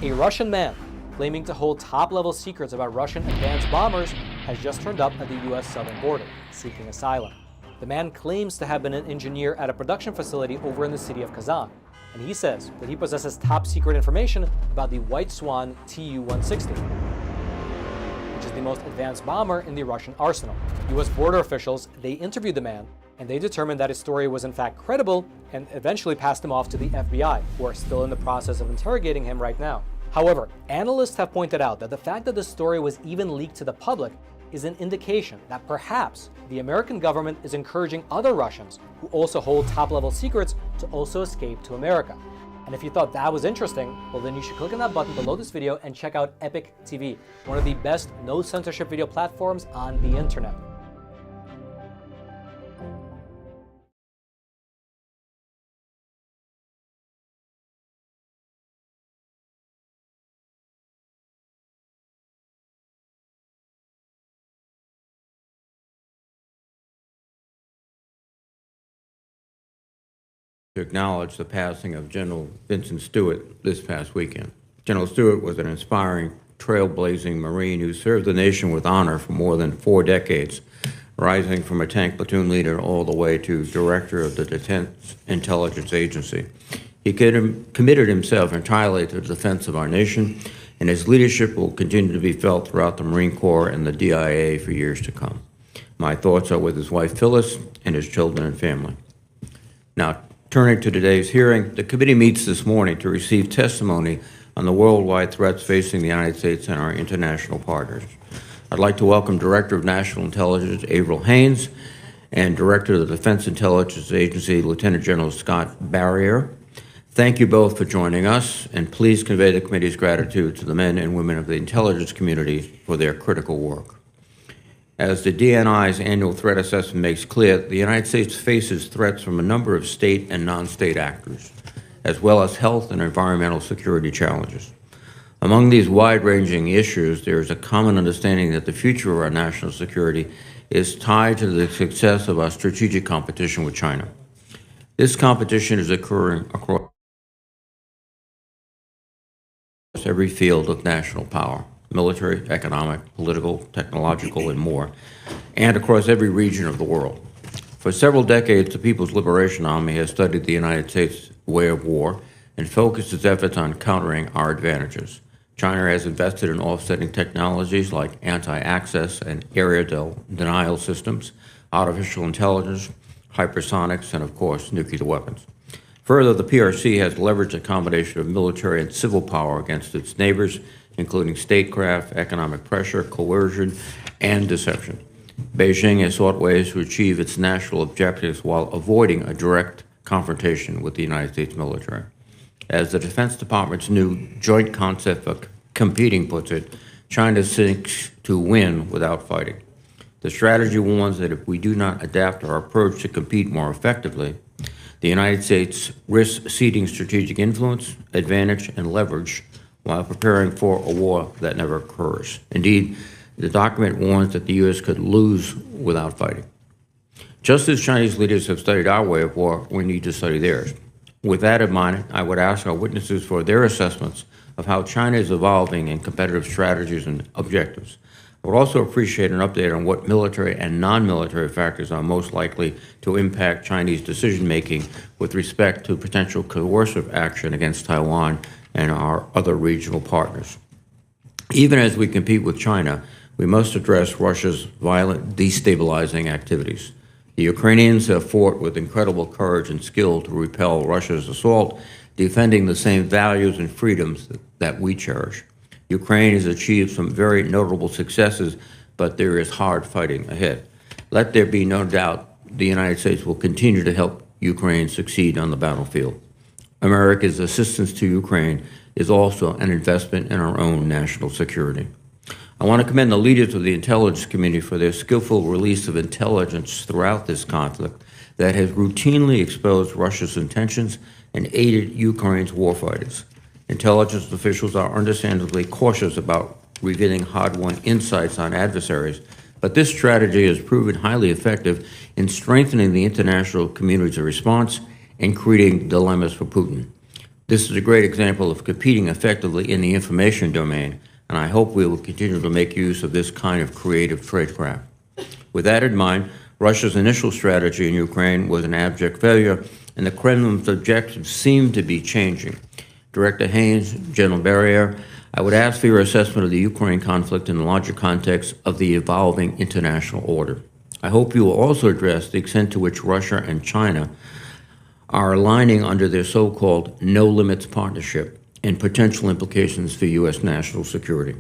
A Russian man claiming to hold top-level secrets about Russian advanced bombers has just turned up at the U.S. southern border, seeking asylum. The man claims to have been an engineer at a production facility over in the city of Kazan, and he says that he possesses top-secret information about the White Swan Tu-160, which is the most advanced bomber in the Russian arsenal. U.S. border officials, they interviewed the man, and they determined that his story was in fact credible and eventually passed him off to the FBI, who are still in the process of interrogating him right now. However, analysts have pointed out that the fact that the story was even leaked to the public is an indication that perhaps the American government is encouraging other Russians who also hold top-level secrets to also escape to America. And if you thought that was interesting, well then you should click on that button below this video and check out Epic TV, one of the best no-censorship video platforms on the internet. To acknowledge the passing of General Vincent Stewart this past weekend. General Stewart was an inspiring, trailblazing Marine who served the nation with honor for more than 4 decades, rising from a tank platoon leader all the way to director of the Defense Intelligence Agency. He committed himself entirely to the defense of our nation, and his leadership will continue to be felt throughout the Marine Corps and the DIA for years to come. My thoughts are with his wife Phyllis and his children and family. Now, turning to today's hearing, the committee meets this morning to receive testimony on the worldwide threats facing the United States and our international partners. I'd like to welcome Director of National Intelligence Avril Haines and Director of the Defense Intelligence Agency, Lieutenant General Scott Barrier. Thank you both for joining us, and please convey the committee's gratitude to the men and women of the intelligence community for their critical work. As the DNI's annual threat assessment makes clear, the United States faces threats from a number of state and non-state actors, as well as health and environmental security challenges. Among these wide-ranging issues, there is a common understanding that the future of our national security is tied to the success of our strategic competition with China. This competition is occurring across every field of national power: military, economic, political, technological, and more, and across every region of the world. For several decades, the People's Liberation Army has studied the United States' way of war and focused its efforts on countering our advantages. China has invested in offsetting technologies like anti-access and area denial systems, artificial intelligence, hypersonics, and of course, nuclear weapons. Further, the PRC has leveraged a combination of military and civil power against its neighbors, including statecraft, economic pressure, coercion, and deception. Beijing has sought ways to achieve its national objectives while avoiding a direct confrontation with the United States military. As the Defense Department's new joint concept for competing puts it, China seeks to win without fighting. The strategy warns that if we do not adapt our approach to compete more effectively, the United States risks ceding strategic influence, advantage, and leverage while preparing for a war that never occurs. Indeed, the document warns that the U.S. could lose without fighting. Just as Chinese leaders have studied our way of war, we need to study theirs. With that in mind, I would ask our witnesses for their assessments of how China is evolving in competitive strategies and objectives. I would also appreciate an update on what military and non-military factors are most likely to impact Chinese decision-making with respect to potential coercive action against Taiwan and our other regional partners. Even as we compete with China, we must address Russia's violent, destabilizing activities. The Ukrainians have fought with incredible courage and skill to repel Russia's assault, defending the same values and freedoms that we cherish. Ukraine has achieved some very notable successes, but there is hard fighting ahead. Let there be no doubt the United States will continue to help Ukraine succeed on the battlefield. America's assistance to Ukraine is also an investment in our own national security. I want to commend the leaders of the intelligence community for their skillful release of intelligence throughout this conflict that has routinely exposed Russia's intentions and aided Ukraine's warfighters. Intelligence officials are understandably cautious about revealing hard-won insights on adversaries, but this strategy has proven highly effective in strengthening the international community's response and creating dilemmas for Putin. This is a great example of competing effectively in the information domain, and I hope we will continue to make use of this kind of creative tradecraft. With that in mind, Russia's initial strategy in Ukraine was an abject failure, and the Kremlin's objectives seem to be changing. Director Haynes, General Barrier, I would ask for your assessment of the Ukraine conflict in the larger context of the evolving international order. I hope you will also address the extent to which Russia and China are aligning under their so-called no-limits partnership and potential implications for U.S. national security.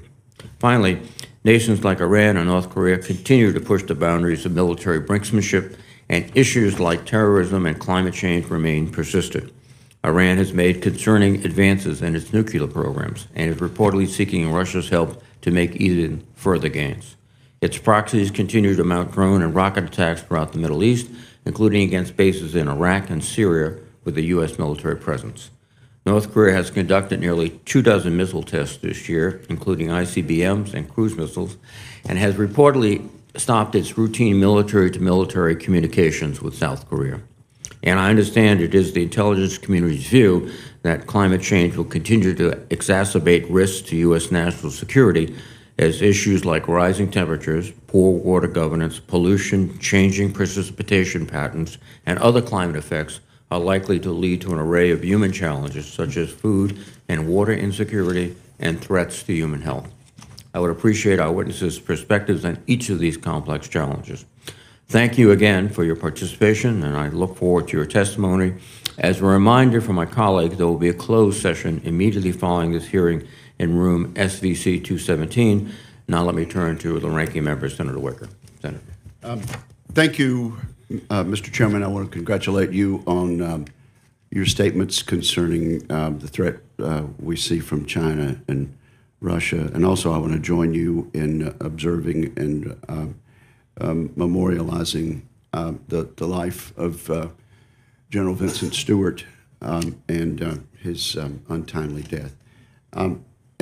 Finally, nations like Iran and North Korea continue to push the boundaries of military brinksmanship, and issues like terrorism and climate change remain persistent. Iran has made concerning advances in its nuclear programs and is reportedly seeking Russia's help to make even further gains. Its proxies continue to mount drone and rocket attacks throughout the Middle East, including against bases in Iraq and Syria with a U.S. military presence. North Korea has conducted nearly 24 missile tests this year, including ICBMs and cruise missiles, and has reportedly stopped its routine military-to-military communications with South Korea. And I understand it is the intelligence community's view that climate change will continue to exacerbate risks to U.S. national security as issues like rising temperatures, poor water governance, pollution, changing precipitation patterns, and other climate effects are likely to lead to an array of human challenges such as food and water insecurity and threats to human health. I would appreciate our witnesses' perspectives on each of these complex challenges. Thank you again for your participation, and I look forward to your testimony. As a reminder for my colleagues, there will be a closed session immediately following this hearing in room SVC 217. Now let me turn to the ranking member, Senator Wicker. Senator. Thank you, Mr. Chairman. I want to congratulate you on your statements concerning the threat we see from China and Russia. And also I want to join you in observing and memorializing the life of General Vincent Stewart and his untimely death.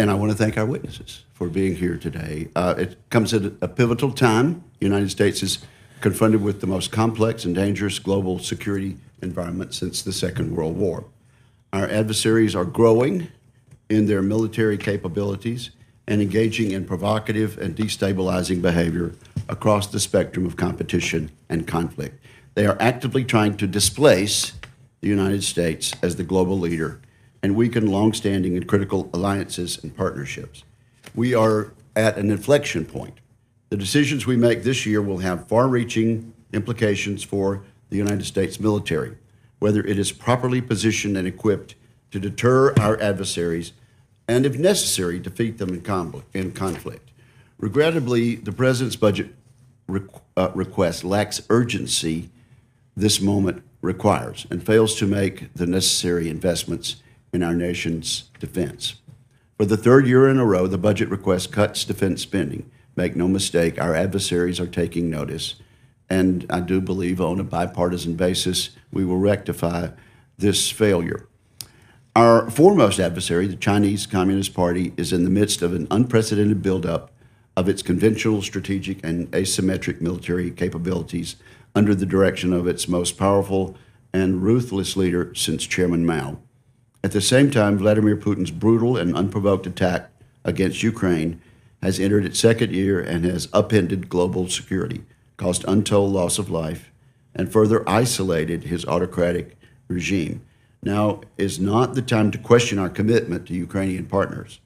And I want to thank our witnesses for being here today. It comes at a pivotal time. The United States is confronted with the most complex and dangerous global security environment since the Second World War. Our adversaries are growing in their military capabilities and engaging in provocative and destabilizing behavior across the spectrum of competition and conflict. They are actively trying to displace the United States as the global leader and weaken longstanding and critical alliances and partnerships. We are at an inflection point. The decisions we make this year will have far-reaching implications for the United States military, whether it is properly positioned and equipped to deter our adversaries and, if necessary, defeat them in conflict. Regrettably, the President's budget request lacks urgency this moment requires and fails to make the necessary investments in our nation's defense. For the third year in a row, the budget request cuts defense spending. Make no mistake, our adversaries are taking notice, and I do believe on a bipartisan basis we will rectify this failure. Our foremost adversary, the Chinese Communist Party, is in the midst of an unprecedented buildup of its conventional, strategic, and asymmetric military capabilities under the direction of its most powerful and ruthless leader since Chairman Mao. At the same time, Vladimir Putin's brutal and unprovoked attack against Ukraine has entered its second year and has upended global security, caused untold loss of life, and further isolated his autocratic regime. Now is not the time to question our commitment to Ukrainian partners.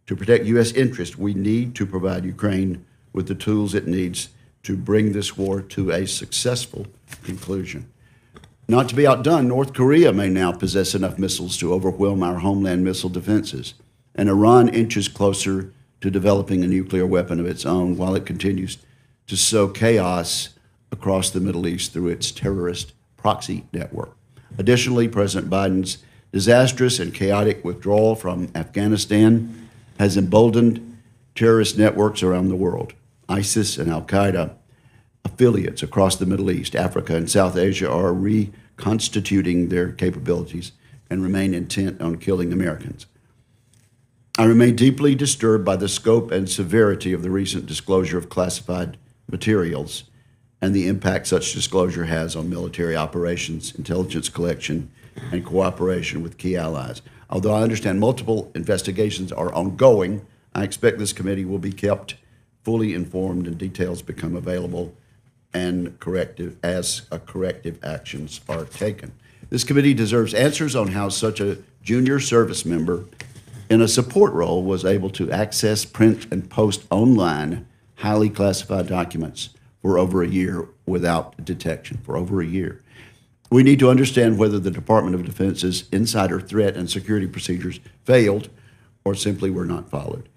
To protect U.S. interests, we need to provide Ukraine with the tools it needs to bring this war to a successful conclusion. Not to be outdone, North Korea may now possess enough missiles to overwhelm our homeland missile defenses, and Iran inches closer to developing a nuclear weapon of its own while it continues to sow chaos across the Middle East through its terrorist proxy network. Additionally, President Biden's disastrous and chaotic withdrawal from Afghanistan has emboldened terrorist networks around the world. ISIS and Al-Qaeda affiliates across the Middle East, Africa, and South Asia are reconstituting their capabilities and remain intent on killing Americans. I remain deeply disturbed by the scope and severity of the recent disclosure of classified materials and the impact such disclosure has on military operations, intelligence collection, and cooperation with key allies. Although I understand multiple investigations are ongoing, I expect this committee will be kept fully informed and details become available and corrective actions are taken. This committee deserves answers on how such a junior service member in a support role was able to access, print, and post online highly classified documents for over a year without detection, for over a year. We need to understand whether the Department of Defense's insider threat and security procedures failed or simply were not followed.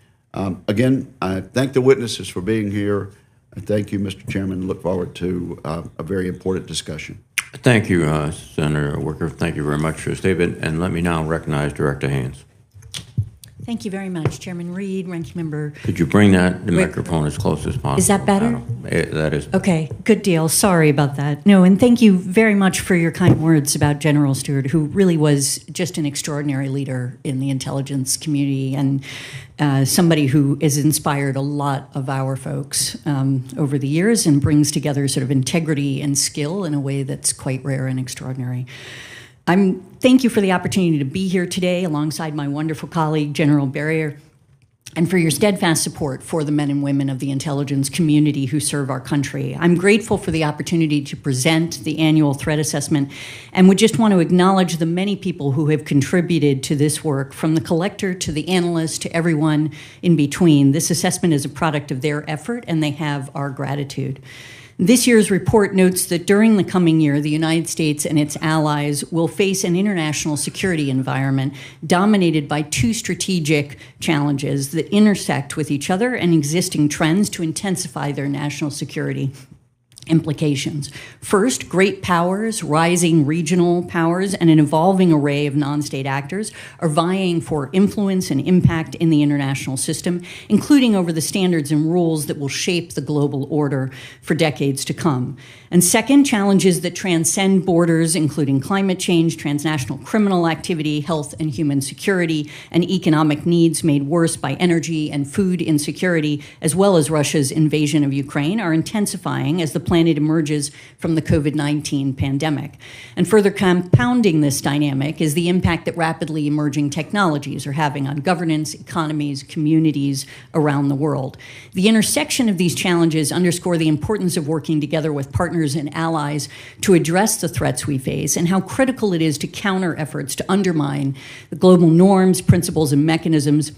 Again, I thank the witnesses for being here. I thank you, Mr. Chairman, and look forward to a very important discussion. Thank you, Senator Wicker. Thank you very much for your statement. And let me now recognize Director Haynes. Thank you very much, Chairman Reed, Ranking Member. Could you bring the microphone as close as possible? Is that better? That is. Okay, good deal. Sorry about that. No, and thank you very much for your kind words about General Stewart, who really was just an extraordinary leader in the intelligence community and somebody who has inspired a lot of our folks over the years and brings together sort of integrity and skill in a way that's quite rare and extraordinary. Thank you for the opportunity to be here today alongside my wonderful colleague, General Barrier, and for your steadfast support for the men and women of the intelligence community who serve our country. I'm grateful for the opportunity to present the annual threat assessment and would just want to acknowledge the many people who have contributed to this work, from the collector to the analyst to everyone in between. This assessment is a product of their effort, and they have our gratitude. This year's report notes that during the coming year, the United States and its allies will face an international security environment dominated by two strategic challenges that intersect with each other and existing trends to intensify their national security implications. First, great powers, rising regional powers, and an evolving array of non-state actors are vying for influence and impact in the international system, including over the standards and rules that will shape the global order for decades to come. And second, challenges that transcend borders, including climate change, transnational criminal activity, health and human security, and economic needs made worse by energy and food insecurity, as well as Russia's invasion of Ukraine, are intensifying as the planet emerges from the COVID-19 pandemic. And further compounding this dynamic is the impact that rapidly emerging technologies are having on governance, economies, communities around the world. The intersection of these challenges underscore the importance of working together with partners and allies to address the threats we face, and how critical it is to counter efforts to undermine the global norms, principles, and mechanisms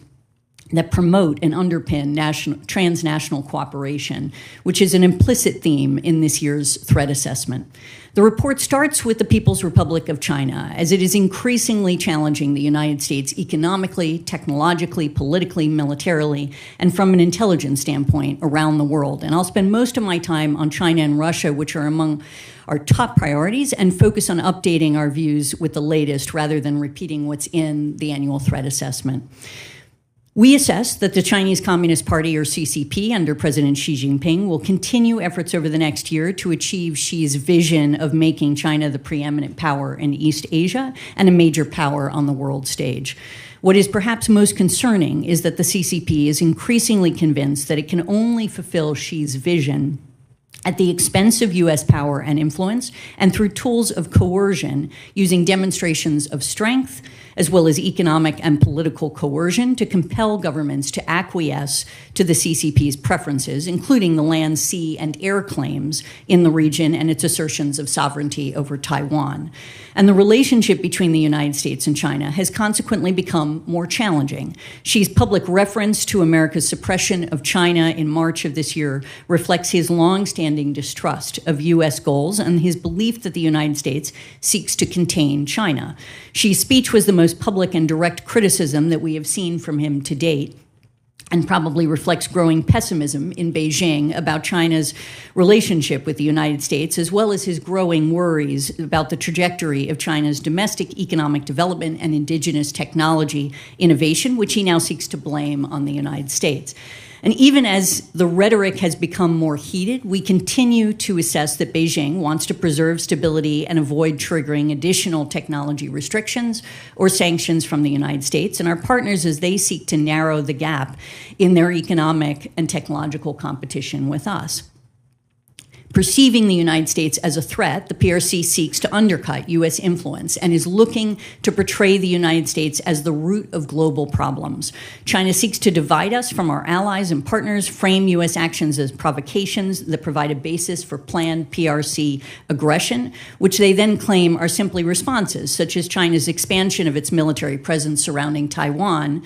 that promote and underpin transnational cooperation, which is an implicit theme in this year's threat assessment. The report starts with the People's Republic of China, as it is increasingly challenging the United States economically, technologically, politically, militarily, and from an intelligence standpoint around the world. And I'll spend most of my time on China and Russia, which are among our top priorities, and focus on updating our views with the latest rather than repeating what's in the annual threat assessment. We assess that the Chinese Communist Party, or CCP, under President Xi Jinping, will continue efforts over the next year to achieve Xi's vision of making China the preeminent power in East Asia and a major power on the world stage. What is perhaps most concerning is that the CCP is increasingly convinced that it can only fulfill Xi's vision at the expense of U.S. power and influence, and through tools of coercion, using demonstrations of strength, as well as economic and political coercion to compel governments to acquiesce to the CCP's preferences, including the land, sea, and air claims in the region and its assertions of sovereignty over Taiwan. And the relationship between the United States and China has consequently become more challenging. Xi's public reference to America's suppression of China in March of this year reflects his longstanding distrust of U.S. goals and his belief that the United States seeks to contain China. Xi's speech was the most public and direct criticism that we have seen from him to date, and probably reflects growing pessimism in Beijing about China's relationship with the United States, as well as his growing worries about the trajectory of China's domestic economic development and indigenous technology innovation, which he now seeks to blame on the United States. And even as the rhetoric has become more heated, we continue to assess that Beijing wants to preserve stability and avoid triggering additional technology restrictions or sanctions from the United States and our partners as they seek to narrow the gap in their economic and technological competition with us. Perceiving the United States as a threat, the PRC seeks to undercut U.S. influence and is looking to portray the United States as the root of global problems. China seeks to divide us from our allies and partners, frame U.S. actions as provocations that provide a basis for planned PRC aggression, which they then claim are simply responses, such as China's expansion of its military presence surrounding Taiwan,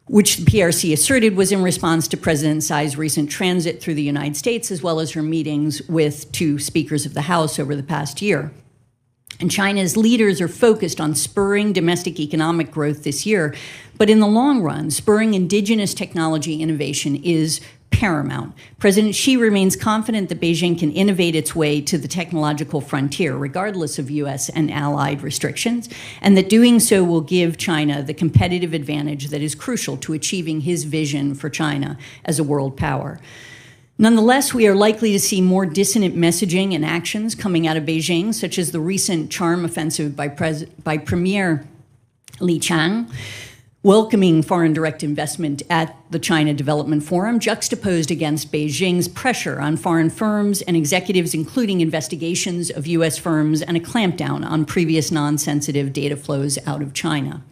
which the PRC asserted was in response to President Tsai's recent transit through the United States, as well as her meetings with two speakers of the House over the past year. And China's leaders are focused on spurring domestic economic growth this year, but in the long run, spurring indigenous technology innovation is paramount. President Xi remains confident that Beijing can innovate its way to the technological frontier, regardless of U.S. and allied restrictions, and that doing so will give China the competitive advantage that is crucial to achieving his vision for China as a world power. Nonetheless, we are likely to see more dissonant messaging and actions coming out of Beijing, such as the recent charm offensive by Premier Li Qiang, welcoming foreign direct investment at the China Development Forum, juxtaposed against Beijing's pressure on foreign firms and executives, including investigations of U.S. firms and a clampdown on previous non-sensitive data flows out of China.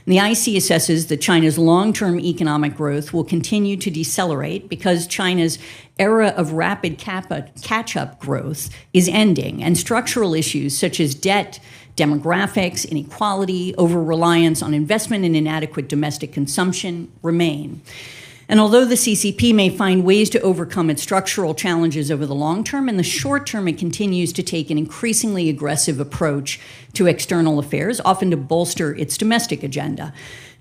And the IC assesses that China's long-term economic growth will continue to decelerate because China's era of rapid catch-up growth is ending, and structural issues such as debt, demographics, inequality, over-reliance on investment and inadequate domestic consumption remain. And although the CCP may find ways to overcome its structural challenges over the long term, in the short term it continues to take an increasingly aggressive approach to external affairs, often to bolster its domestic agenda.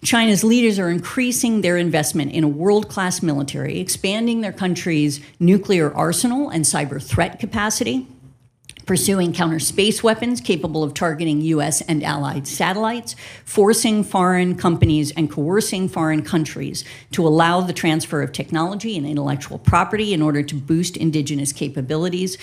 China's leaders are increasing their investment in a world-class military, expanding their country's nuclear arsenal and cyber threat capacity, pursuing counter-space weapons capable of targeting U.S. and allied satellites, forcing foreign companies and coercing foreign countries to allow the transfer of technology and intellectual property in order to boost indigenous capabilities,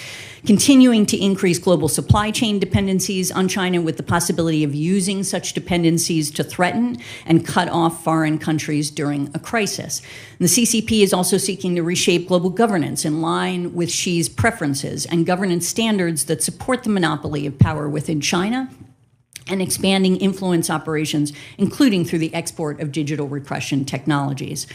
continuing to increase global supply chain dependencies on China with the possibility of using such dependencies to threaten and cut off foreign countries during a crisis. And the CCP is also seeking to reshape global governance in line with Xi's preferences and governance standards that support the monopoly of power within China and expanding influence operations, including through the export of digital repression technologies.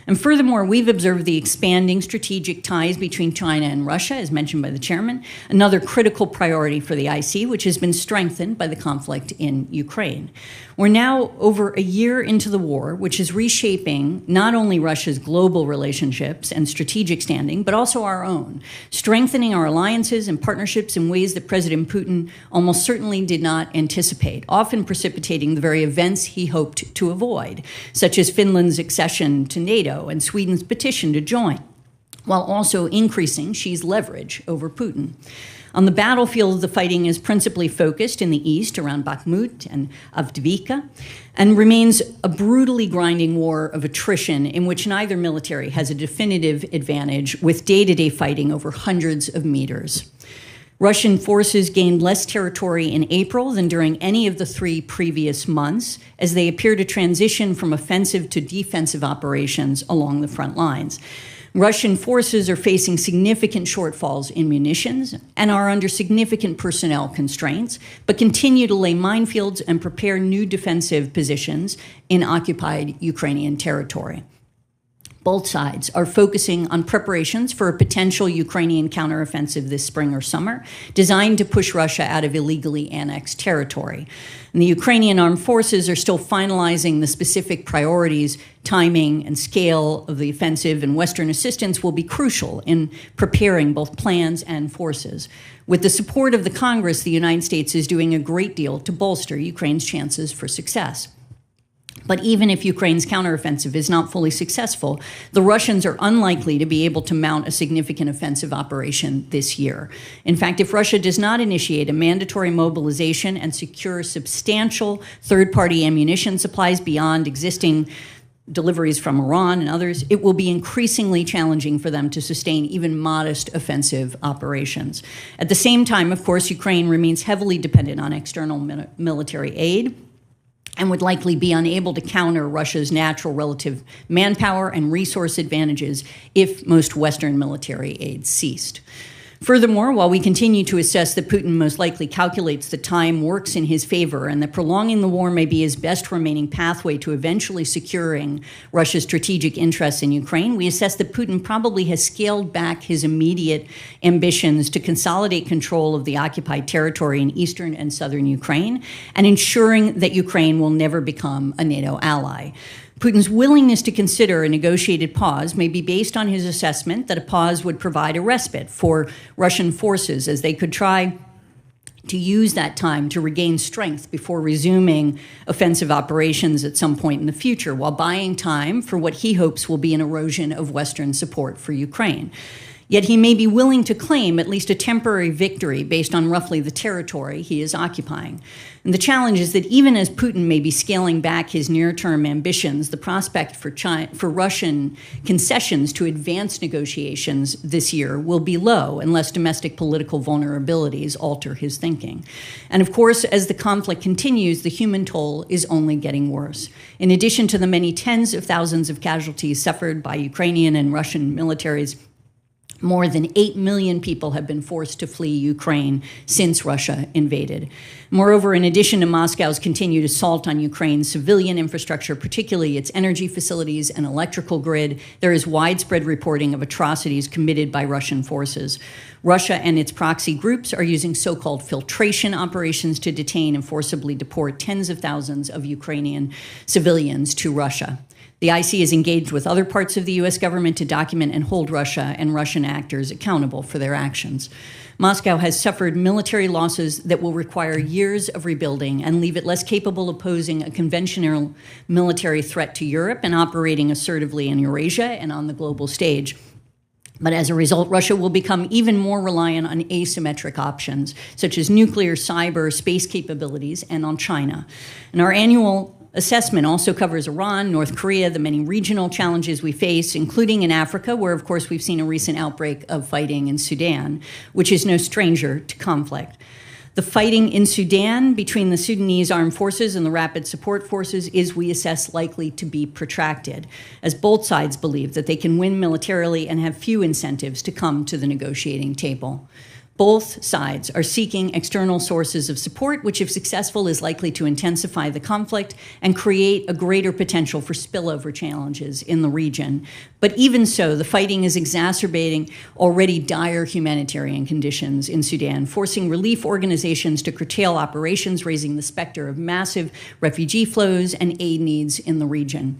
And furthermore, we've observed the expanding strategic ties between China and Russia, as mentioned by the chairman, another critical priority for the IC, which has been strengthened by the conflict in Ukraine. We're now over a year into the war, which is reshaping not only Russia's global relationships and strategic standing, but also our own, strengthening our alliances and partnerships in ways that President Putin almost certainly did not anticipate, often precipitating the very events he hoped to avoid, such as Finland's accession to NATO and Sweden's petition to join, while also increasing Xi's leverage over Putin. On the battlefield, the fighting is principally focused in the east around Bakhmut and Avdiivka, and remains a brutally grinding war of attrition in which neither military has a definitive advantage, with day-to-day fighting over hundreds of meters. Russian forces gained less territory in April than during any of the 3 previous months, as they appear to transition from offensive to defensive operations along the front lines. Russian forces are facing significant shortfalls in munitions and are under significant personnel constraints, but continue to lay minefields and prepare new defensive positions in occupied Ukrainian territory. Both sides are focusing on preparations for a potential Ukrainian counteroffensive this spring or summer, designed to push Russia out of illegally annexed territory. And the Ukrainian armed forces are still finalizing the specific priorities, timing, and scale of the offensive, and Western assistance will be crucial in preparing both plans and forces. With the support of the Congress, the United States is doing a great deal to bolster Ukraine's chances for success. But even if Ukraine's counteroffensive is not fully successful, the Russians are unlikely to be able to mount a significant offensive operation this year. In fact, if Russia does not initiate a mandatory mobilization and secure substantial third-party ammunition supplies beyond existing deliveries from Iran and others, it will be increasingly challenging for them to sustain even modest offensive operations. At the same time, of course, Ukraine remains heavily dependent on external military aid, and would likely be unable to counter Russia's natural relative manpower and resource advantages if most Western military aid ceased. Furthermore, while we continue to assess that Putin most likely calculates that time works in his favor and that prolonging the war may be his best remaining pathway to eventually securing Russia's strategic interests in Ukraine, we assess that Putin probably has scaled back his immediate ambitions to consolidate control of the occupied territory in eastern and southern Ukraine and ensuring that Ukraine will never become a NATO ally. Putin's willingness to consider a negotiated pause may be based on his assessment that a pause would provide a respite for Russian forces as they could try to use that time to regain strength before resuming offensive operations at some point in the future, while buying time for what he hopes will be an erosion of Western support for Ukraine. Yet he may be willing to claim at least a temporary victory based on roughly the territory he is occupying. And the challenge is that even as Putin may be scaling back his near-term ambitions, the prospect for Russian concessions to advance negotiations this year will be low unless domestic political vulnerabilities alter his thinking. And of course, as the conflict continues, the human toll is only getting worse. In addition to the many tens of thousands of casualties suffered by Ukrainian and Russian militaries, more than 8 million people have been forced to flee Ukraine since Russia invaded. Moreover, in addition to Moscow's continued assault on Ukraine's civilian infrastructure, particularly its energy facilities and electrical grid, there is widespread reporting of atrocities committed by Russian forces. Russia and its proxy groups are using so-called filtration operations to detain and forcibly deport tens of thousands of Ukrainian civilians to Russia. The IC is engaged with other parts of the U.S. government to document and hold Russia and Russian actors accountable for their actions. Moscow has suffered military losses that will require years of rebuilding and leave it less capable of posing a conventional military threat to Europe and operating assertively in Eurasia and on the global stage. But as a result, Russia will become even more reliant on asymmetric options, such as nuclear, cyber, space capabilities, and on China. And our annual assessment also covers Iran, North Korea, the many regional challenges we face, including in Africa, where, of course, we've seen a recent outbreak of fighting in Sudan, which is no stranger to conflict. The fighting in Sudan between the Sudanese armed forces and the rapid support forces is, we assess, likely to be protracted, as both sides believe that they can win militarily and have few incentives to come to the negotiating table. Both sides are seeking external sources of support, which, if successful, is likely to intensify the conflict and create a greater potential for spillover challenges in the region. But even so, the fighting is exacerbating already dire humanitarian conditions in Sudan, forcing relief organizations to curtail operations, raising the specter of massive refugee flows and aid needs in the region.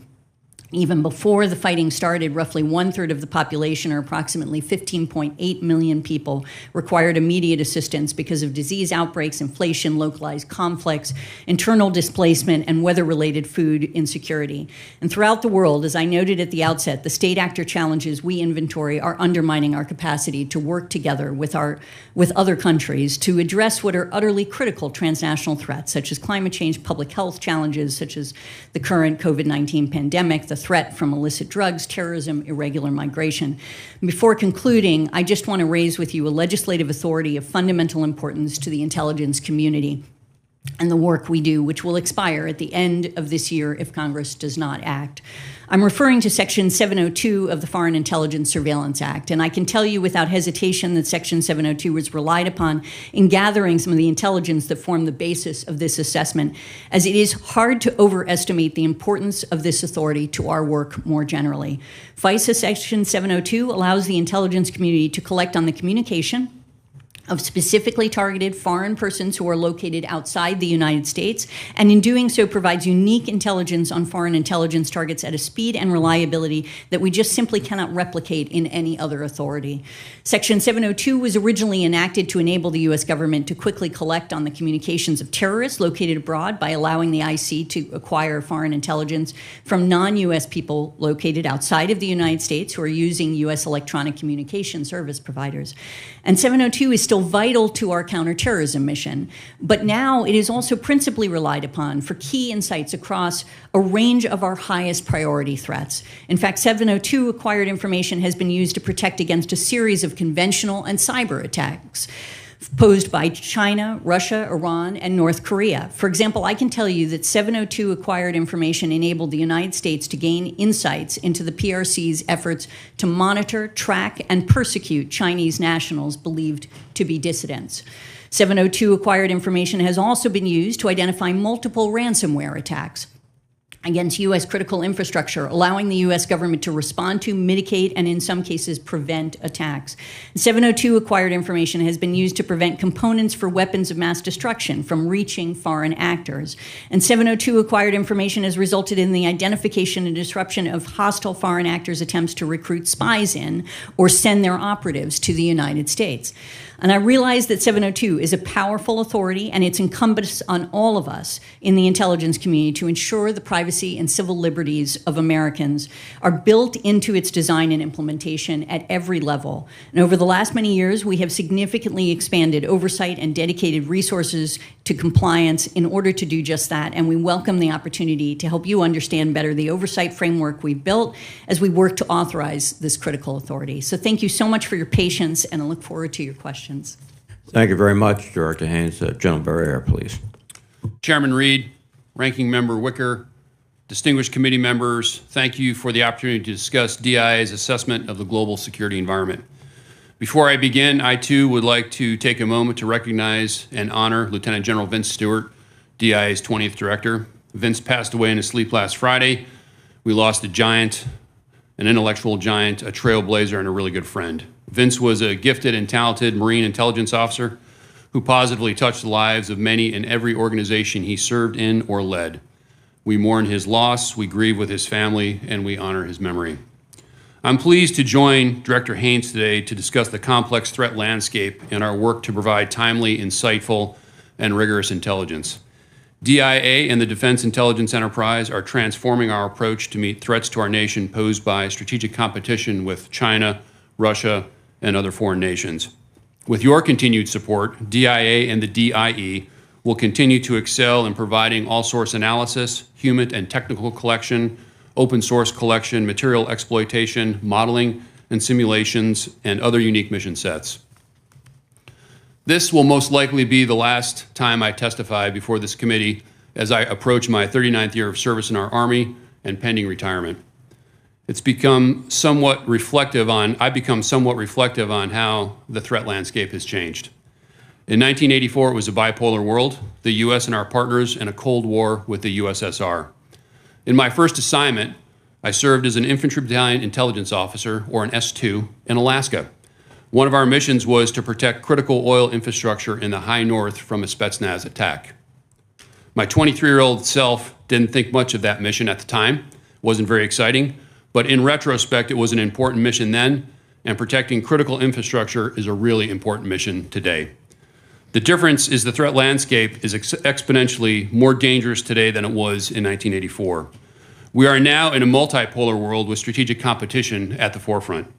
Even before the fighting started, roughly one-third of the population, or approximately 15.8 million people, required immediate assistance because of disease outbreaks, inflation, localized conflicts, internal displacement, and weather-related food insecurity. And throughout the world, as I noted at the outset, the state actor challenges we inventory are undermining our capacity to work together with other countries to address what are utterly critical transnational threats, such as climate change, public health challenges, such as the current COVID-19 pandemic, the threat from illicit drugs, terrorism, irregular migration. Before concluding, I just want to raise with you a legislative authority of fundamental importance to the intelligence community and the work we do, which will expire at the end of this year if Congress does not act. I'm referring to Section 702 of the Foreign Intelligence Surveillance Act, and I can tell you without hesitation that Section 702 was relied upon in gathering some of the intelligence that formed the basis of this assessment, as it is hard to overestimate the importance of this authority to our work more generally. FISA Section 702 allows the intelligence community to collect on the communication of specifically targeted foreign persons who are located outside the United States, and in doing so provides unique intelligence on foreign intelligence targets at a speed and reliability that we just simply cannot replicate in any other authority. Section 702 was originally enacted to enable the U.S. government to quickly collect on the communications of terrorists located abroad by allowing the IC to acquire foreign intelligence from non-U.S. people located outside of the United States who are using U.S. electronic communication service providers. And 702 is still vital to our counterterrorism mission, but now it is also principally relied upon for key insights across a range of our highest priority threats. In fact, 702 acquired information has been used to protect against a series of conventional and cyber attacks. posed by China, Russia, Iran, and North Korea. For example, I can tell you that 702 acquired information enabled the United States to gain insights into the PRC's efforts to monitor, track, and persecute Chinese nationals believed to be dissidents. 702 acquired information has also been used to identify multiple ransomware attacks against U.S. critical infrastructure, allowing the U.S. government to respond to, mitigate, and in some cases prevent attacks. 702 acquired information has been used to prevent components for weapons of mass destruction from reaching foreign actors. And 702 acquired information has resulted in the identification and disruption of hostile foreign actors' attempts to recruit spies in or send their operatives to the United States. And I realize that 702 is a powerful authority, and it's incumbent on all of us in the intelligence community to ensure the privacy and civil liberties of Americans are built into its design and implementation at every level. And over the last many years, we have significantly expanded oversight and dedicated resources to compliance in order to do just that. And we welcome the opportunity to help you understand better the oversight framework we've built as we work to authorize this critical authority. So thank you so much for your patience, and I look forward to your questions. Thank you very much, Director Haynes. General Barriere, please. Chairman Reed, Ranking Member Wicker, distinguished committee members, thank you for the opportunity to discuss DIA's assessment of the global security environment. Before I begin, I too would like to take a moment to recognize and honor Lieutenant General Vince Stewart, DIA's 20th director. Vince passed away in his sleep last Friday. We lost a giant, an intellectual giant, a trailblazer, and a really good friend. Vince was a gifted and talented Marine intelligence officer who positively touched the lives of many in every organization he served in or led. We mourn his loss, we grieve with his family, and we honor his memory. I'm pleased to join Director Haynes today to discuss the complex threat landscape and our work to provide timely, insightful, and rigorous intelligence. DIA and the Defense Intelligence Enterprise are transforming our approach to meet threats to our nation posed by strategic competition with China, Russia, and other foreign nations. With your continued support, DIA and the DIE will continue to excel in providing all-source analysis, human and technical collection, open source collection, material exploitation, modeling and simulations, and other unique mission sets. This will most likely be the last time I testify before this committee as I approach my 39th year of service in our Army and pending retirement. I've become somewhat reflective on how the threat landscape has changed. In 1984, it was a bipolar world, the U.S. and our partners in a Cold War with the USSR. In my first assignment, I served as an infantry battalion intelligence officer, or an S2, in Alaska. One of our missions was to protect critical oil infrastructure in the high north from a Spetsnaz attack. My 23-year-old self didn't think much of that mission at the time. It wasn't very exciting. But in retrospect, it was an important mission then, and protecting critical infrastructure is a really important mission today. The difference is the threat landscape is exponentially more dangerous today than it was in 1984. We are now in a multipolar world with strategic competition at the forefront.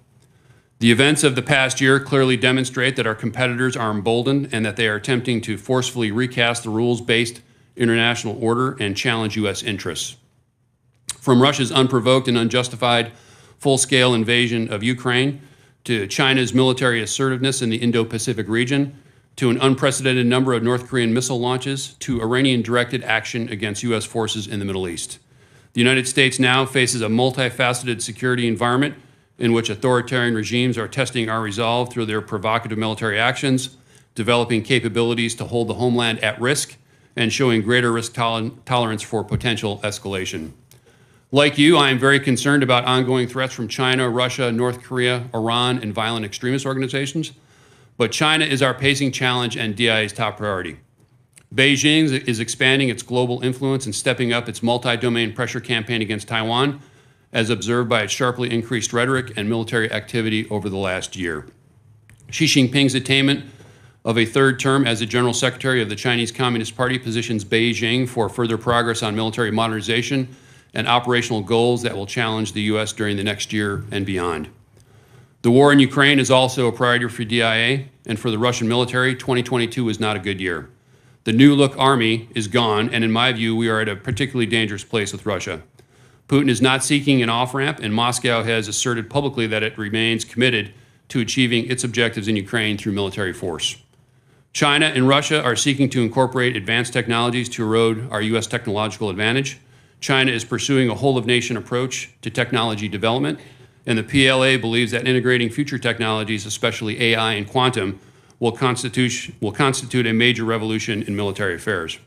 The events of the past year clearly demonstrate that our competitors are emboldened and that they are attempting to forcefully recast the rules-based international order and challenge U.S. interests. From Russia's unprovoked and unjustified full-scale invasion of Ukraine, to China's military assertiveness in the Indo-Pacific region, to an unprecedented number of North Korean missile launches, to Iranian-directed action against U.S. forces in the Middle East. The United States now faces a multifaceted security environment in which authoritarian regimes are testing our resolve through their provocative military actions, developing capabilities to hold the homeland at risk, and showing greater risk tolerance for potential escalation. Like you, I am very concerned about ongoing threats from China, Russia, North Korea, Iran, and violent extremist organizations. But China is our pacing challenge and DIA's top priority. Beijing is expanding its global influence and stepping up its multi-domain pressure campaign against Taiwan, as observed by its sharply increased rhetoric and military activity over the last year. Xi Jinping's attainment of a third term as the General Secretary of the Chinese Communist Party positions Beijing for further progress on military modernization and operational goals that will challenge the U.S. during the next year and beyond. The war in Ukraine is also a priority for DIA, and for the Russian military, 2022 is not a good year. The new look army is gone, and in my view, we are at a particularly dangerous place with Russia. Putin is not seeking an off-ramp, and Moscow has asserted publicly that it remains committed to achieving its objectives in Ukraine through military force. China and Russia are seeking to incorporate advanced technologies to erode our U.S. technological advantage. China is pursuing a whole-of-nation approach to technology development, and the PLA believes that integrating future technologies, especially AI and quantum, will constitute a major revolution in military affairs.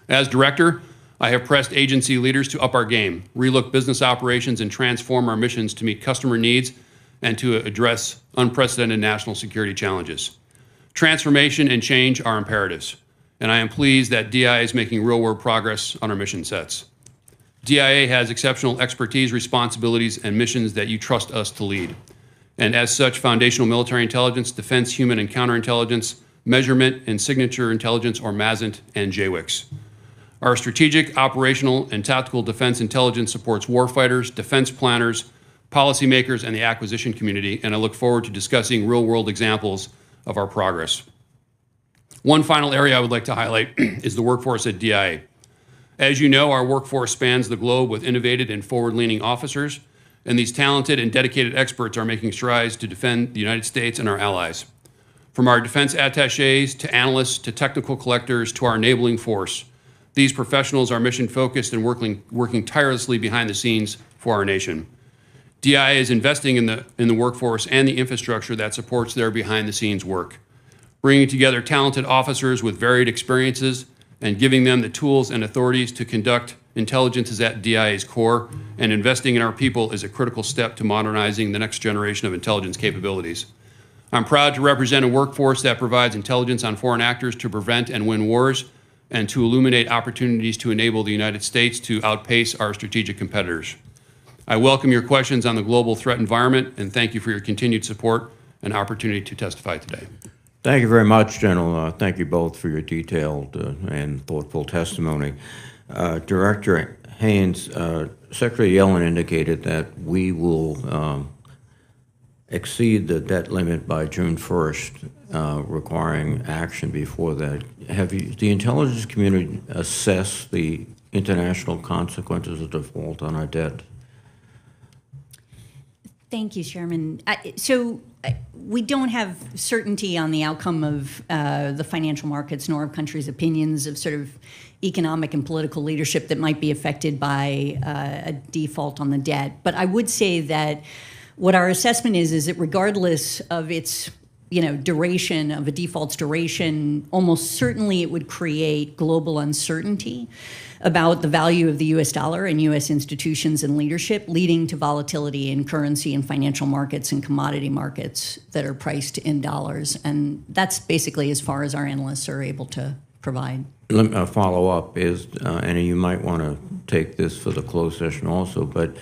As director, I have pressed agency leaders to up our game, relook business operations, and transform our missions to meet customer needs and to address unprecedented national security challenges. Transformation and change are imperatives, and I am pleased that DIA is making real-world progress on our mission sets. DIA has exceptional expertise, responsibilities, and missions that you trust us to lead. And as such, foundational military intelligence, defense, human, and counterintelligence, measurement, and signature intelligence, or MASINT, and JWICS. Our strategic, operational, and tactical defense intelligence supports warfighters, defense planners, policymakers, and the acquisition community, and I look forward to discussing real-world examples of our progress. One final area I would like to highlight is the workforce at DIA. As you know, our workforce spans the globe with innovative and forward-leaning officers, and these talented and dedicated experts are making strides to defend the United States and our allies. From our defense attachés to analysts to technical collectors to our enabling force, these professionals are mission-focused and working tirelessly behind the scenes for our nation. DIA is investing in the workforce and the infrastructure that supports their behind-the-scenes work, bringing together talented officers with varied experiences and giving them the tools and authorities to conduct intelligence is at DIA's core, and investing in our people is a critical step to modernizing the next generation of intelligence capabilities. I'm proud to represent a workforce that provides intelligence on foreign actors to prevent and win wars and to illuminate opportunities to enable the United States to outpace our strategic competitors. I welcome your questions on the global threat environment, and thank you for your continued support and opportunity to testify today. Thank you very much, General. Thank you both for your detailed and thoughtful testimony. Director Haynes, Secretary Yellen indicated that we will exceed the debt limit by June 1st, requiring action before that. Have the intelligence community assessed the international consequences of default on our debt? Thank you, Chairman. We don't have certainty on the outcome of the financial markets nor of countries' opinions of sort of economic and political leadership that might be affected by a default on the debt. But I would say that what our assessment is that regardless of its duration, of a default's duration, almost certainly it would create global uncertainty about the value of the U.S. dollar and U.S. institutions and leadership, leading to volatility in currency and financial markets and commodity markets that are priced in dollars. And that's basically as far as our analysts are able to provide. Let me follow up is, and you might want to take this for the closed session also, but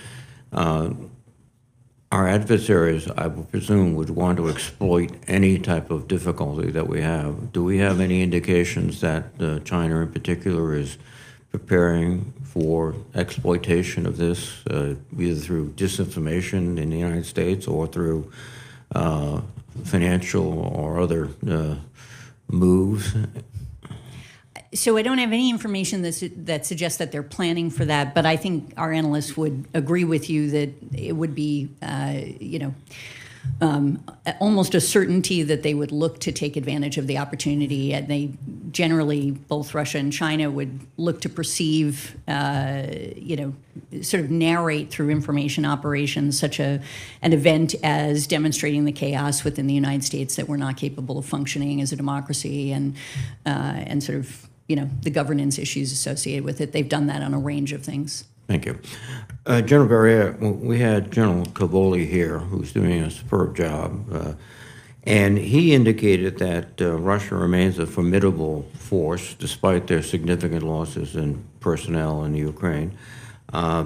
our adversaries, I would presume, would want to exploit any type of difficulty that we have. Do we have any indications that China in particular is preparing for exploitation of this, either through disinformation in the United States or through financial or other moves? So I don't have any information that suggests that they're planning for that, but I think our analysts would agree with you that it would be, almost a certainty that they would look to take advantage of the opportunity. And they generally, both Russia and China, would look to perceive, sort of narrate through information operations such an event as demonstrating the chaos within the United States that we're not capable of functioning as a democracy and sort of the governance issues associated with it. They've done that on a range of things. Thank you. General Barriere, we had General Cavoli here, who's doing a superb job, and he indicated that Russia remains a formidable force despite their significant losses in personnel in Ukraine,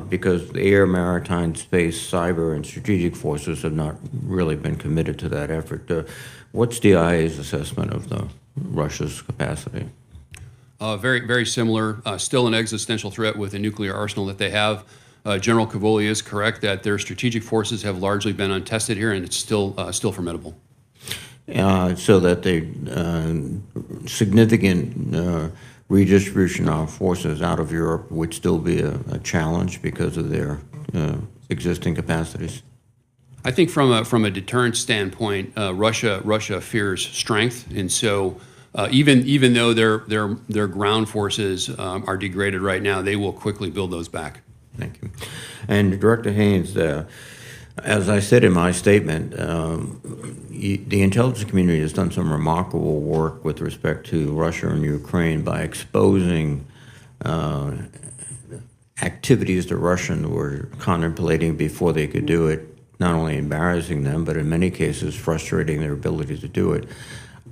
because the air, maritime, space, cyber, and strategic forces have not really been committed to that effort. What's DIA's assessment of Russia's capacity? Very, very similar. Still an existential threat with the nuclear arsenal that they have. General Cavoli is correct that their strategic forces have largely been untested here, and it's still formidable. So that the significant redistribution of forces out of Europe would still be a challenge because of their existing capacities? I think from a deterrence standpoint, Russia fears strength, and so even though their ground forces are degraded right now, they will quickly build those back. Thank you. And Director Haynes, as I said in my statement, the intelligence community has done some remarkable work with respect to Russia and Ukraine by exposing activities the Russians were contemplating before they could do it, not only embarrassing them, but in many cases frustrating their ability to do it.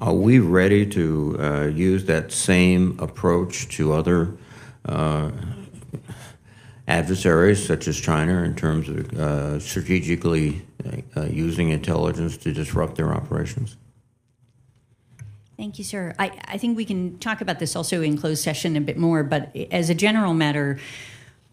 Are we ready to use that same approach to other adversaries, such as China, in terms of strategically using intelligence to disrupt their operations? Thank you, sir. I think we can talk about this also in closed session a bit more, but as a general matter,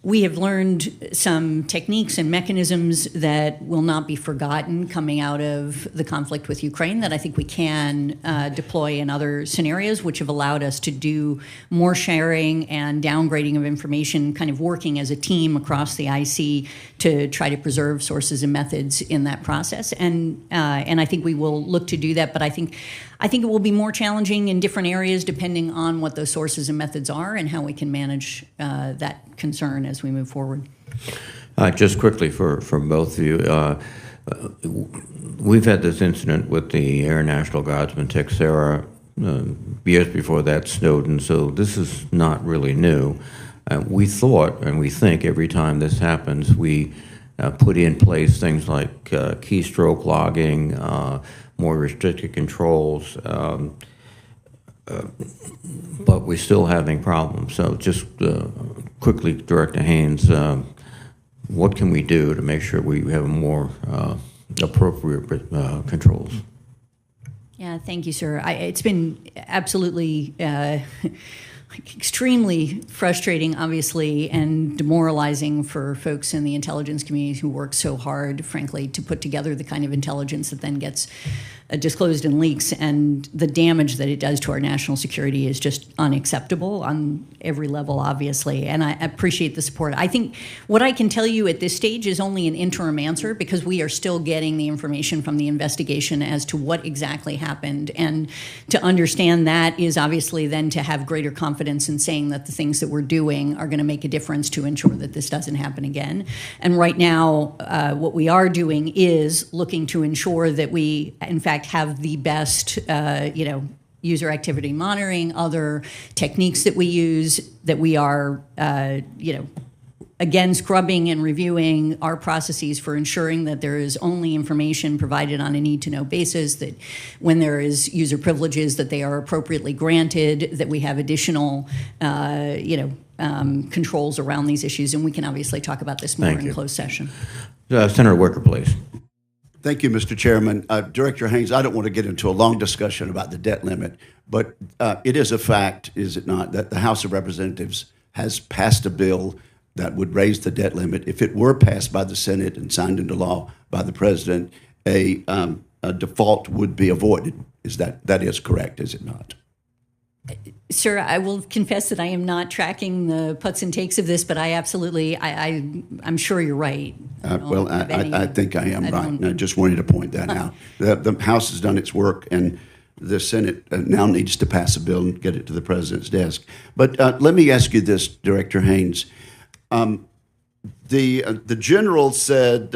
we have learned some techniques and mechanisms that will not be forgotten coming out of the conflict with Ukraine that I think we can deploy in other scenarios, which have allowed us to do more sharing and downgrading of information, kind of working as a team across the IC to try to preserve sources and methods in that process. And I think we will look to do that, but I think it will be more challenging in different areas depending on what those sources and methods are and how we can manage that concern as we move forward. Just quickly for both of you, we've had this incident with the Air National Guardsman Texera years before that, Snowden, so this is not really new. We thought, and we think every time this happens, we put in place things like keystroke logging, more restricted controls, but we're still having problems. So just quickly, Director Haynes, what can we do to make sure we have more appropriate controls? Yeah, thank you, sir. It's been absolutely extremely frustrating, obviously, and demoralizing for folks in the intelligence community who work so hard, frankly, to put together the kind of intelligence that then gets disclosed in leaks, and the damage that it does to our national security is just unacceptable on every level, obviously, and I appreciate the support. I think what I can tell you at this stage is only an interim answer because we are still getting the information from the investigation as to what exactly happened, and to understand that is obviously then to have greater confidence in saying that the things that we're doing are going to make a difference to ensure that this doesn't happen again. And right now, what we are doing is looking to ensure that we, in fact, have the best, user activity monitoring, other techniques that we use, that we are, again, scrubbing and reviewing our processes for ensuring that there is only information provided on a need-to-know basis, that when there is user privileges, that they are appropriately granted, that we have additional, controls around these issues, and we can obviously talk about this more in closed session. Senator Wicker, please. Thank you, Mr. Chairman. Director Haynes, I don't want to get into a long discussion about the debt limit, but it is a fact, is it not, that the House of Representatives has passed a bill that would raise the debt limit. If it were passed by the Senate and signed into law by the President, a default would be avoided. That is correct, is it not? Sir, I will confess that I am not tracking the puts and takes of this, but I absolutely, I'm sure you're right. I think I am right. And I just wanted to point that out. The House has done its work, and the Senate now needs to pass a bill and get it to the President's desk. But let me ask you this, Director Haynes. The general said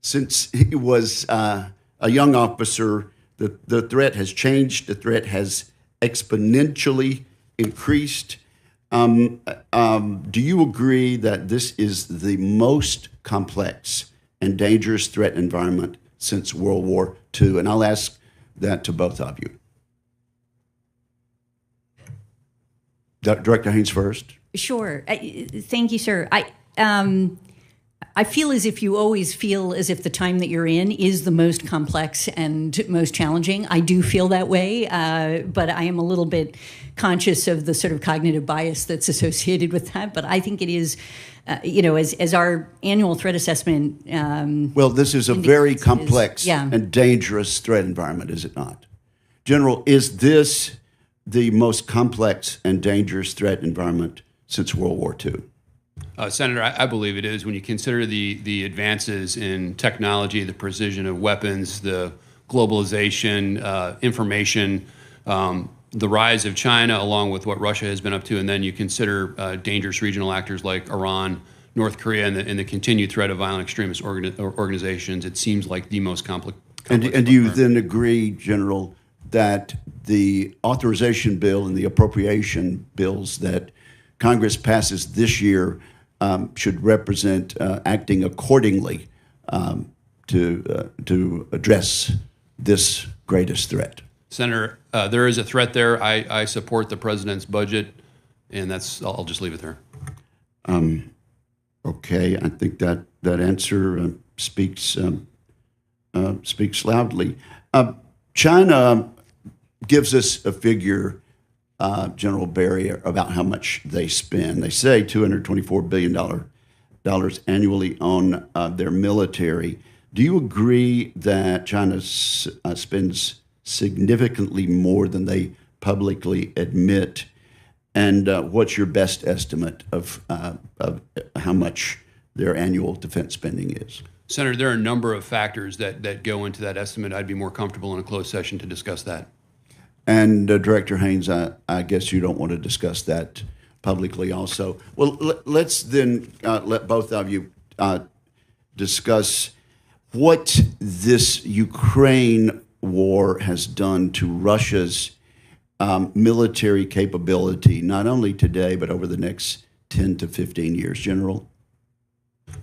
since he was a young officer, the threat has changed. The threat has exponentially increased. Do you agree that this is the most complex and dangerous threat environment since World War II? And I'll ask that to both of you. Director Haynes first. Sure. Thank you, sir. I feel as if you always feel as if the time that you're in is the most complex and most challenging. I do feel that way, but I am a little bit conscious of the sort of cognitive bias that's associated with that. But I think it is, as our annual threat assessment. Well, this is a very complex and dangerous threat environment, is it not? General, is this the most complex and dangerous threat environment since World War II? Senator, I believe it is. When you consider the advances in technology, the precision of weapons, the globalization, information, the rise of China, along with what Russia has been up to, and then you consider dangerous regional actors like Iran, North Korea, and the continued threat of violent extremist organizations, it seems like the most complex. And do you then agree, General, that the authorization bill and the appropriation bills that Congress passes this year should represent acting accordingly to address this greatest threat? Senator, there is a threat there. I support the president's budget, and I'll just leave it there. Okay, I think that answer speaks loudly. China gives us a figure, General Barry, about how much they spend. They say $224 billion annually on their military. Do you agree that China spends significantly more than they publicly admit? And what's your best estimate of how much their annual defense spending is? Senator, there are a number of factors that go into that estimate. I'd be more comfortable in a closed session to discuss that. And Director Haynes, I guess you don't want to discuss that publicly also. Well, let's then let both of you discuss what this Ukraine war has done to Russia's military capability, not only today, but over the next 10 to 15 years. General?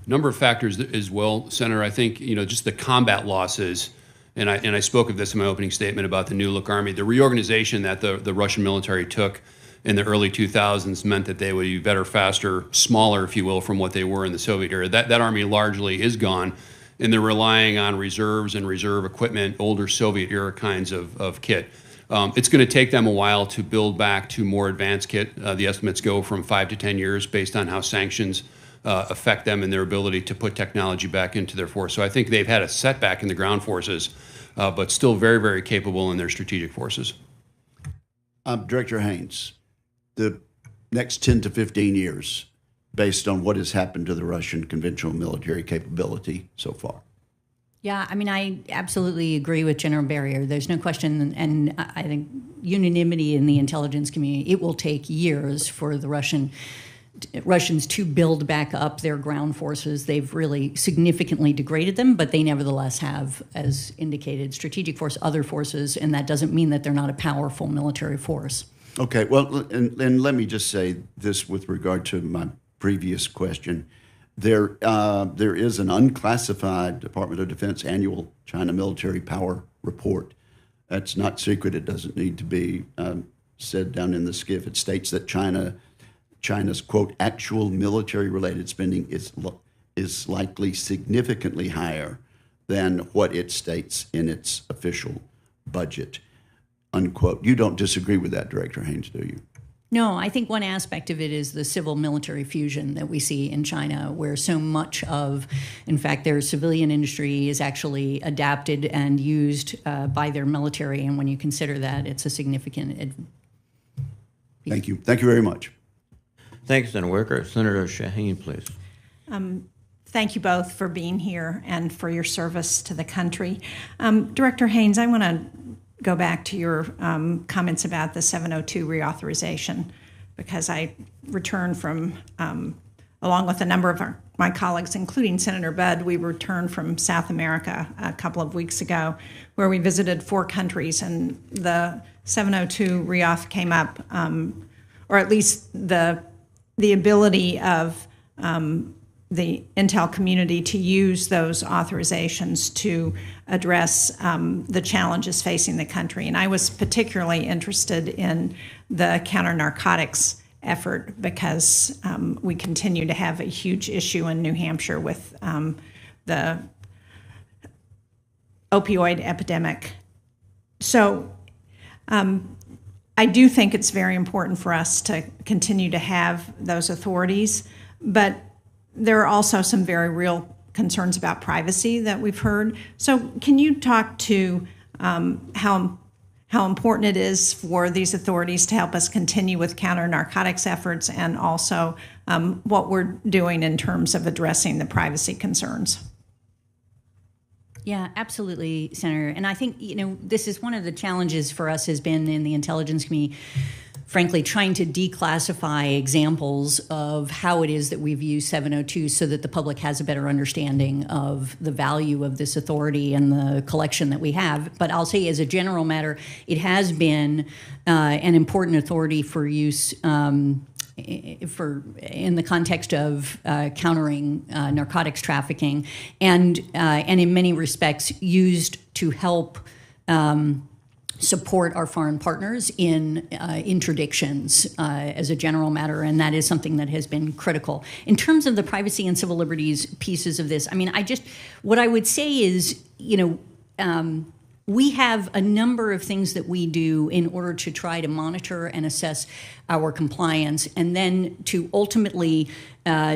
Number of factors as well, Senator. I think, just the combat losses, and I spoke of this in my opening statement about the New Look Army. The reorganization that the Russian military took in the early 2000s meant that they would be better, faster, smaller, if you will, from what they were in the Soviet era. That army largely is gone, and they're relying on reserves and reserve equipment, older Soviet era kinds of kit. It's going to take them a while to build back to more advanced kit. The estimates go from 5 to 10 years based on how sanctions affect them and their ability to put technology back into their force. So I think they've had a setback in the ground forces, but still very, very capable in their strategic forces. Director Haynes, the next 10 to 15 years, based on what has happened to the Russian conventional military capability so far? Yeah, I mean, I absolutely agree with General Barrier. There's no question, and I think unanimity in the intelligence community, it will take years for the Russians to build back up their ground forces. They've really significantly degraded them, but they nevertheless have, as indicated, strategic force, other forces, and that doesn't mean that they're not a powerful military force. Okay, well, and let me just say this with regard to my previous question. There is an unclassified Department of Defense annual China military power report. That's not secret. It doesn't need to be said down in the skiff. It states that China's, quote, actual military-related spending is likely significantly higher than what it states in its official budget, unquote. You don't disagree with that, Director Haynes, do you? No, I think one aspect of it is the civil-military fusion that we see in China, where so much of, in fact, their civilian industry is actually adapted and used by their military, and when you consider that, it's a significant. Thank you. Thank you very much. Thank you, Senator Wicker. Senator Shaheen, please. Thank you both for being here and for your service to the country. Director Haynes, I want to go back to your comments about the 702 reauthorization, because I returned from, along with a number of my colleagues, including Senator Budd, we returned from South America a couple of weeks ago, where we visited 4 countries, and the 702 reauth came up, or at least the ability of the intel community to use those authorizations to address the challenges facing the country. And I was particularly interested in the counter-narcotics effort, because we continue to have a huge issue in New Hampshire with the opioid epidemic. So I do think it's very important for us to continue to have those authorities, but there are also some very real concerns about privacy that we've heard. So can you talk to how important it is for these authorities to help us continue with counter-narcotics efforts, and also what we're doing in terms of addressing the privacy concerns. Yeah, absolutely, Senator. And I think, this is one of the challenges for us has been in the intelligence community, frankly, trying to declassify examples of how it is that we've used 702 so that the public has a better understanding of the value of this authority and the collection that we have. But I'll say as a general matter, it has been an important authority for use in the context of countering narcotics trafficking, and in many respects used to help support our foreign partners in interdictions as a general matter, and that is something that has been critical. In terms of the privacy and civil liberties pieces of this, what I would say is, we have a number of things that we do in order to try to monitor and assess our compliance, and then to ultimately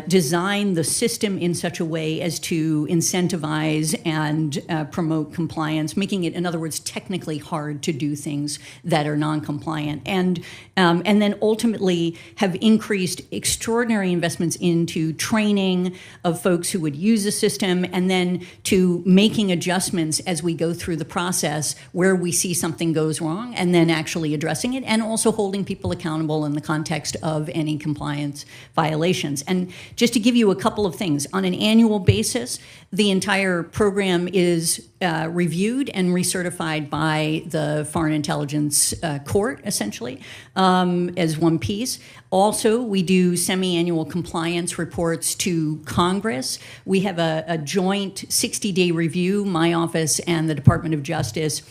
design the system in such a way as to incentivize and promote compliance, making it, in other words, technically hard to do things that are non-compliant, and then ultimately have increased extraordinary investments into training of folks who would use the system, and then to making adjustments as we go through the process where we see something goes wrong, and then actually addressing it, and also holding people accountable in the context of any compliance violations. And just to give you a couple of things, on an annual basis, the entire program is reviewed and recertified by the Foreign Intelligence Court, essentially, as one piece. Also, we do semi-annual compliance reports to Congress. We have a joint 60-day review, my office and the Department of Justice,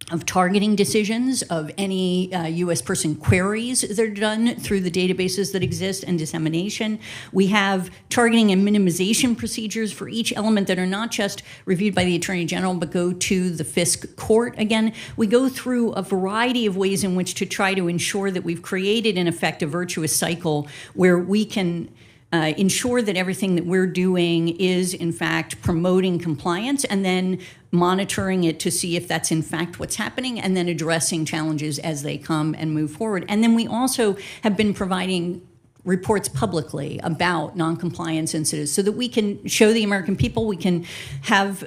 of targeting decisions of any U.S. person queries that are done through the databases that exist and dissemination. We have targeting and minimization procedures for each element that are not just reviewed by the Attorney General, but go to the FISC court. Again, we go through a variety of ways in which to try to ensure that we've created, in effect, a virtuous cycle where we can ensure that everything that we're doing is, in fact, promoting compliance, and then monitoring it to see if that's, in fact, what's happening, and then addressing challenges as they come and move forward. And then we also have been providing reports publicly about noncompliance incidents so that we can show the American people, we can have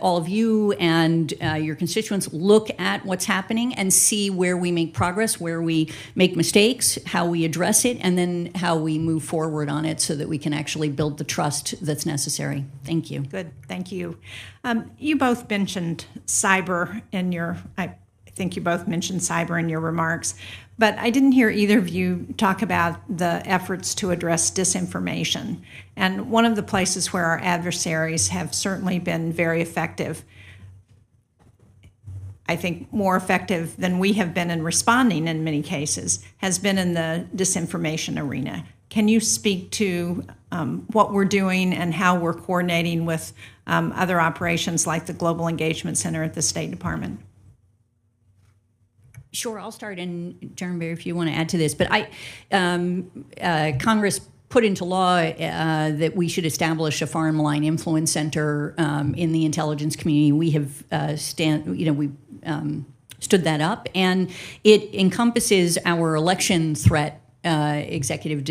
all of you and your constituents look at what's happening and see where we make progress, where we make mistakes, how we address it, and then how we move forward on it so that we can actually build the trust that's necessary. Thank you. Good, thank you. You both mentioned cyber in your, I think you both mentioned cyber in your remarks, but I didn't hear either of you talk about the efforts to address disinformation. And one of the places where our adversaries have certainly been very effective, I think more effective than we have been in responding in many cases, has been in the disinformation arena. Can you speak to what we're doing and how we're coordinating with other operations like the Global Engagement Center at the State Department? Sure, I'll start, and Chairman Barry, if you want to add to this. But Congress put into law that we should establish a foreign malign influence center in the intelligence community. We have stood that up, and it encompasses our election threat executive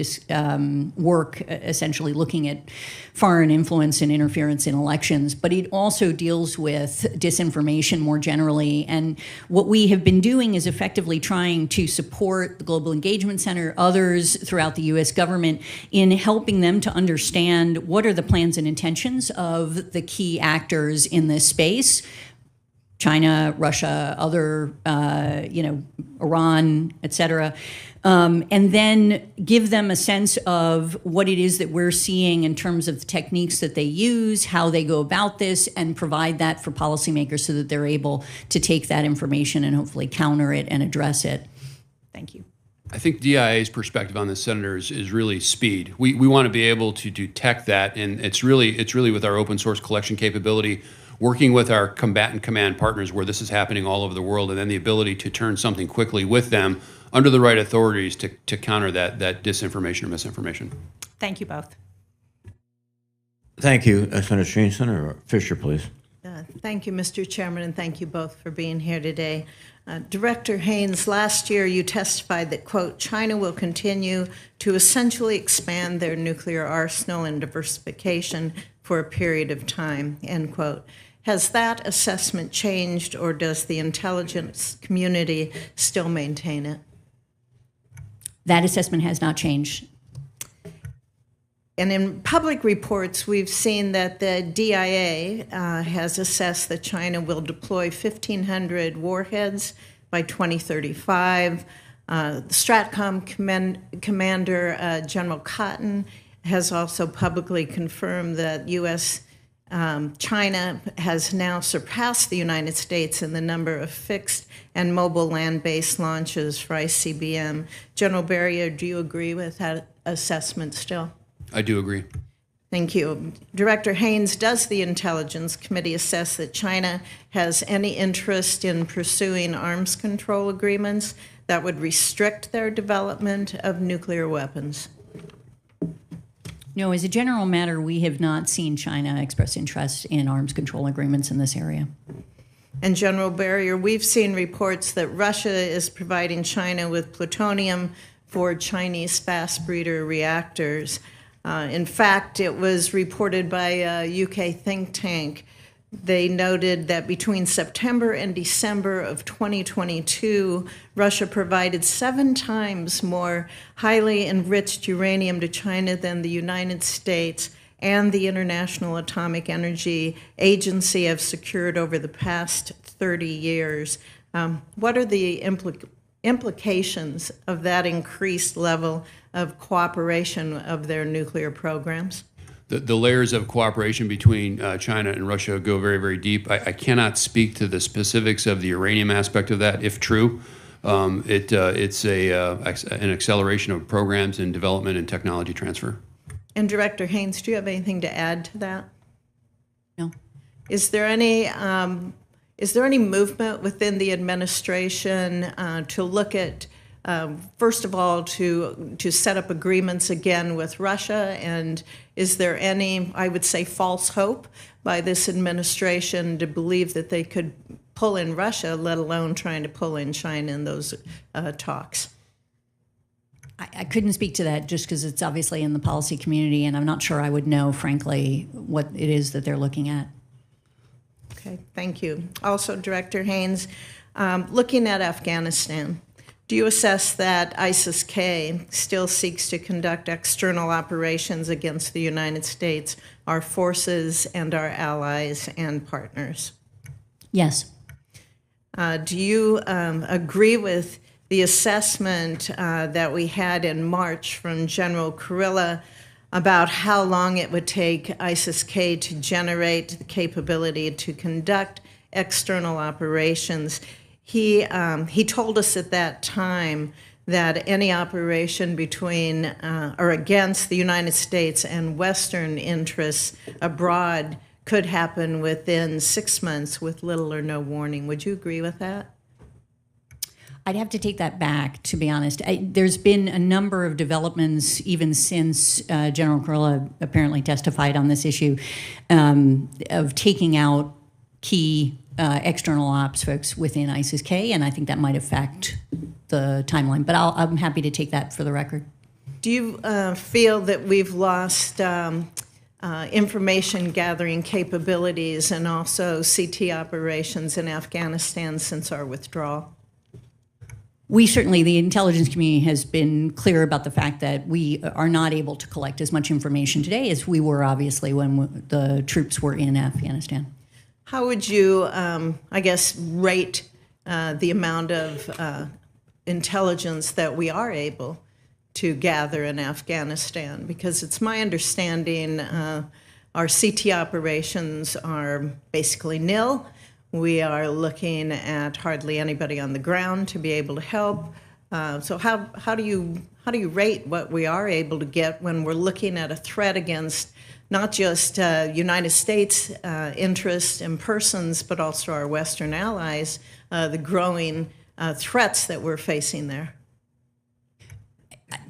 work, essentially looking at foreign influence and interference in elections, but it also deals with disinformation more generally. And what we have been doing is effectively trying to support the Global Engagement Center, others throughout the U.S. government, in helping them to understand what are the plans and intentions of the key actors in this space. China, Russia, other, Iran, et cetera, and then give them a sense of what it is that we're seeing in terms of the techniques that they use, how they go about this, and provide that for policymakers so that they're able to take that information and hopefully counter it and address it. Thank you. I think DIA's perspective on this, Senator, is really speed. We want to be able to detect that, and it's really with our open source collection capability, working with our combatant command partners where this is happening all over the world, and then the ability to turn something quickly with them under the right authorities to counter that disinformation or misinformation. Thank you both. Thank you, Senator Sheen. Senator Fisher, please. Thank you, Mr. Chairman, and thank you both for being here today. Director Haynes, last year you testified that, quote, China will continue to essentially expand their nuclear arsenal and diversification for a period of time, end quote. Has that assessment changed, or does the intelligence community still maintain it? That assessment has not changed. And in public reports, we've seen that the DIA has assessed that China will deploy 1,500 warheads by 2035. The STRATCOM commander, General Cotton, has also publicly confirmed that China has now surpassed the United States in the number of fixed and mobile land-based launches for ICBM. General Berrier, do you agree with that assessment still? I do agree. Thank you. Director Haynes, does the Intelligence Committee assess that China has any interest in pursuing arms control agreements that would restrict their development of nuclear weapons? No, as a general matter, we have not seen China express interest in arms control agreements in this area. And General Berrier, we've seen reports that Russia is providing China with plutonium for Chinese fast breeder reactors. In fact, it was reported by a UK think tank. They noted that between September and December of 2022, Russia provided 7 times more highly enriched uranium to China than the United States and the International Atomic Energy Agency have secured over the past 30 years. What are the implications of that increased level of cooperation of their nuclear programs? The layers of cooperation between China and Russia go very, very deep. I cannot speak to the specifics of the uranium aspect of that, if true. It's an acceleration of programs and development and technology transfer. And Director Haynes, do you have anything to add to that? No. Is there any movement within the administration to look at, first of all, to set up agreements again with Russia? And is there any, I would say, false hope by this administration to believe that they could pull in Russia, let alone trying to pull in China in those talks? I couldn't speak to that just because it's obviously in the policy community, and I'm not sure I would know, frankly, what it is that they're looking at. Okay, thank you. Also, Director Haynes, looking at Afghanistan, do you assess that ISIS-K still seeks to conduct external operations against the United States, our forces, and our allies and partners? Yes. Do you agree with the assessment that we had in March from General Kurilla about how long it would take ISIS-K to generate the capability to conduct external operations? He told us at that time that any operation between or against the United States and Western interests abroad could happen within 6 months with little or no warning. Would you agree with that? I'd have to take that back, to be honest. There's been a number of developments even since General Kurilla apparently testified on this issue of taking out key external ops folks within ISIS-K, and I think that might affect the timeline. But I'm happy to take that for the record. Do you feel that we've lost information gathering capabilities and also CT operations in Afghanistan since our withdrawal? We certainly, the intelligence community has been clear about the fact that we are not able to collect as much information today as we were, obviously, when the troops were in Afghanistan. How would you, I guess, rate the amount of intelligence that we are able to gather in Afghanistan? Because it's my understanding our CT operations are basically nil. We are looking at hardly anybody on the ground to be able to help. So how do you rate what we are able to get when we're looking at a threat against not just United States interests and persons, but also our Western allies, the growing threats that we're facing there?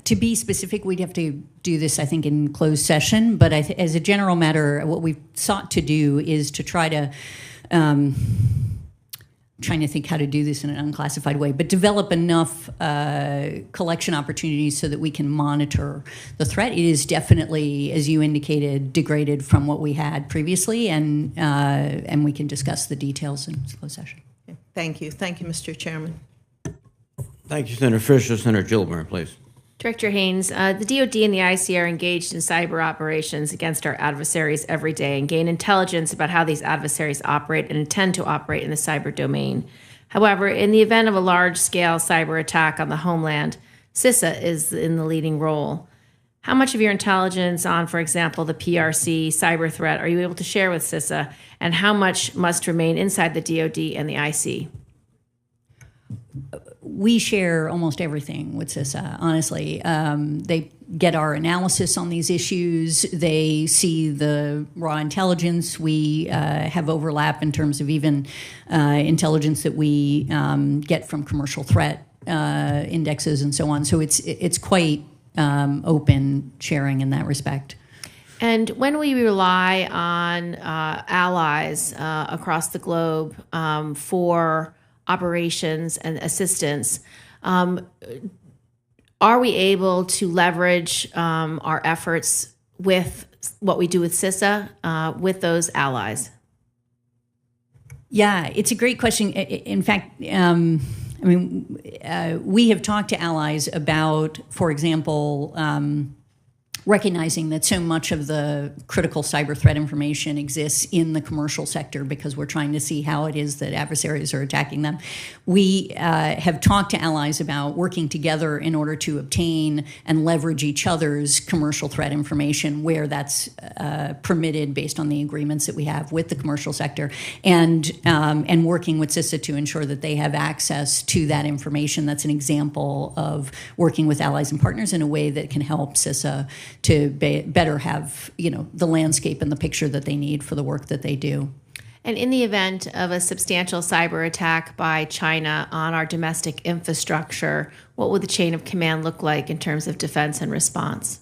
To be specific, we'd have to do this, I think, in closed session. But as a general matter, what we've sought to do is to try to trying to think how to do this in an unclassified way, but develop enough collection opportunities so that we can monitor the threat. It is definitely, as you indicated, degraded from what we had previously, and we can discuss the details in closed session. Thank you. Thank you, Mr. Chairman. Thank you, Senator Fisher. Senator Gillibrand, please. Director Haynes, the DoD and the IC are engaged in cyber operations against our adversaries every day and gain intelligence about how these adversaries operate and intend to operate in the cyber domain. However, in the event of a large-scale cyber attack on the homeland, CISA is in the leading role. How much of your intelligence on, for example, the PRC cyber threat are you able to share with CISA, and how much must remain inside the DoD and the IC? We share almost everything with CISA, honestly. They get our analysis on these issues. They see the raw intelligence. We have overlap in terms of even intelligence that we get from commercial threat indexes and so on. So it's quite open sharing in that respect. And when we rely on allies across the globe for operations and assistance, are we able to leverage our efforts with what we do with CISA with those allies? Yeah, it's a great question. In fact, we have talked to allies about, for example, recognizing that so much of the critical cyber threat information exists in the commercial sector because we're trying to see how it is that adversaries are attacking them. We have talked to allies about working together in order to obtain and leverage each other's commercial threat information where that's permitted based on the agreements that we have with the commercial sector, and working with CISA to ensure that they have access to that information. That's an example of working with allies and partners in a way that can help CISA to better have, the landscape and the picture that they need for the work that they do. And in the event of a substantial cyber attack by China on our domestic infrastructure, what would the chain of command look like in terms of defense and response?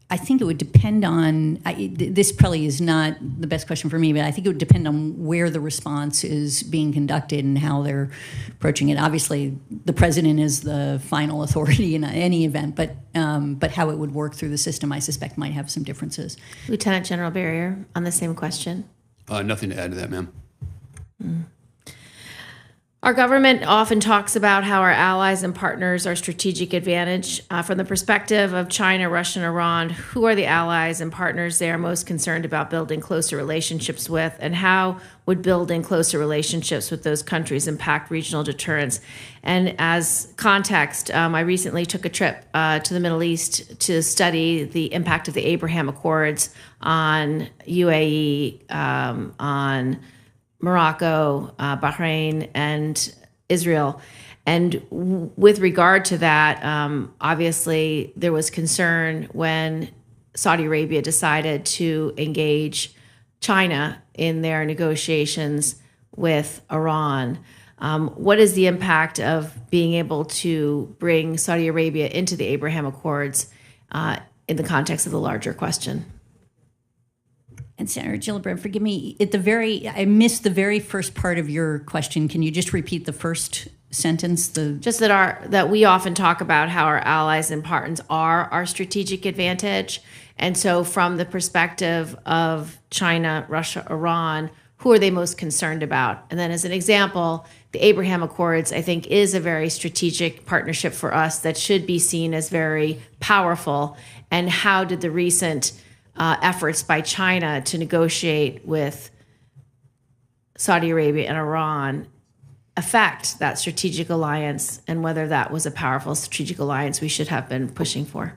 I think it would depend on, this probably is not the best question for me, but I think it would depend on where the response is being conducted and how they're approaching it. Obviously, the president is the final authority in any event, but how it would work through the system, I suspect, might have some differences. Lieutenant General Barrier, on the same question. Nothing to add to that, ma'am. Our government often talks about how our allies and partners are strategic advantage. From the perspective of China, Russia, and Iran, who are the allies and partners they are most concerned about building closer relationships with, and how would building closer relationships with those countries impact regional deterrence? And as context, I recently took a trip to the Middle East to study the impact of the Abraham Accords on UAE, on Morocco, Bahrain, and Israel. And with regard to that, obviously there was concern when Saudi Arabia decided to engage China in their negotiations with Iran. What is the impact of being able to bring Saudi Arabia into the Abraham Accords in the context of the larger question? And Senator Gillibrand, forgive me, I missed the very first part of your question. Can you just repeat the first sentence? Just that we often talk about how our allies and partners are our strategic advantage. And so from the perspective of China, Russia, Iran, who are they most concerned about? And then as an example, the Abraham Accords, I think, is a very strategic partnership for us that should be seen as very powerful. And how did the recent efforts by China to negotiate with Saudi Arabia and Iran affect that strategic alliance, and whether that was a powerful strategic alliance we should have been pushing for?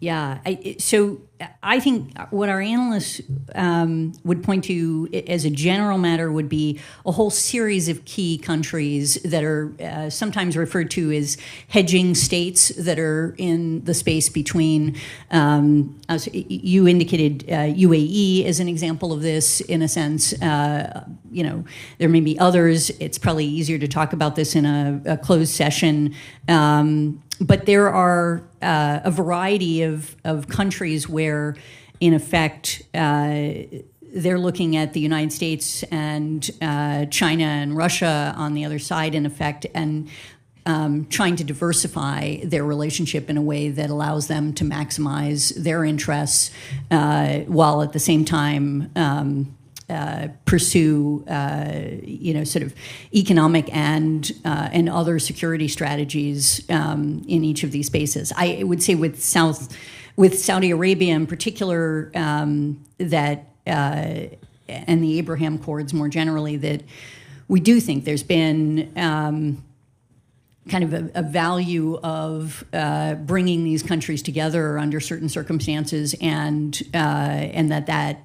Yeah, so I think what our analysts would point to as a general matter would be a whole series of key countries that are sometimes referred to as hedging states that are in the space between, you indicated UAE as an example of this in a sense. There may be others. It's probably easier to talk about this in a closed session. But there are a variety of countries where, in effect, they're looking at the United States and China and Russia on the other side, in effect, and trying to diversify their relationship in a way that allows them to maximize their interests while at the same time pursue, sort of economic and other security strategies in each of these spaces. I would say with Saudi Arabia in particular, that and the Abraham Accords more generally, that we do think there's been kind of a value of bringing these countries together under certain circumstances, and that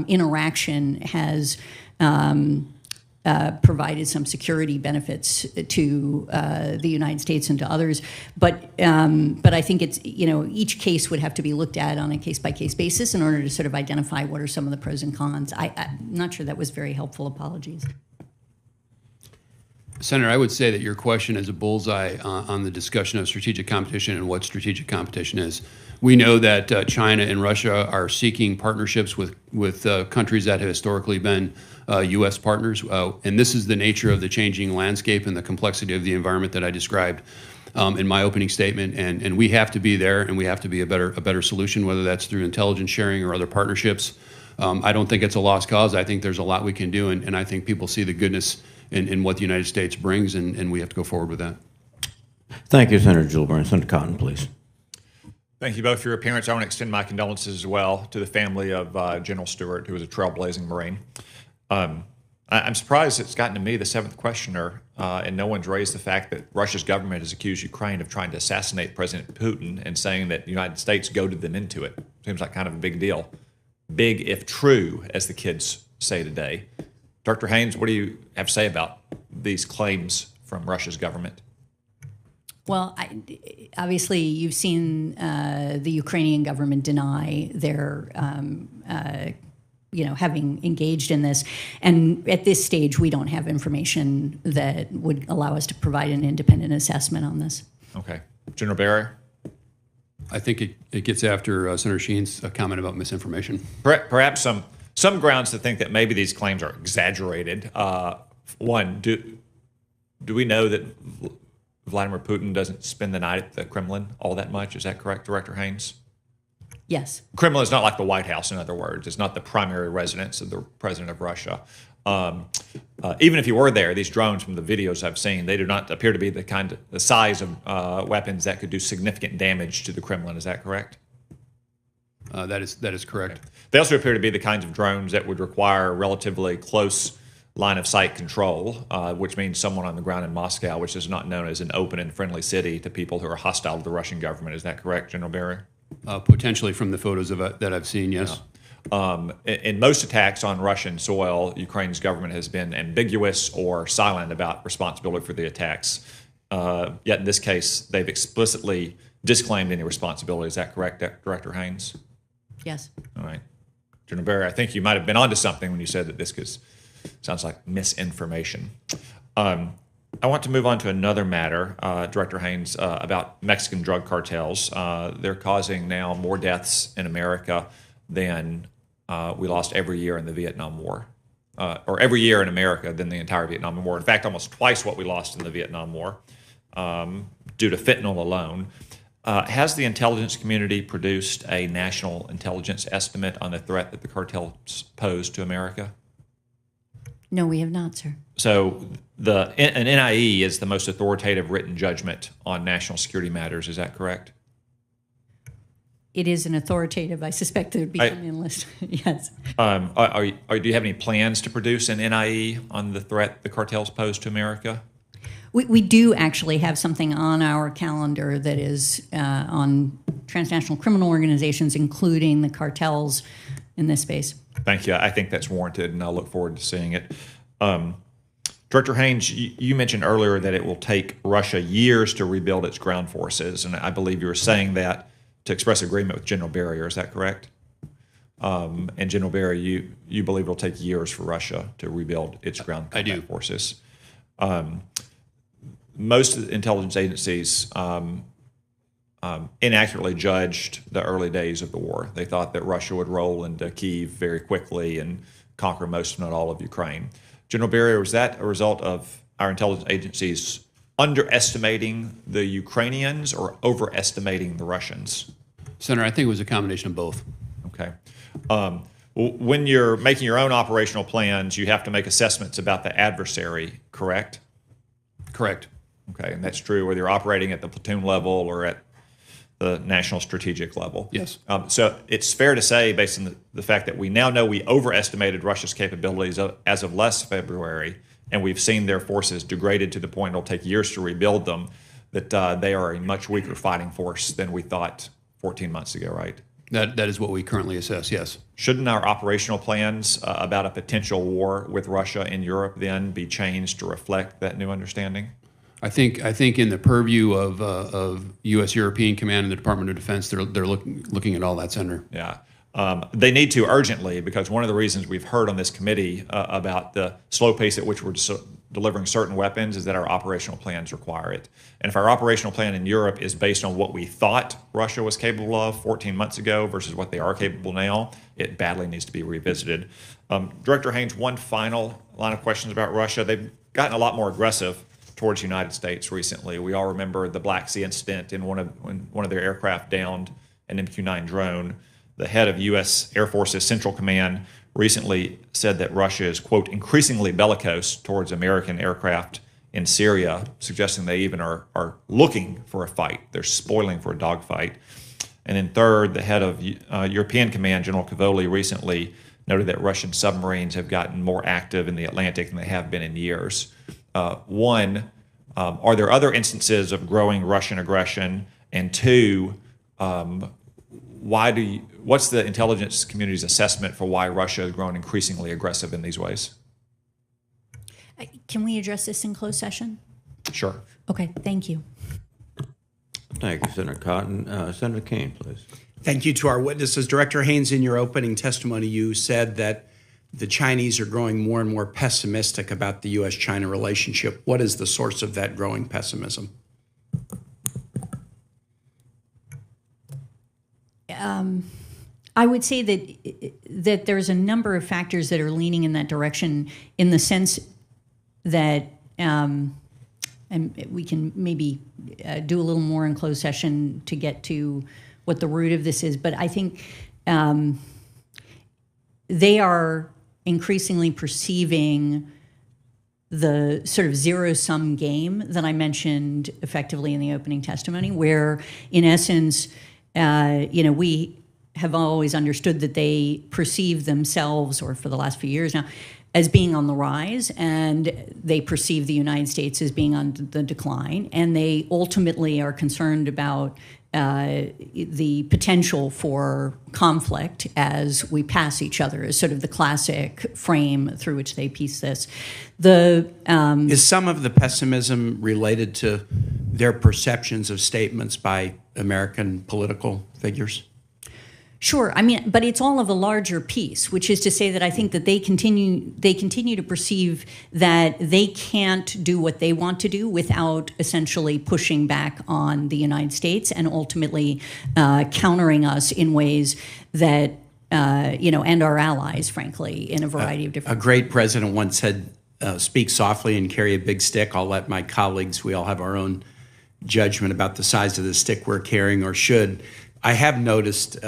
interaction has provided some security benefits to the United States and to others. But I think it's, each case would have to be looked at on a case-by-case basis in order to sort of identify what are some of the pros and cons. I'm not sure that was very helpful. Apologies. Senator, I would say that your question is a bullseye on the discussion of strategic competition and what strategic competition is. We know that China and Russia are seeking partnerships with countries that have historically been U.S. partners, and this is the nature of the changing landscape and the complexity of the environment that I described in my opening statement. And we have to be there, and we have to be a better solution, whether that's through intelligence sharing or other partnerships. I don't think it's a lost cause. I think there's a lot we can do, and I think people see the goodness in what the United States brings, and we have to go forward with that. Thank you, Senator Gillibrand. Senator Cotton, please. Thank you both for your appearance. I want to extend my condolences as well to the family of General Stewart, who was a trailblazing Marine. I'm surprised it's gotten to me, the seventh questioner, and no one's raised the fact that Russia's government has accused Ukraine of trying to assassinate President Putin and saying that the United States goaded them into it. Seems like kind of a big deal. Big if true, as the kids say today. Dr. Haynes, what do you have to say about these claims from Russia's government? Well, obviously, you've seen the Ukrainian government deny their, having engaged in this. And at this stage, we don't have information that would allow us to provide an independent assessment on this. Okay. General Barrier? I think it gets after Senator Sheen's comment about misinformation. Perhaps some grounds to think that maybe these claims are exaggerated. One, do we know that Vladimir Putin doesn't spend the night at the Kremlin all that much? Is that correct, Director Haynes? Yes. Kremlin is not like the White House, in other words. It's not the primary residence of the president of Russia. Even if you were there, these drones from the videos I've seen, they do not appear to be the size of weapons that could do significant damage to the Kremlin. Is that correct? That is correct. Okay. They also appear to be the kinds of drones that would require relatively close line of sight control, which means someone on the ground in Moscow, which is not known as an open and friendly city to people who are hostile to the Russian government. Is that correct, General Barry? Potentially from the photos that I've seen, yes. Yeah. In most attacks on Russian soil, Ukraine's government has been ambiguous or silent about responsibility for the attacks. Yet in this case, they've explicitly disclaimed any responsibility. Is that correct, Director Haynes? Yes. All right. General Barry, I think you might have been onto something when you said that this sounds like misinformation. I want to move on to another matter, Director Haynes, about Mexican drug cartels. They're causing now more deaths in America than we lost every year in the Vietnam War, or every year in America than the entire Vietnam War. In fact, almost twice what we lost in the Vietnam War due to fentanyl alone. Has the intelligence community produced a national intelligence estimate on the threat that the cartels pose to America? No, we have not, sir. So an NIE is the most authoritative written judgment on national security matters. Is that correct? It is an authoritative. I suspect it would be on the list. Yes. Do you have any plans to produce an NIE on the threat the cartels pose to America? We do actually have something on our calendar that is on transnational criminal organizations, including the cartels in this space. Thank you. I think that's warranted, and I'll look forward to seeing it. Director Haynes, you mentioned earlier that it will take Russia years to rebuild its ground forces, and I believe you were saying that to express agreement with General Barrier. Is that correct? And General Barrier, you believe it will take years for Russia to rebuild its ground combat forces. Most intelligence agencies inaccurately judged the early days of the war. They thought that Russia would roll into Kyiv very quickly and conquer most, if not all, of Ukraine. General Berrier, was that a result of our intelligence agencies underestimating the Ukrainians or overestimating the Russians? Senator, I think it was a combination of both. Okay. When you're making your own operational plans, you have to make assessments about the adversary, correct? Correct. Okay, and that's true whether you're operating at the platoon level or at the national strategic level. Yes. So it's fair to say, based on the fact that we now know we overestimated Russia's capabilities as of last February, and we've seen their forces degraded to the point it'll take years to rebuild them, that they are a much weaker fighting force than we thought 14 months ago, right? That is what we currently assess, yes. Shouldn't our operational plans about a potential war with Russia in Europe then be changed to reflect that new understanding? I think in the purview of U.S. European Command and the Department of Defense, they're looking at all that, Senator. Yeah. They need to urgently, because one of the reasons we've heard on this committee about the slow pace at which we're delivering certain weapons is that our operational plans require it. And if our operational plan in Europe is based on what we thought Russia was capable of 14 months ago versus what they are capable now, it badly needs to be revisited. Director Haynes, one final line of questions about Russia. They've gotten a lot more aggressive towards the United States recently. We all remember the Black Sea incident when one of their aircraft downed an MQ-9 drone. The head of U.S. Air Force's Central Command recently said that Russia is, quote, increasingly bellicose towards American aircraft in Syria, suggesting they even are looking for a fight. They're spoiling for a dogfight. And then third, the head of European Command, General Cavoli, recently noted that Russian submarines have gotten more active in the Atlantic than they have been in years. One, are there other instances of growing Russian aggression? And two, what's the intelligence community's assessment for why Russia has grown increasingly aggressive in these ways? Can we address this in closed session? Sure. Okay, thank you. Thank you, Senator Cotton. Senator Kane, please. Thank you to our witnesses. Director Haynes, in your opening testimony, you said that the Chinese are growing more and more pessimistic about the U.S.-China relationship. What is the source of that growing pessimism? I would say that there's a number of factors that are leaning in that direction, in the sense that, and we can maybe do a little more in closed session to get to what the root of this is, but I think they are increasingly perceiving the sort of zero-sum game that I mentioned effectively in the opening testimony, where, in essence, we have always understood that they perceive themselves, or for the last few years now, as being on the rise, and they perceive the United States as being on the decline, and they ultimately are concerned about the potential for conflict as we pass each other, is sort of the classic frame through which they piece this. Is some of the pessimism related to their perceptions of statements by American political figures? Sure. I mean, but it's all of a larger piece, which is to say that I think that they continue to perceive that they can't do what they want to do without essentially pushing back on the United States and ultimately countering us in ways that, and our allies, frankly, in a variety of different ways. A great president once said, speak softly and carry a big stick. I'll let my colleagues, we all have our own judgment about the size of the stick we're carrying, or should. I have noticed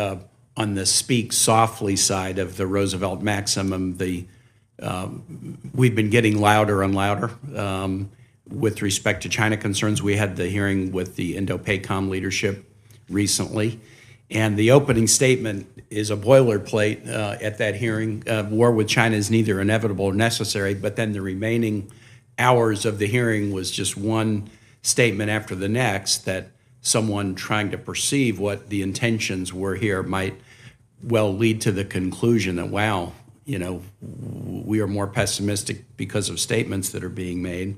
on the speak softly side of the Roosevelt maximum, we've been getting louder and louder with respect to China concerns. We had the hearing with the Indo-PACOM leadership recently, and the opening statement is a boilerplate at that hearing. War with China is neither inevitable or necessary, but then the remaining hours of the hearing was just one statement after the next that someone trying to perceive what the intentions were here might well lead to the conclusion that, wow, we are more pessimistic because of statements that are being made.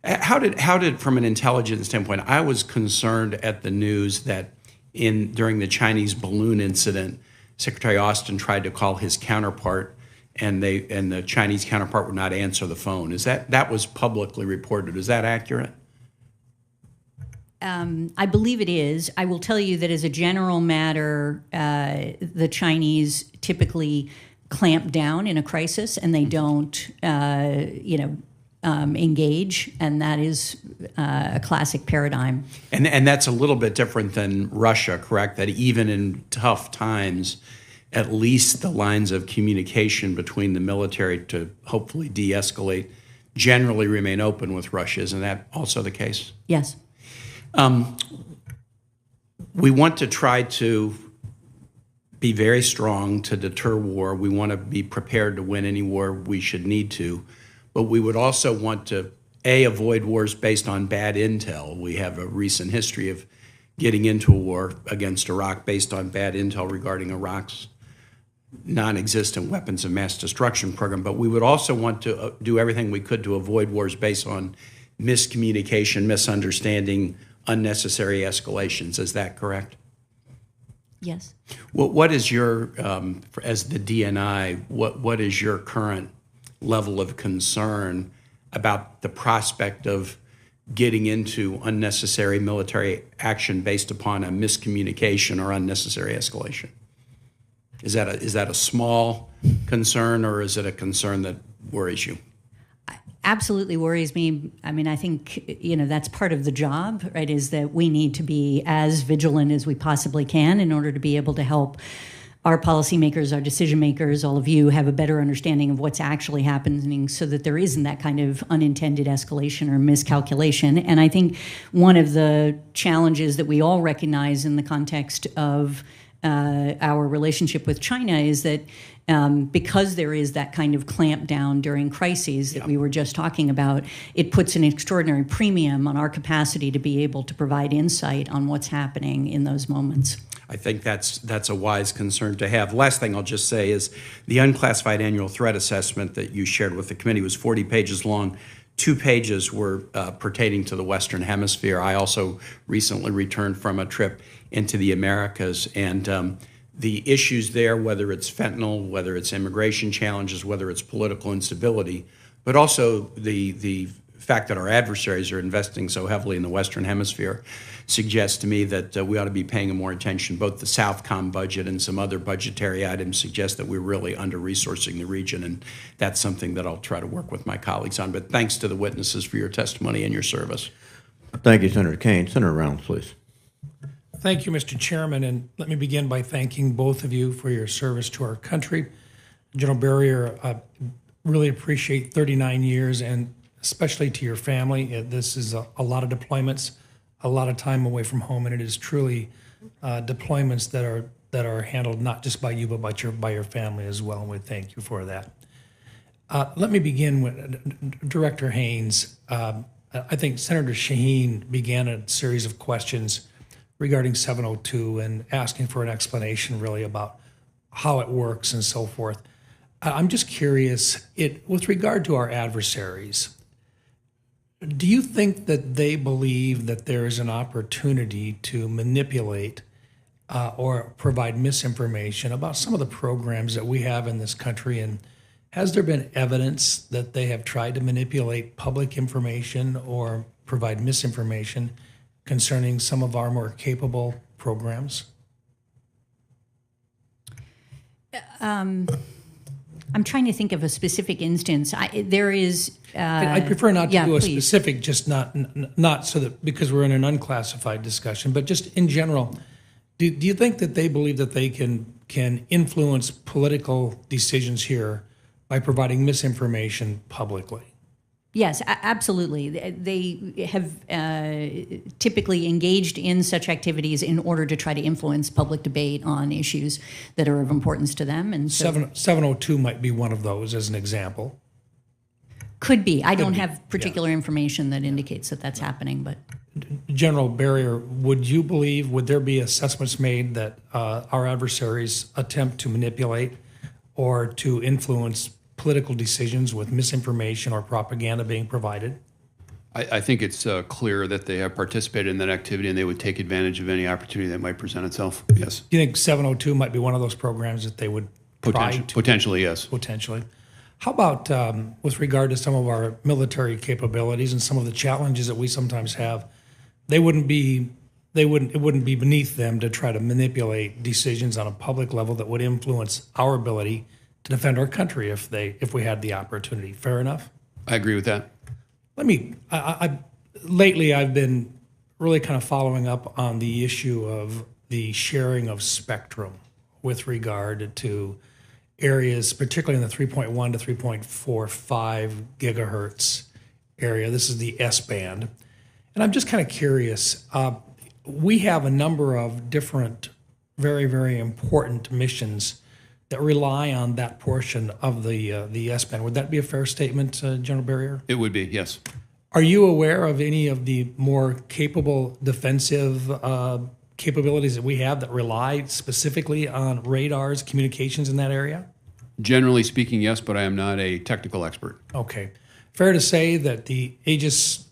How did, from an intelligence standpoint, I was concerned at the news that during the Chinese balloon incident, Secretary Austin tried to call his counterpart, and the Chinese counterpart would not answer the phone. That was publicly reported? Is that accurate? I believe it is. I will tell you that as a general matter, the Chinese typically clamp down in a crisis and they don't, engage, and that is a classic paradigm. And that's a little bit different than Russia, correct? That even in tough times, at least the lines of communication between the military to hopefully de-escalate generally remain open with Russia. Isn't that also the case? Yes. We want to try to be very strong to deter war. We want to be prepared to win any war we should need to. But we would also want to, avoid wars based on bad intel. We have a recent history of getting into a war against Iraq based on bad intel regarding Iraq's non-existent weapons of mass destruction program. But we would also want to do everything we could to avoid wars based on miscommunication, misunderstanding, unnecessary escalations. Is that correct? Yes. What is your, as the DNI, what is your current level of concern about the prospect of getting into unnecessary military action based upon a miscommunication or unnecessary escalation? Is that a small concern, or is it a concern that worries you? Absolutely worries me. I mean, I think, that's part of the job, right, is that we need to be as vigilant as we possibly can in order to be able to help our policymakers, our decision makers, all of you have a better understanding of what's actually happening so that there isn't that kind of unintended escalation or miscalculation. And I think one of the challenges that we all recognize in the context of our relationship with China is that because there is that kind of clamp down during crises that we were just talking about, it puts an extraordinary premium on our capacity to be able to provide insight on what's happening in those moments. I think that's a wise concern to have. Last thing I'll just say is the unclassified annual threat assessment that you shared with the committee was 40 pages long. 2 pages were pertaining to the Western Hemisphere. I also recently returned from a trip into the Americas, and the issues there, whether it's fentanyl, whether it's immigration challenges, whether it's political instability, but also the fact that our adversaries are investing so heavily in the Western Hemisphere suggests to me that we ought to be paying more attention. Both the Southcom budget and some other budgetary items suggest that we're really under-resourcing the region, and that's something that I'll try to work with my colleagues on. But thanks to the witnesses for your testimony and your service. Thank you, Senator Kane. Senator Rounds, please. Thank you, Mr. Chairman, and let me begin by thanking both of you for your service to our country. General Barrier, I really appreciate 39 years, and especially to your family. This is a lot of deployments, a lot of time away from home, and it is truly deployments that are handled not just by you, but by your family as well, and we thank you for that. Let me begin with Director Haynes. I think Senator Shaheen began a series of questions regarding 702 and asking for an explanation really about how it works and so forth. I'm just curious, with regard to our adversaries, do you think that they believe that there is an opportunity to manipulate or provide misinformation about some of the programs that we have in this country? And has there been evidence that they have tried to manipulate public information or provide misinformation concerning some of our more capable programs? I'm trying to think of a specific instance. There is. I prefer not to do a please. specific, just not so that because we're in an unclassified discussion, but just in general. Do you think that they believe that they can influence political decisions here by providing misinformation publicly? Yes, absolutely. They have typically engaged in such activities in order to try to influence public debate on issues that are of importance to them. And so 702 might be one of those as an example. Could be. I don't have particular information that indicates that that's happening, but. General Barrier, would there be assessments made that our adversaries attempt to manipulate or to influence political decisions with misinformation or propaganda being provided? I think it's clear that they have participated in that activity and they would take advantage of any opportunity that might present itself. Yes. Do you think 702 might be one of those programs that they would try to? Potentially, yes. Potentially. How about with regard to some of our military capabilities and some of the challenges that we sometimes have it wouldn't be beneath them to try to manipulate decisions on a public level that would influence our ability to defend our country if we had the opportunity. Fair enough? I agree with that. Lately I've been really kind of following up on the issue of the sharing of spectrum with regard to areas, particularly in the 3.1 to 3.45 gigahertz area. This is the S-band. And I'm just kind of curious. We have a number of different very, very important missions that rely on that portion of the S-band. Would that be a fair statement, General Barrier? It would be, yes. Are you aware of any of the more capable defensive capabilities that we have that rely specifically on radars, communications in that area? Generally speaking, yes, but I am not a technical expert. Okay. Fair to say that the Aegis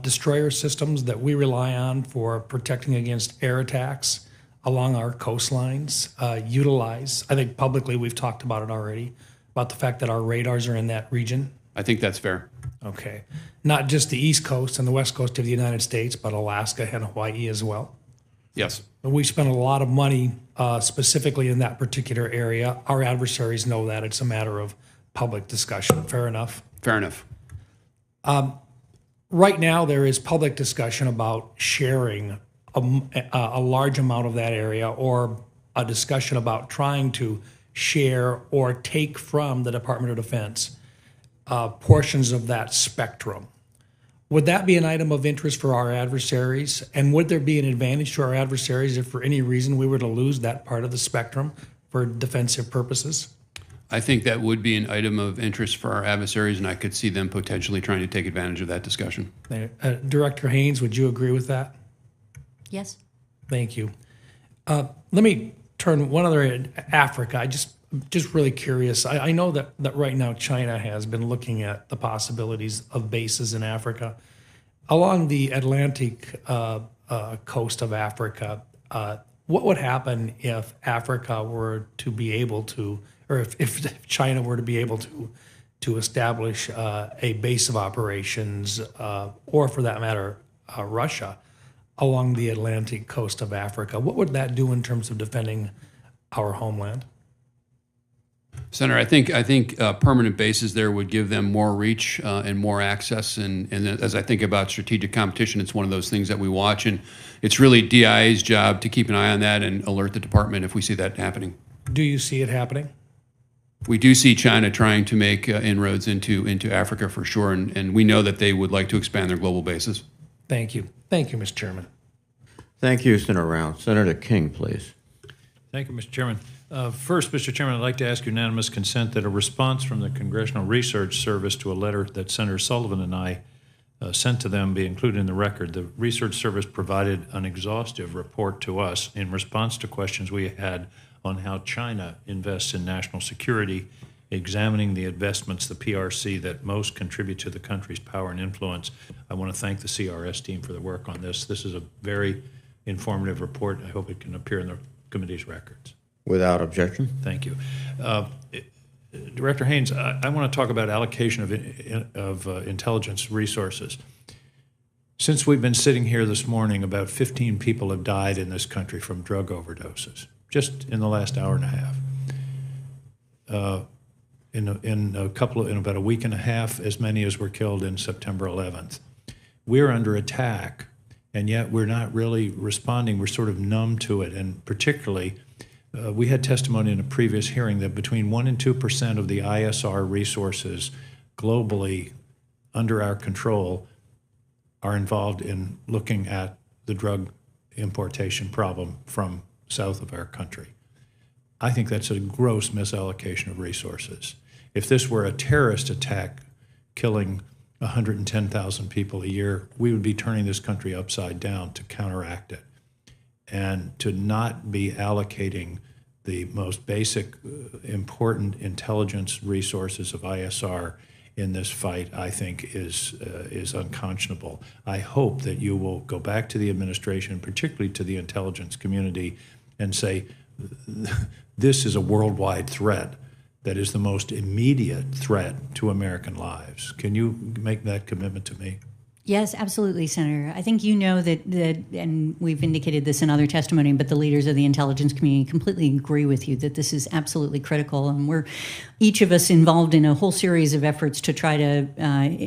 destroyer systems that we rely on for protecting against air attacks along our coastlines utilize, I think publicly we've talked about it already, about the fact that our radars are in that region? I think that's fair. Okay. Not just the East Coast and the West Coast of the United States, but Alaska and Hawaii as well? Yes. We spend a lot of money specifically in that particular area. Our adversaries know that. It's a matter of public discussion. Fair enough? Fair enough. Right now, there is public discussion about sharing a large amount of that area, or a discussion about trying to share or take from the Department of Defense portions of that spectrum. Would that be an item of interest for our adversaries? And would there be an advantage to our adversaries if for any reason we were to lose that part of the spectrum for defensive purposes? I think that would be an item of interest for our adversaries, and I could see them potentially trying to take advantage of that discussion. Director Haynes, would you agree with that? Yes. Thank you. Let me turn one other Africa. I just really curious. I know that right now China has been looking at the possibilities of bases in Africa. Along the Atlantic coast of Africa, what would happen if Africa were to be able to, or if China were to be able to establish a base of operations, or for that matter, Russia, along the Atlantic coast of Africa? What would that do in terms of defending our homeland? Senator, I think permanent bases there would give them more reach and more access. And as I think about strategic competition, it's one of those things that we watch. And it's really DIA's job to keep an eye on that and alert the department if we see that happening. Do you see it happening? We do see China trying to make inroads into Africa for sure. And we know that they would like to expand their global bases. Thank you. Thank you, Mr. Chairman. Thank you, Senator Rounds. Senator King, please. Thank you, Mr. Chairman. First, Mr. Chairman, I'd like to ask unanimous consent that a response from the Congressional Research Service to a letter that Senator Sullivan and I sent to them be included in the record. The Research Service provided an exhaustive report to us in response to questions we had on how China invests in national security, examining the investments, the PRC, that most contribute to the country's power and influence. I want to thank the CRS team for the work on this. This is a very informative report. I hope it can appear in the committee's records. Without objection. Thank you. Director Haynes, I want to talk about allocation of intelligence resources. Since we've been sitting here this morning, about 15 people have died in this country from drug overdoses, just in the last hour and a half. In about a week and a half, as many as were killed in September 11th. We're under attack, and yet we're not really responding. We're sort of numb to it, and particularly, we had testimony in a previous hearing that between 1% and 2% of the ISR resources globally under our control are involved in looking at the drug importation problem from south of our country. I think that's a gross misallocation of resources. If this were a terrorist attack killing 110,000 people a year, we would be turning this country upside down to counteract it. And to not be allocating the most basic, important intelligence resources of ISR in this fight, I think, is unconscionable. I hope that you will go back to the administration, particularly to the intelligence community, and say, this is a worldwide threat that is the most immediate threat to American lives. Can you make that commitment to me? Yes, absolutely, Senator. I think you know that, and we've indicated this in other testimony, but the leaders of the intelligence community completely agree with you that this is absolutely critical, and we're each of us involved in a whole series of efforts to try to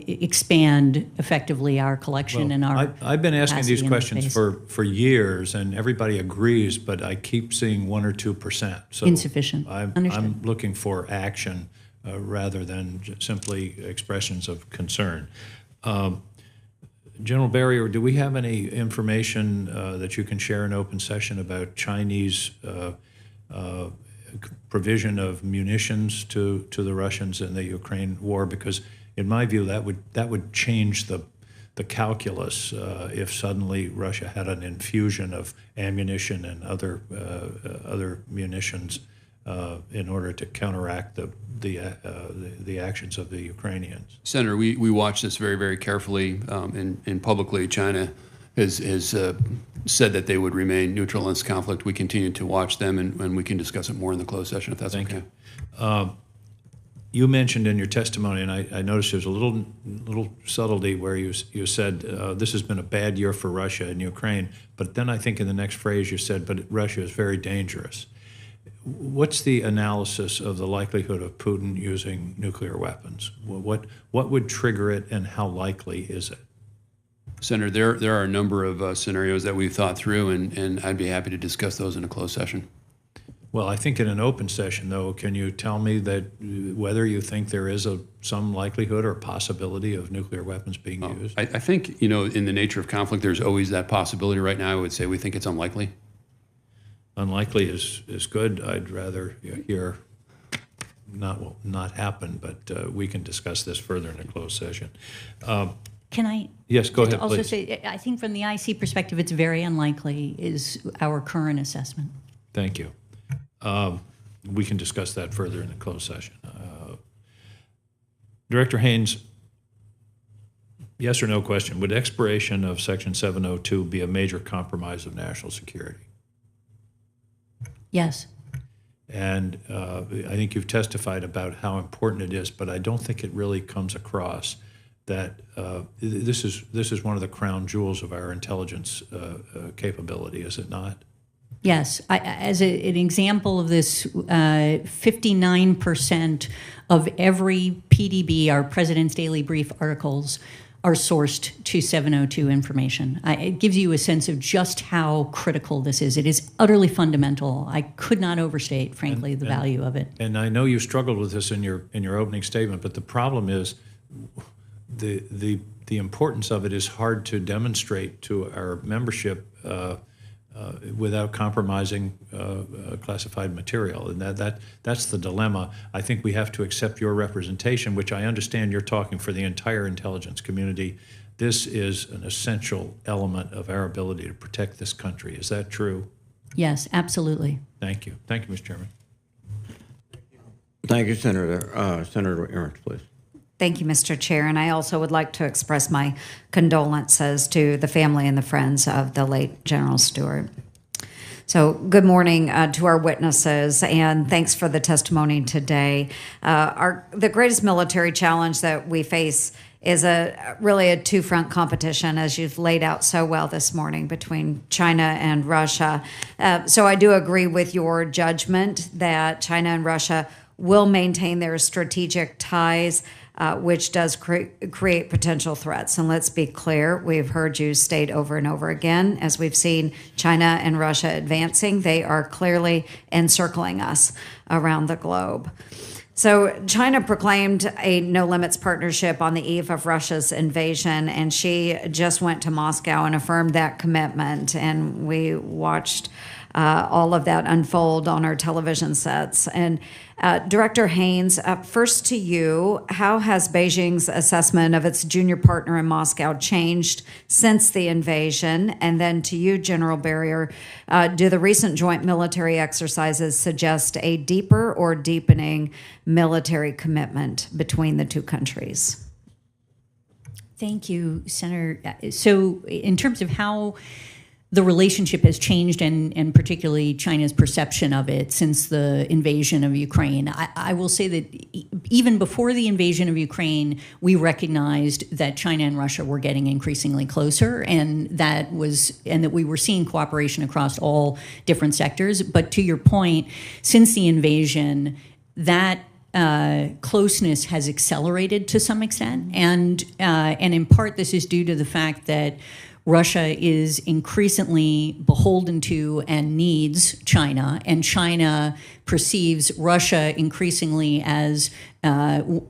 expand effectively our collection and our. I've been asking these capacity in questions space. for years, and everybody agrees, but I keep seeing 1 or 2%. So Insufficient. I'm Understood. looking for action rather than simply expressions of concern. General Barrier, do we have any information that you can share in open session about Chinese provision of munitions to the Russians in the Ukraine war? Because in my view, that would change the calculus if suddenly Russia had an infusion of ammunition and other munitions in order to counteract the actions of the Ukrainians. Senator, we watch this very, very carefully, and publicly China has said that they would remain neutral in this conflict. We continue to watch them, and we can discuss it more in the closed session if that's okay. You mentioned in your testimony, and I noticed there's a little subtlety where you said this has been a bad year for Russia and Ukraine, but then I think in the next phrase you said, but Russia is very dangerous. What's the analysis of the likelihood of Putin using nuclear weapons? What would trigger it, and how likely is it? Senator, there are a number of scenarios that we've thought through, and I'd be happy to discuss those in a closed session. Well, I think in an open session, though, can you tell me that whether you think there is some likelihood or possibility of nuclear weapons being used? I think, in the nature of conflict, there's always that possibility. Right now, I would say we think it's unlikely. Unlikely is good. I'd rather hear not happen, but we can discuss this further in a closed session. Can I? Yes, go ahead, also please. say, I think from the IC perspective, it's very unlikely is our current assessment. Thank you. We can discuss that further in the closed session. Director Haynes, yes or no question, would expiration of Section 702 be a major compromise of national security? Yes. And I think you've testified about how important it is, but I don't think it really comes across that this is one of the crown jewels of our intelligence capability, is it not? Yes. As an example of this, 59% of every PDB, our President's Daily Brief articles, are sourced to 702 information. It gives you a sense of just how critical this is. It is utterly fundamental. I could not overstate, frankly, the value of it. And I know you struggled with this in your opening statement, but the problem is the importance of it is hard to demonstrate to our membership without compromising classified material, and that's the dilemma. I think we have to accept your representation, which I understand you're talking for the entire intelligence community. This is an essential element of our ability to protect this country. Is that true? Yes, absolutely. Thank you. Thank you, Mr. Chairman. Thank you, Senator. Senator Ernst, please. Thank you, Mr. Chair. And I also would like to express my condolences to the family and the friends of the late General Stewart. So good morning to our witnesses, and thanks for the testimony today. The greatest military challenge that we face is really a two-front competition, as you've laid out so well this morning, between China and Russia. So I do agree with your judgment that China and Russia will maintain their strategic ties, which does create potential threats. And let's be clear, we've heard you state over and over again, as we've seen China and Russia advancing, they are clearly encircling us around the globe. So China proclaimed a no-limits partnership on the eve of Russia's invasion, and she just went to Moscow and affirmed that commitment. And we watched all of that unfold on our television sets. And Director Haynes, first to you, how has Beijing's assessment of its junior partner in Moscow changed since the invasion? And then to you, General Barrier, do the recent joint military exercises suggest a deeper or deepening military commitment between the two countries? Thank you, Senator. So in terms of how the relationship has changed, and particularly China's perception of it since the invasion of Ukraine. I will say that even before the invasion of Ukraine, we recognized that China and Russia were getting increasingly closer, and that we were seeing cooperation across all different sectors. But to your point, since the invasion, that closeness has accelerated to some extent, and in part this is due to the fact that Russia is increasingly beholden to and needs China, and China perceives Russia increasingly as, a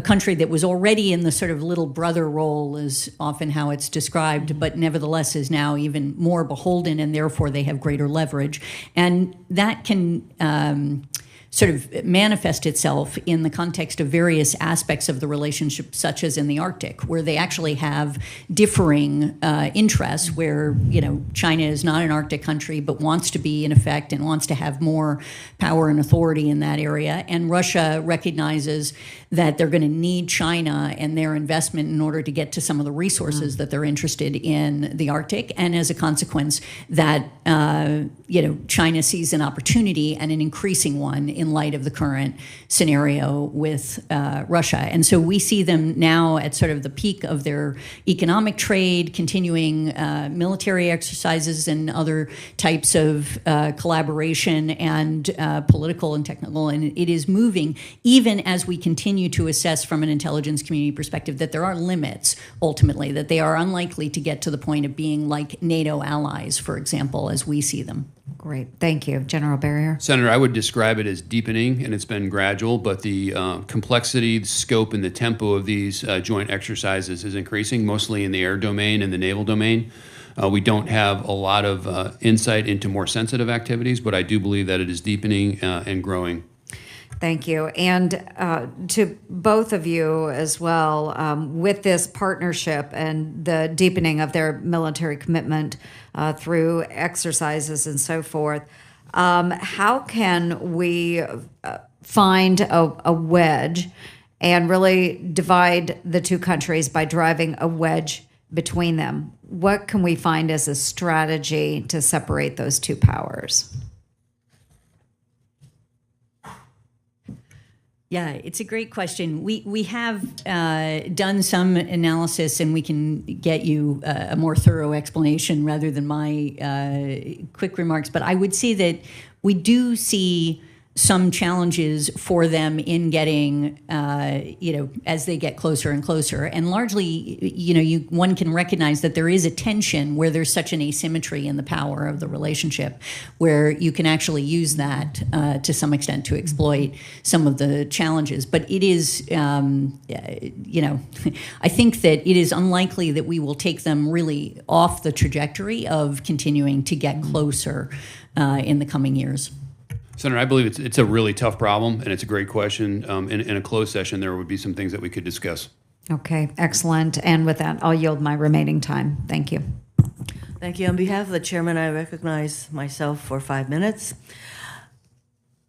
country that was already in the sort of little brother role, is often how it's described, but nevertheless is now even more beholden, and therefore they have greater leverage. And that can sort of manifest itself in the context of various aspects of the relationship, such as in the Arctic, where they actually have differing interests, where, China is not an Arctic country, but wants to be in effect and wants to have more power and authority in that area. And Russia recognizes that they're going to need China and their investment in order to get to some of the resources that they're interested in the Arctic. And as a consequence, that, China sees an opportunity, and an increasing one, in light of the current scenario with Russia. And so we see them now at sort of the peak of their economic trade, continuing military exercises and other types of collaboration, and political and technical. And it is moving, even as we continue to assess from an intelligence community perspective that there are limits, ultimately, that they are unlikely to get to the point of being like NATO allies, for example, as we see them. Great. Thank you. General Barrier. Senator, I would describe it as deepening, and it's been gradual, but the complexity, the scope, and the tempo of these joint exercises is increasing, mostly in the air domain and the naval domain. We don't have a lot of insight into more sensitive activities, but I do believe that it is deepening and growing. Thank you. And to both of you as well, with this partnership and the deepening of their military commitment through exercises and so forth, how can we find a wedge and really divide the two countries by driving a wedge between them? What can we find as a strategy to separate those two powers? Yeah, it's a great question. We have done some analysis, and we can get you a more thorough explanation rather than my quick remarks. But I would say that we do see some challenges for them in getting, as they get closer and closer. And largely, one can recognize that there is a tension where there's such an asymmetry in the power of the relationship, where you can actually use that to some extent to exploit some of the challenges. But it is, I think that it is unlikely that we will take them really off the trajectory of continuing to get closer in the coming years. Senator, I believe it's a really tough problem, and it's a great question. In a closed session, there would be some things that we could discuss. Okay, excellent. And with that, I'll yield my remaining time. Thank you. Thank you. On behalf of the chairman, I recognize myself for 5 minutes.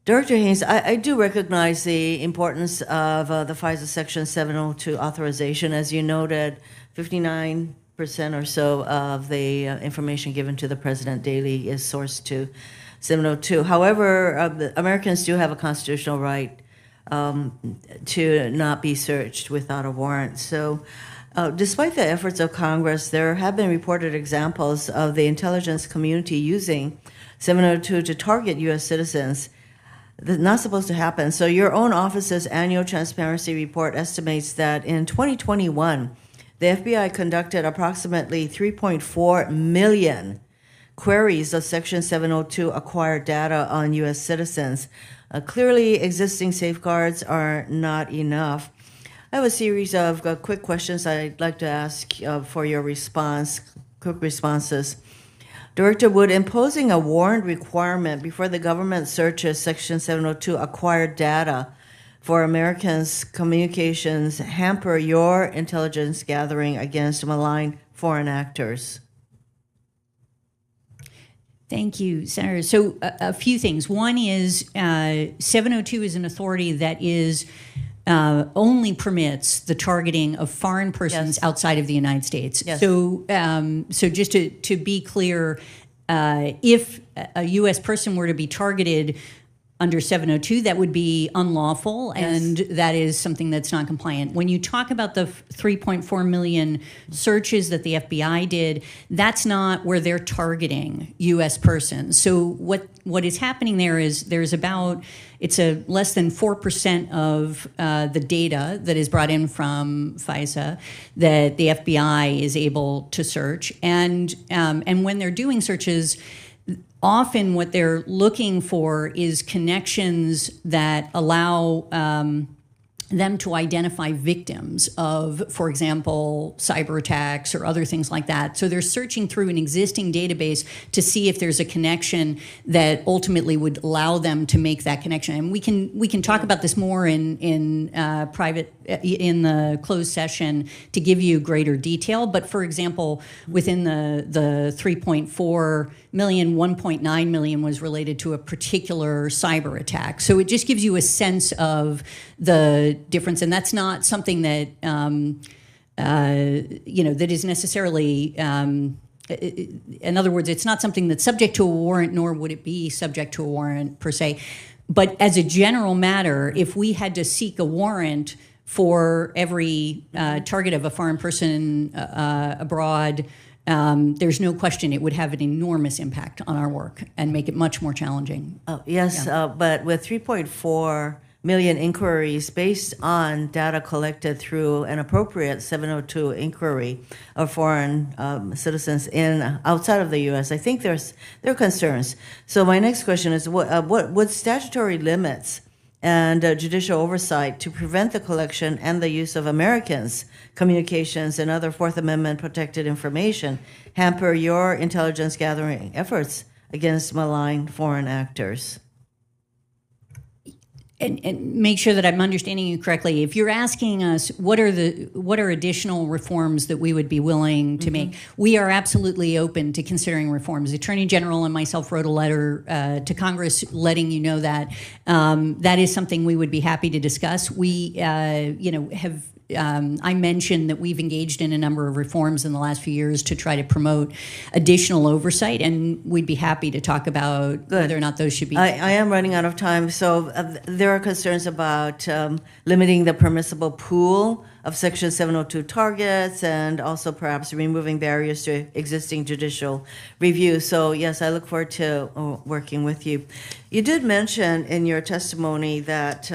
Director Haynes, I do recognize the importance of the FISA Section 702 authorization. As you noted, 59% or so of the information given to the president daily is sourced to 702. However, Americans do have a constitutional right to not be searched without a warrant. So despite the efforts of Congress, there have been reported examples of the intelligence community using 702 to target U.S. citizens. That's not supposed to happen. So your own office's annual transparency report estimates that in 2021, the FBI conducted approximately 3.4 million queries of Section 702 acquired data on U.S. citizens. Clearly, existing safeguards are not enough. I have a series of quick questions I'd like to ask for your response, quick responses. Director Wood, imposing a warrant requirement before the government searches Section 702 acquired data for Americans' communications hamper your intelligence gathering against malign foreign actors? Thank you, Senator. So a few things. One is 702 is an authority that is only permits the targeting of foreign persons outside of the United States. Yes. So, so just to be clear, if a U.S. person were to be targeted under 702, that would be unlawful, and that is something that's not compliant. When you talk about the 3.4 million searches that the FBI did, that's not where they're targeting U.S. persons. So what is happening there is there's about, it's a less than 4% of the data that is brought in from FISA that the FBI is able to search, and when they're doing searches, often what they're looking for is connections that allow them to identify victims of, for example, cyber attacks or other things like that. So they're searching through an existing database to see if there's a connection that ultimately would allow them to make that connection. And we can talk about this more in private, in the closed session to give you greater detail. But for example, within the 3.4 million, 1.9 million was related to a particular cyber attack. So it just gives you a sense of the difference, and that's not something that that is necessarily. In other words, it's not something that's subject to a warrant, nor would it be subject to a warrant per se. But as a general matter, if we had to seek a warrant for every target of a foreign person abroad, there's no question it would have an enormous impact on our work and make it much more challenging. Oh, yes, but with 3.4 million inquiries based on data collected through an appropriate 702 inquiry of foreign citizens outside of the U.S., I think there are concerns. So my next question is, what would statutory limits and judicial oversight to prevent the collection and the use of Americans' communications and other Fourth Amendment protected information hamper your intelligence gathering efforts against malign foreign actors? And make sure that I'm understanding you correctly. If you're asking us what are additional reforms that we would be willing to make, we are absolutely open to considering reforms. The Attorney General and myself wrote a letter to Congress letting you know that that is something we would be happy to discuss. We have. I mentioned that we've engaged in a number of reforms in the last few years to try to promote additional oversight, and we'd be happy to talk about whether or not those should be. I am running out of time, so there are concerns about limiting the permissible pool of Section 702 targets and also perhaps removing barriers to existing judicial review. So, yes, I look forward to working with you. You did mention in your testimony that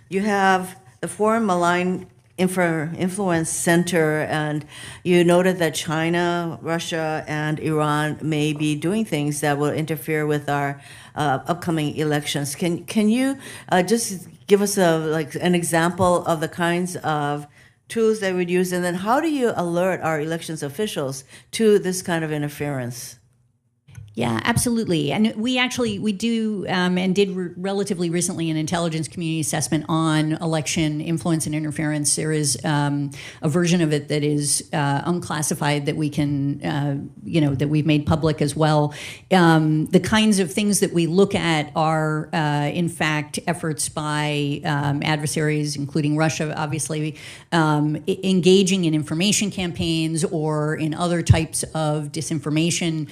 you have the Foreign Malign Influence Center, and you noted that China, Russia, and Iran may be doing things that will interfere with our upcoming elections. Can you just give us an example of the kinds of tools they would use, and then how do you alert our elections officials to this kind of interference? Yeah, absolutely. And we do and did relatively recently an intelligence community assessment on election influence and interference. There is a version of it that is unclassified that we can, that we've made public as well. The kinds of things that we look at are, in fact, efforts by adversaries, including Russia, obviously, engaging in information campaigns or in other types of disinformation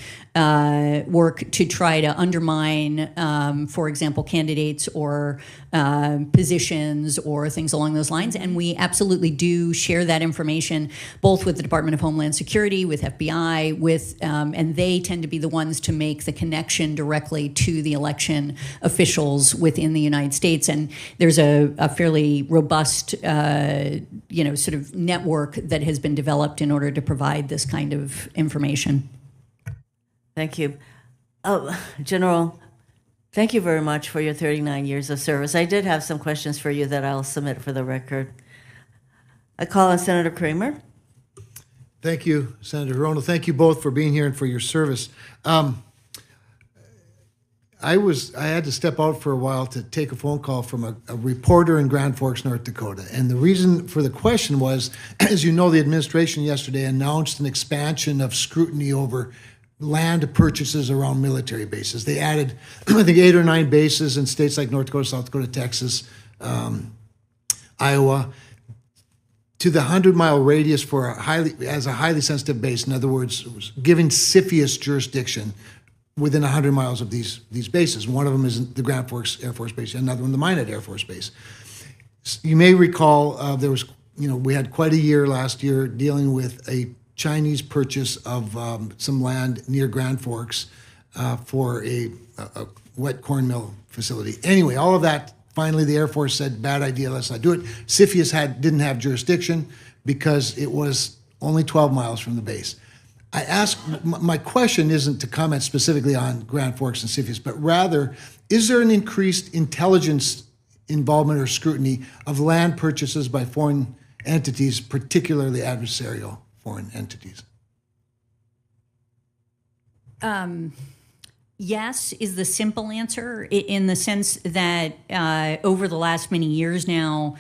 work to try to undermine, for example, candidates or positions or things along those lines. And we absolutely do share that information both with the Department of Homeland Security, with FBI, and they tend to be the ones to make the connection directly to the election officials within the United States. And there's a fairly robust, sort of network that has been developed in order to provide this kind of information. Thank you. General, thank you very much for your 39 years of service. I did have some questions for you that I'll submit for the record. I call on Senator Kramer. Thank you, Senator Hirono. Thank you both for being here and for your service. I had to step out for a while to take a phone call from a reporter in Grand Forks, North Dakota. And the reason for the question was, as you know, the administration yesterday announced an expansion of scrutiny over land purchases around military bases. They added, I think, 8 or 9 bases in states like North Dakota, South Dakota, Texas, Iowa, to the 100-mile radius for as a highly sensitive base. In other words, it was giving CFIUS jurisdiction within 100 miles of these bases. One of them is the Grand Forks Air Force Base, another one the Minot Air Force Base. You may recall we had quite a year last year dealing with a Chinese purchase of some land near Grand Forks for a wet corn mill facility. Anyway, all of that, finally the Air Force said, bad idea, let's not do it. CFIUS didn't have jurisdiction because it was only 12 miles from the base. I ask, my question isn't to comment specifically on Grand Forks and CFIUS, but rather, is there an increased intelligence involvement or scrutiny of land purchases by foreign entities, particularly adversarial foreign entities? Yes, is the simple answer, in the sense that over the last many years now,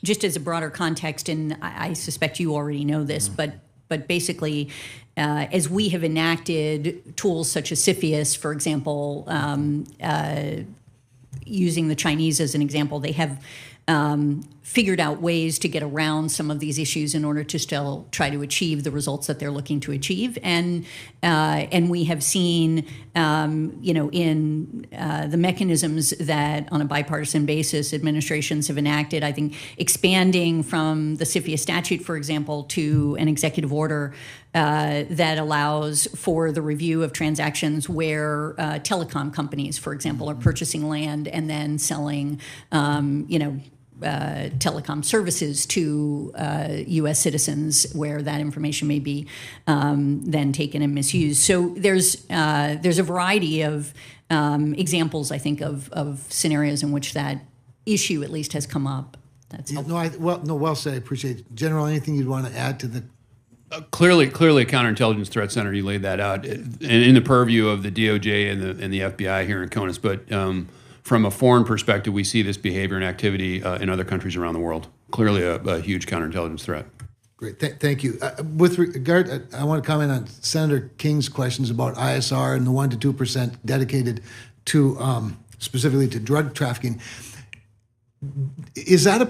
just as a broader context, and I suspect you already know this, but basically, as we have enacted tools such as CFIUS, for example, using the Chinese as an example, they have figured out ways to get around some of these issues in order to still try to achieve the results that they're looking to achieve. And we have seen, in the mechanisms that on a bipartisan basis administrations have enacted, I think expanding from the CFIUS statute, for example, to an executive order that allows for the review of transactions where telecom companies, for example, are purchasing land and then selling, telecom services to U.S. citizens, where that information may be then taken and misused. So there's a variety of examples, I think, of scenarios in which that issue at least has come up. That's helpful. Well said. I appreciate it. General, anything you'd want to add to the? Clearly, a counterintelligence threat center. You laid that out in the purview of the DOJ and the FBI here in CONUS, but. From a foreign perspective, we see this behavior and activity in other countries around the world. Clearly a huge counterintelligence threat. Great, thank you. With regard, I want to comment on Senator King's questions about ISR and the 1% to 2% dedicated to specifically to drug trafficking. Is that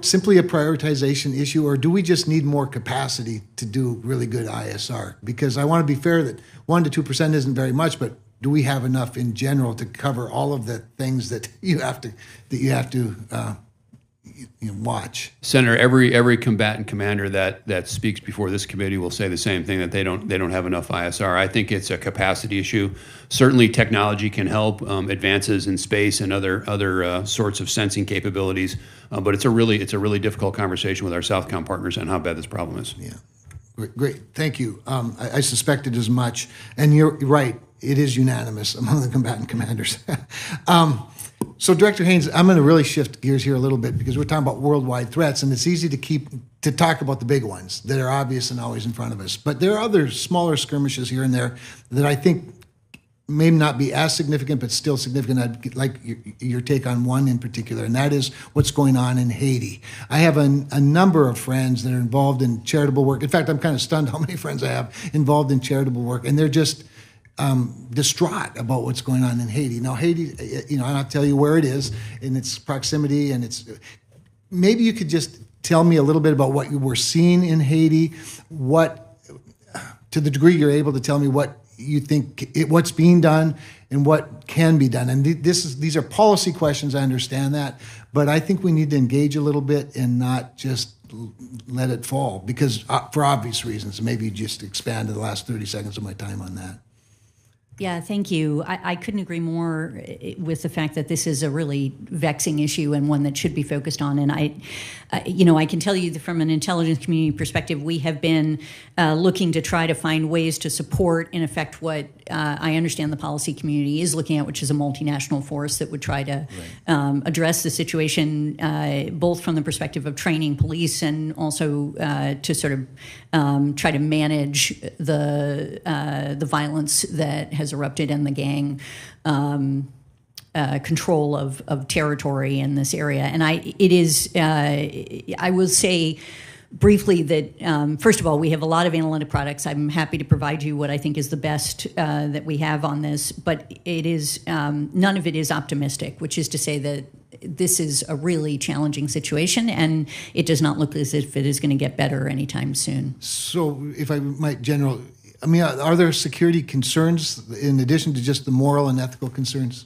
simply a prioritization issue, or do we just need more capacity to do really good ISR? Because I want to be fair that 1% to 2% isn't very much, but do we have enough in general to cover all of the things that you have to watch? Senator, every combatant commander that speaks before this committee will say the same thing, that they don't have enough ISR. I think it's a capacity issue. Certainly, technology can help, advances in space and other sorts of sensing capabilities. But it's a really difficult conversation with our Southcom partners on how bad this problem is. Yeah, great. Thank you. I suspected as much, and you're right. It is unanimous among the combatant commanders. So, Director Haynes, I'm going to really shift gears here a little bit, because we're talking about worldwide threats, and it's easy to talk about the big ones that are obvious and always in front of us. But there are other smaller skirmishes here and there that I think may not be as significant, but still significant. I'd like your take on one in particular, and that is what's going on in Haiti. I have a number of friends that are involved in charitable work. In fact, I'm kind of stunned how many friends I have involved in charitable work, and they're just distraught about what's going on in Haiti. Now, Haiti, I'll tell you where it is in its proximity, and maybe you could just tell me a little bit about what you were seeing in Haiti, to the degree you're able to tell me what you think, what's being done and what can be done. And these are policy questions, I understand that, but I think we need to engage a little bit and not just let it fall, because for obvious reasons. Maybe just expand the last 30 seconds of my time on that. Yeah, thank you. I couldn't agree more with the fact that this is a really vexing issue and one that should be focused on. And I can tell you that from an intelligence community perspective, we have been looking to try to find ways to support, in effect, what I understand the policy community is looking at, which is a multinational force that would try to address the situation, both from the perspective of training police and also to sort of try to manage the violence that has erupted in the gang control of territory in this area. And I will say, briefly that, first of all, we have a lot of analytic products. I'm happy to provide you what I think is the best that we have on this, but it is none of it is optimistic, which is to say that this is a really challenging situation, and it does not look as if it is going to get better anytime soon. So, if I might, General, I mean, are there security concerns in addition to just the moral and ethical concerns?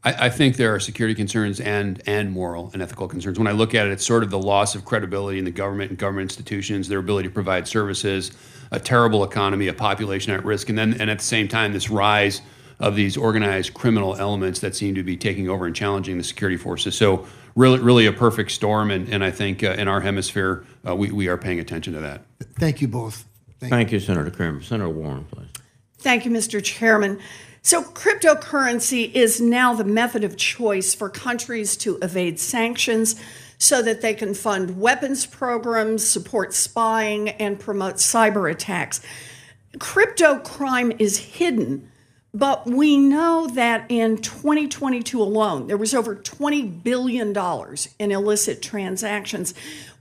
I think there are security concerns and moral and ethical concerns. When I look at it, it's sort of the loss of credibility in the government and government institutions, their ability to provide services, a terrible economy, a population at risk, and at the same time, this rise of these organized criminal elements that seem to be taking over and challenging the security forces. So really a perfect storm, and I think in our hemisphere, we are paying attention to that. Thank you both. Thank you, Senator Kramer. Senator Warren, please. Thank you, Mr. Chairman. So cryptocurrency is now the method of choice for countries to evade sanctions so that they can fund weapons programs, support spying, and promote cyber attacks. Crypto crime is hidden, but we know that in 2022 alone, there was over $20 billion in illicit transactions.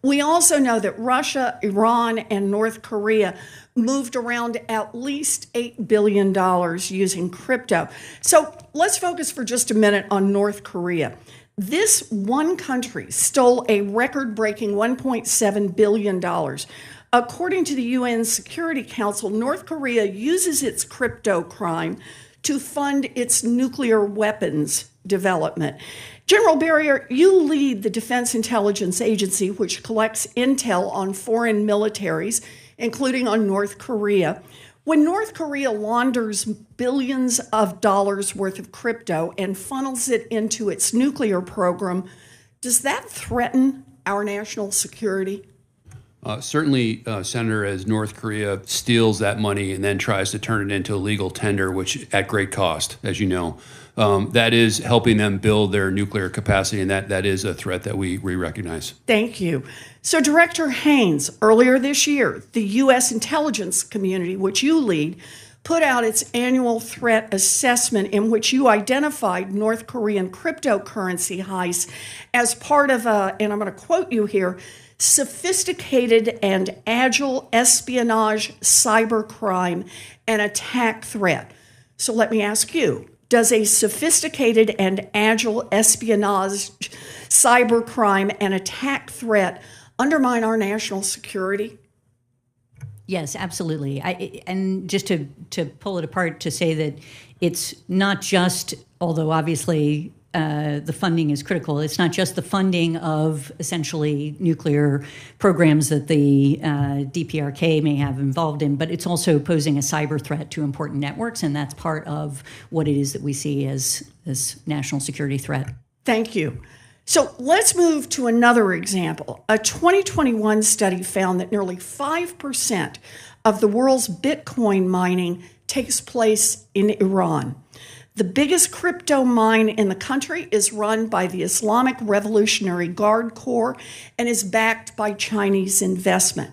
We also know that Russia, Iran, and North Korea moved around at least $8 billion using crypto. So let's focus for just a minute on North Korea. This one country stole a record-breaking $1.7 billion. According to the UN Security Council, North Korea uses its crypto crime to fund its nuclear weapons development. General Barrier, you lead the Defense Intelligence Agency, which collects intel on foreign militaries, including on North Korea. When North Korea launders billions of dollars worth of crypto and funnels it into its nuclear program, does that threaten our national security? Certainly, Senator, as North Korea steals that money and then tries to turn it into a legal tender, which at great cost, as you know, that is helping them build their nuclear capacity, and that is a threat that we recognize. Thank you. So, Director Haynes, earlier this year, the U.S. intelligence community, which you lead, put out its annual threat assessment in which you identified North Korean cryptocurrency heists as part of a, and I'm going to quote you here, sophisticated and agile espionage, cybercrime, and attack threat. So let me ask you, does a sophisticated and agile espionage, cybercrime, and attack threat undermine our national security? Yes, absolutely. And just to pull it apart, to say that it's not just, although obviously the funding is critical, it's not just the funding of essentially nuclear programs that the DPRK may have involved in, but it's also posing a cyber threat to important networks, and that's part of what it is that we see as this national security threat. Thank you. So let's move to another example. A 2021 study found that nearly 5% of the world's Bitcoin mining takes place in Iran. The biggest crypto mine in the country is run by the Islamic Revolutionary Guard Corps and is backed by Chinese investment.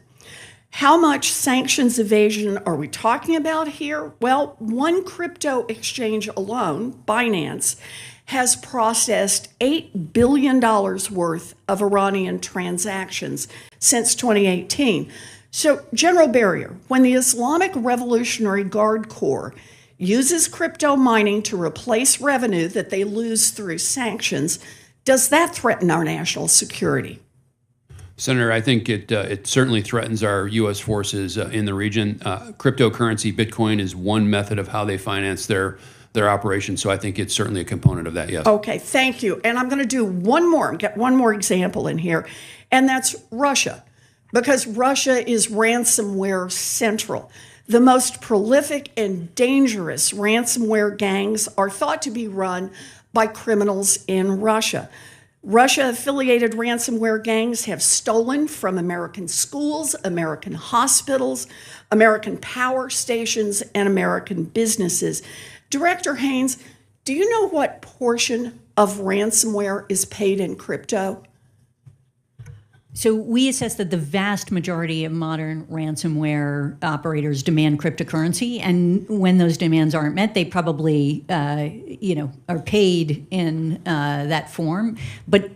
How much sanctions evasion are we talking about here? Well, one crypto exchange alone, Binance, has processed $8 billion worth of Iranian transactions since 2018. So, General Barrier, when the Islamic Revolutionary Guard Corps uses crypto mining to replace revenue that they lose through sanctions, does that threaten our national security? Senator, I think it certainly threatens our U.S. forces in the region. Cryptocurrency, Bitcoin, is one method of how they finance their operations, so I think it's certainly a component of that, yes. Okay, thank you. And I'm going to do get one more example in here, and that's Russia, because Russia is ransomware central. The most prolific and dangerous ransomware gangs are thought to be run by criminals in Russia. Russia-affiliated ransomware gangs have stolen from American schools, American hospitals, American power stations, and American businesses. Director Haynes, do you know what portion of ransomware is paid in crypto? So we assess that the vast majority of modern ransomware operators demand cryptocurrency, and when those demands aren't met, they probably, are paid in that form. But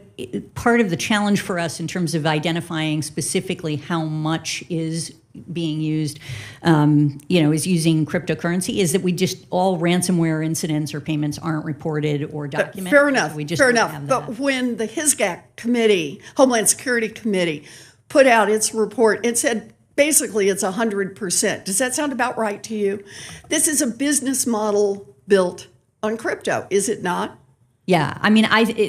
part of the challenge for us in terms of identifying specifically how much is being used, is using cryptocurrency, is that we just all ransomware incidents or payments aren't reported or documented. Fair enough. We just fair don't enough. have that. But when the HSGAC committee, Homeland Security Committee, put out its report, it said basically it's 100%. Does that sound about right to you? This is a business model built on crypto, is it not? Yeah, I mean,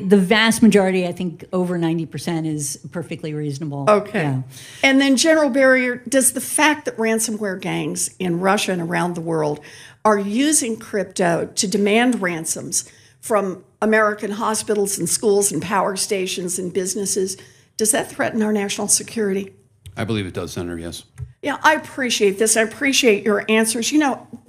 the vast majority, I think over 90% is perfectly reasonable. Okay. Yeah. And then, General Barrier, does the fact that ransomware gangs in Russia and around the world are using crypto to demand ransoms from American hospitals and schools and power stations and businesses, does that threaten our national security? I believe it does, Senator, yes. Yeah, I appreciate this. I appreciate your answers.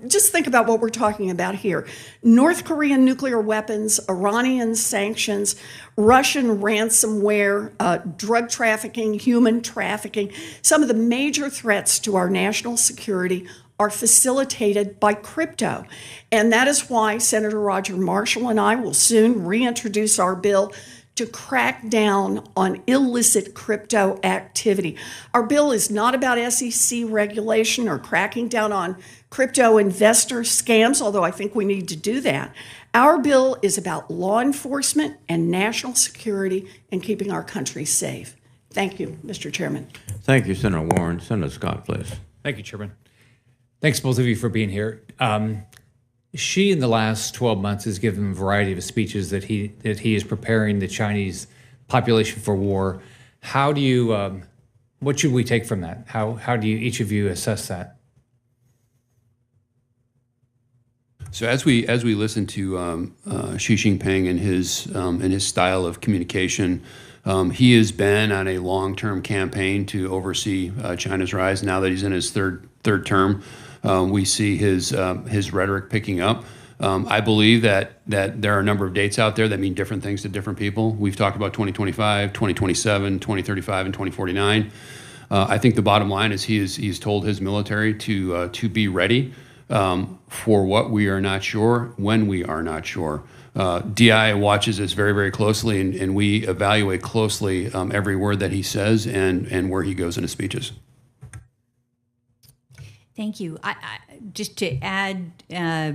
Just think about what we're talking about here. North Korean nuclear weapons, Iranian sanctions, Russian ransomware, drug trafficking, human trafficking. Some of the major threats to our national security are facilitated by crypto. And that is why Senator Roger Marshall and I will soon reintroduce our bill to crack down on illicit crypto activity. Our bill is not about SEC regulation or cracking down on crypto investor scams, although I think we need to do that. Our bill is about law enforcement and national security and keeping our country safe. Thank you, Mr. Chairman. Thank you, Senator Warren. Senator Scott, please. Thank you, Chairman. Thanks, both of you, for being here. She, in the last 12 months, has given a variety of speeches that he is preparing the Chinese population for war. How do you, what should we take from that? How do you, each of you, assess that? So as we listen to Xi Jinping and his style of communication, he has been on a long-term campaign to oversee China's rise. Now that he's in his third term, we see his rhetoric picking up. I believe that there are a number of dates out there that mean different things to different people. We've talked about 2025, 2027, 2035, and 2049. I think the bottom line is he's told his military to be ready for what we are not sure, when we are not sure. DI watches this very, very closely, and we evaluate closely every word that he says and where he goes in his speeches. Thank you. I just to add,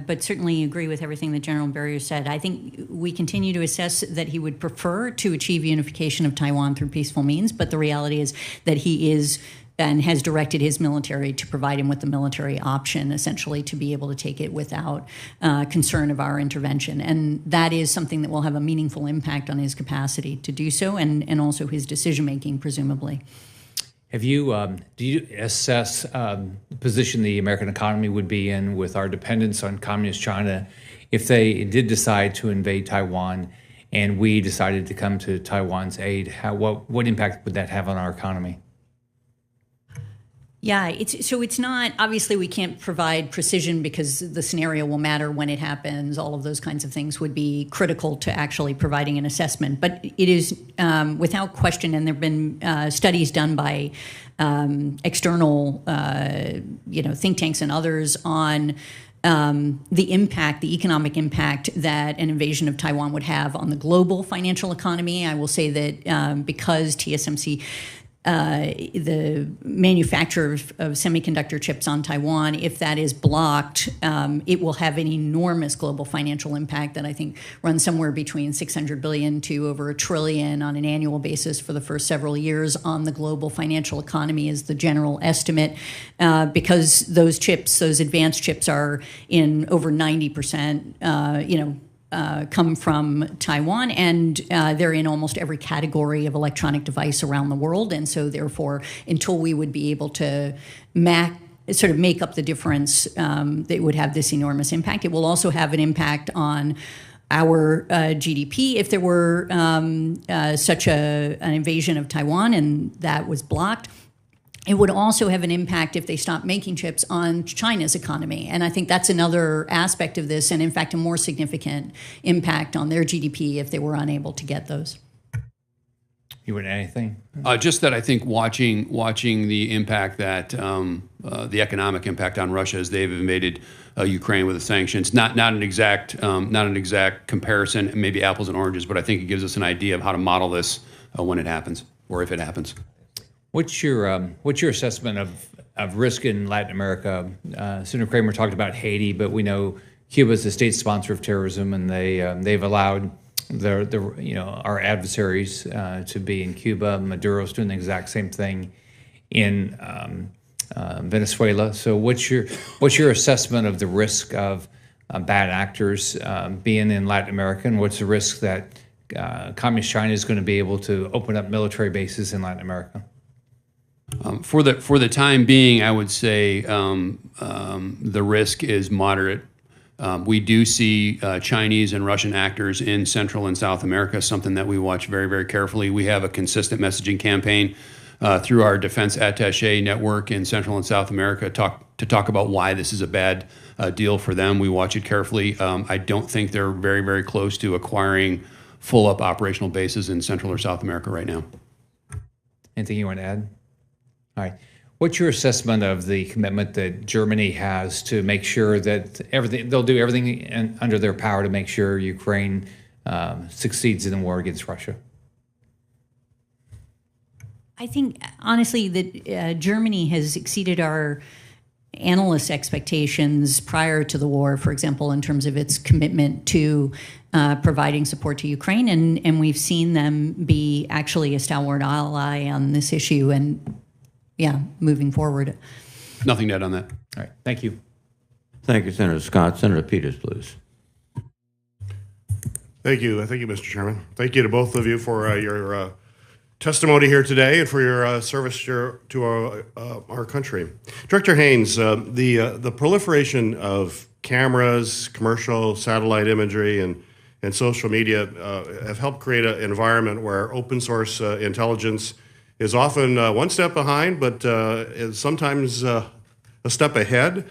but certainly agree with everything that General Barrier said. I think we continue to assess that he would prefer to achieve unification of Taiwan through peaceful means, but the reality is that he is and has directed his military to provide him with the military option, essentially, to be able to take it without concern of our intervention. And that is something that will have a meaningful impact on his capacity to do so and also his decision-making, presumably. Have you, do you assess the position the American economy would be in with our dependence on communist China if they did decide to invade Taiwan and we decided to come to Taiwan's aid? What impact would that have on our economy? Yeah, it's not, obviously we can't provide precision because the scenario will matter when it happens. All of those kinds of things would be critical to actually providing an assessment. But it is without question, and there have been studies done by external think tanks and others on the impact, the economic impact that an invasion of Taiwan would have on the global financial economy. I will say that because TSMC, the manufacturer of semiconductor chips on Taiwan, if that is blocked, it will have an enormous global financial impact that I think runs somewhere between $600 billion to over $1 trillion on an annual basis for the first several years on the global financial economy is the general estimate. Because those chips, those advanced chips, are in over 90%, come from Taiwan, and they're in almost every category of electronic device around the world. And so therefore, until we would be able to sort of make up the difference, they would have this enormous impact. It will also have an impact on our GDP if there were such an invasion of Taiwan and that was blocked. It would also have an impact if they stopped making chips on China's economy. And I think that's another aspect of this, and in fact, a more significant impact on their GDP if they were unable to get those. You would add anything? Just that I think watching the impact that the economic impact on Russia as they've invaded Ukraine with the sanctions. Not an exact comparison, maybe apples and oranges, but I think it gives us an idea of how to model this when it happens, or if it happens. What's your assessment of risk in Latin America? Senator Kramer talked about Haiti, but we know Cuba is a state sponsor of terrorism, and they've allowed our adversaries to be in Cuba. Maduro's doing the exact same thing in Venezuela. So what's your assessment of the risk of bad actors being in Latin America, and what's the risk that Communist China is going to be able to open up military bases in Latin America? For the time being, I would say the risk is moderate. We do see Chinese and Russian actors in Central and South America, something that we watch very, very carefully. We have a consistent messaging campaign through our defense attaché network in Central and South America to talk about why this is a bad deal for them. We watch it carefully. I don't think they're very, very close to acquiring full-up operational bases in Central or South America right now. Anything you want to add? All right. What's your assessment of the commitment that Germany has to make sure that they'll do everything under their power to make sure Ukraine succeeds in the war against Russia? I think, honestly, that Germany has exceeded our analysts' expectations prior to the war, for example, in terms of its commitment to providing support to Ukraine. And we've seen them be actually a stalwart ally on this issue and, moving forward. Nothing to add on that. All right. Thank you. Thank you, Senator Scott. Senator Peters, please. Thank you. Thank you, Mr. Chairman. Thank you to both of you for your testimony here today and for your service to our country. Director Haynes, the proliferation of cameras, commercial satellite imagery, and social media have helped create an environment where open source intelligence is often one step behind, but is sometimes a step ahead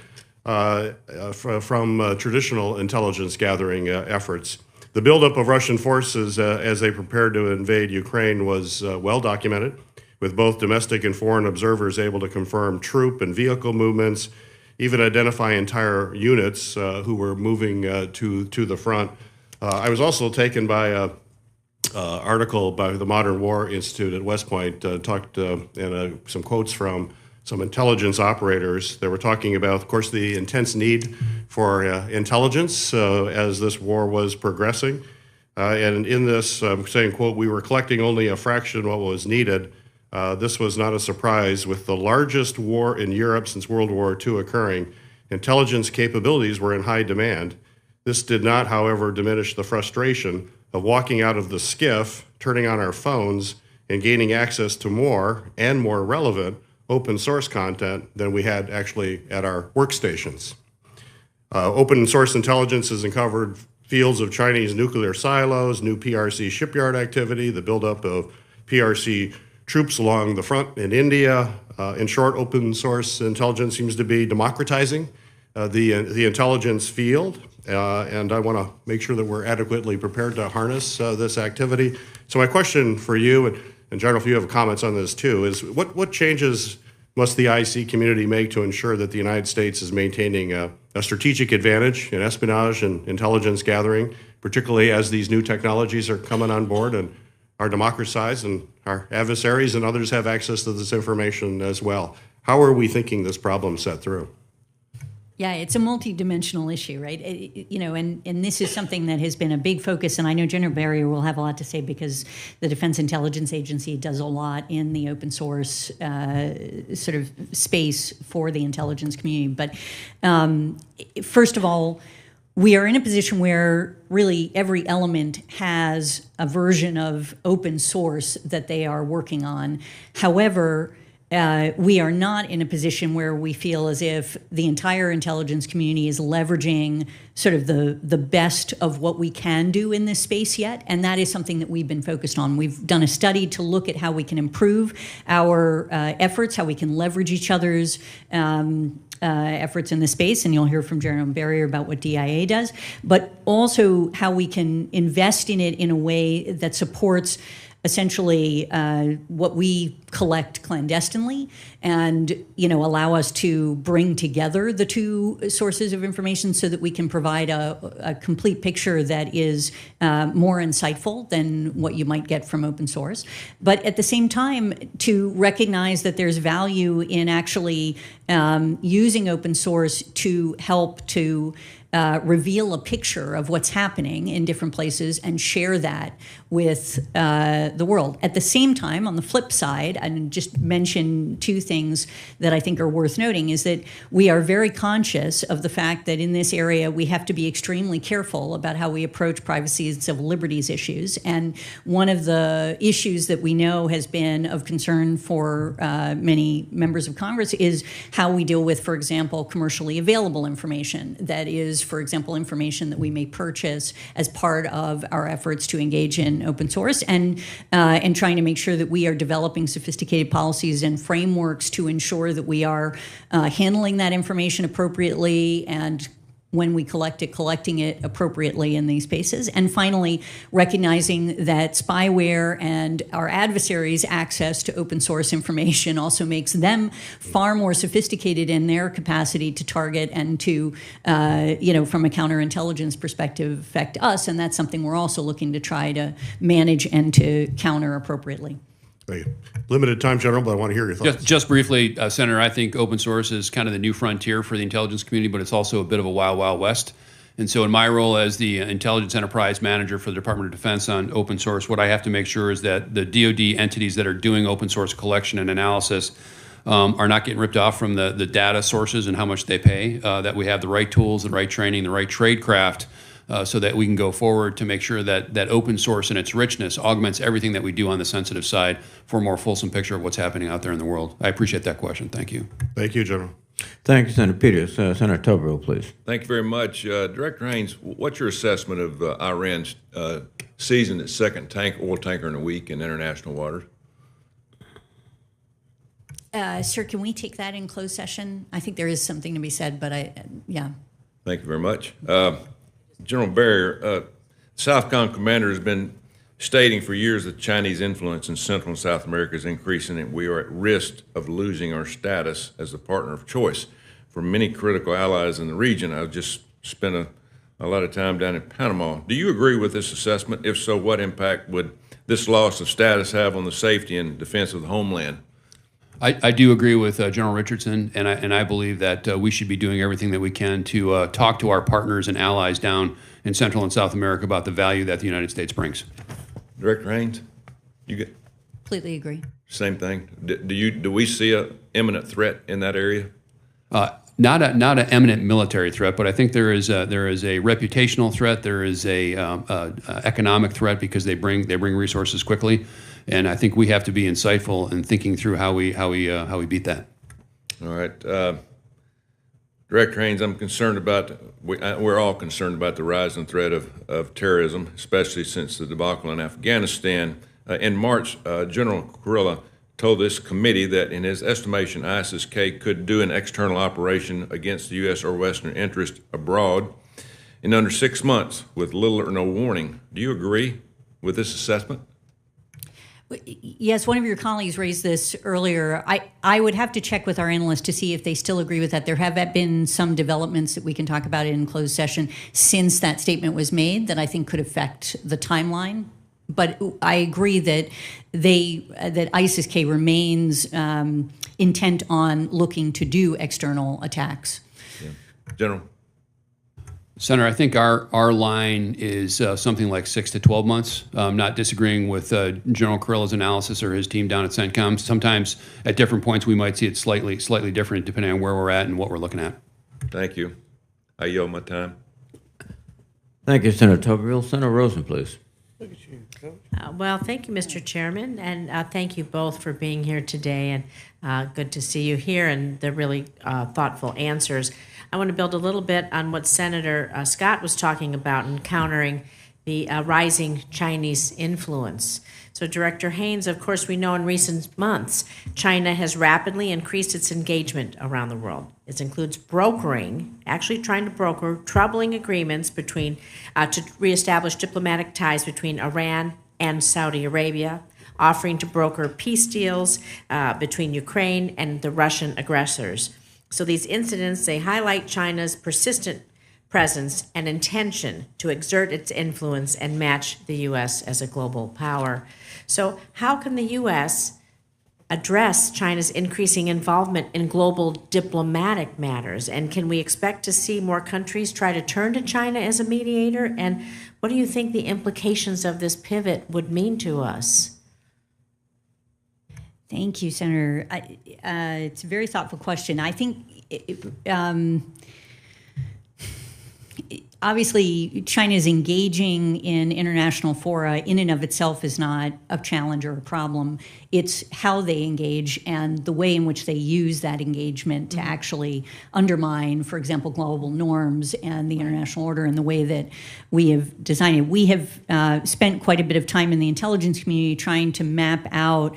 from traditional intelligence gathering efforts. The buildup of Russian forces as they prepared to invade Ukraine was well documented, with both domestic and foreign observers able to confirm troop and vehicle movements, even identify entire units who were moving to the front. I was also taken by an article by the Modern War Institute at West Point, and some quotes from some intelligence operators that were talking about, of course, the intense need for intelligence as this war was progressing. And in this, saying, quote, "We were collecting only a fraction of what was needed. This was not a surprise. With the largest war in Europe since World War II occurring, intelligence capabilities were in high demand. This did not, however, diminish the frustration of walking out of the skiff, turning on our phones, and gaining access to more and more relevant open source content than we had actually at our workstations. Open source intelligence has uncovered fields of Chinese nuclear silos, new PRC shipyard activity, the buildup of PRC troops along the front in India. In short, open source intelligence seems to be democratizing the intelligence field, and I want to make sure that we're adequately prepared to harness this activity. So my question for you, and General, if you have comments on this too, is what changes must the IC community make to ensure that the United States is maintaining a strategic advantage in espionage and intelligence gathering, particularly as these new technologies are coming on board and are democratized and our adversaries and others have access to this information as well? How are we thinking this problem set through? Yeah, it's a multidimensional issue, right? And this is something that has been a big focus, and I know General Barrier will have a lot to say because the Defense Intelligence Agency does a lot in the open source sort of space for the intelligence community. But first of all, we are in a position where really every element has a version of open source that they are working on. However, we are not in a position where we feel as if the entire intelligence community is leveraging sort of the best of what we can do in this space yet, and that is something that we've been focused on. We've done a study to look at how we can improve our efforts, how we can leverage each other's efforts in the space, and you'll hear from General Barrier about what DIA does, but also how we can invest in it in a way that supports essentially what we collect clandestinely, and allow us to bring together the two sources of information so that we can provide a complete picture that is more insightful than what you might get from open source. But at the same time, to recognize that there's value in actually using open source to help to reveal a picture of what's happening in different places and share that with the world. At the same time, on the flip side, and just mention two things that I think are worth noting, is that we are very conscious of the fact that in this area we have to be extremely careful about how we approach privacy and civil liberties issues. And one of the issues that we know has been of concern for many members of Congress is how we deal with, for example, commercially available information that is, for example, information that we may purchase as part of our efforts to engage in open source, and trying to make sure that we are developing sophisticated policies and frameworks to ensure that we are handling that information appropriately, and when we collect it, collecting it appropriately in these spaces. And finally, recognizing that spyware and our adversaries' access to open source information also makes them far more sophisticated in their capacity to target and to, from a counterintelligence perspective, affect us. And that's something we're also looking to try to manage and to counter appropriately. Thank you. Limited time, General, but I want to hear your thoughts. Just briefly, Senator, I think open source is kind of the new frontier for the intelligence community, but it's also a bit of a wild, wild west. And so in my role as the intelligence enterprise manager for the Department of Defense on open source, what I have to make sure is that the DoD entities that are doing open source collection and analysis are not getting ripped off from the data sources and how much they pay, that we have the right tools, the right training, the right tradecraft, so that we can go forward to make sure that open source and its richness augments everything that we do on the sensitive side for a more fulsome picture of what's happening out there in the world. I appreciate that question. Thank you. Thank you, General. Thank you, Senator Peters. Senator Tobrew, please. Thank you very much. Director Haynes, what's your assessment of Iran's seizing its second oil tanker in a week in international waters? Sir, can we take that in closed session? I think there is something to be said, but yeah. Thank you very much. General Barrier, Southcom commander has been stating for years that Chinese influence in Central and South America is increasing, and we are at risk of losing our status as a partner of choice for many critical allies in the region. I've just spent a lot of time down in Panama. Do you agree with this assessment? If so, what impact would this loss of status have on the safety and defense of the homeland? I do agree with General Richardson, and I believe that we should be doing everything that we can to talk to our partners and allies down in Central and South America about the value that the United States brings. Director Haynes, you get completely agree. Same thing. Do we see an imminent threat in that area? Not an imminent military threat, but I think there is a reputational threat. There is a economic threat because they bring resources quickly. And I think we have to be insightful in thinking through how we beat that. All right, Director Haynes, I'm concerned about. We're all concerned about the rising threat of terrorism, especially since the debacle in Afghanistan. In March, General Kurilla told this committee that, in his estimation, ISIS-K could do an external operation against the U.S. or Western interest abroad in under 6 months with little or no warning. Do you agree with this assessment? Yes, one of your colleagues raised this earlier. I would have to check with our analysts to see if they still agree with that. There have been some developments that we can talk about in closed session since that statement was made that I think could affect the timeline. But I agree that that ISIS-K remains intent on looking to do external attacks. Yeah. General. Senator, I think our line is something like 6 to 12 months. I'm not disagreeing with General Kurilla's analysis or his team down at CENTCOM. Sometimes at different points we might see it slightly different depending on where we're at and what we're looking at. Thank you. I yield my time. Thank you, Senator Tobrew. Senator Rosen, please. Well, thank you, Mr. Chairman, and thank you both for being here today, and good to see you here and the really thoughtful answers. I want to build a little bit on what Senator Scott was talking about in countering the rising Chinese influence. So, Director Haynes, of course, we know in recent months, China has rapidly increased its engagement around the world. It includes brokering, actually trying to broker troubling agreements between, to reestablish diplomatic ties between Iran and Saudi Arabia, offering to broker peace deals between Ukraine and the Russian aggressors. So these incidents, they highlight China's persistent presence and intention to exert its influence and match the U.S. as a global power. So how can the U.S. address China's increasing involvement in global diplomatic matters? And can we expect to see more countries try to turn to China as a mediator? And what do you think the implications of this pivot would mean to us? Thank you, Senator. It's a very thoughtful question. I think obviously, China is engaging in international fora in and of itself is not a challenge or a problem. It's how they engage and the way in which they use that engagement to actually undermine, for example, global norms and the international order and the way that we have designed it. We have spent quite a bit of time in the intelligence community trying to map out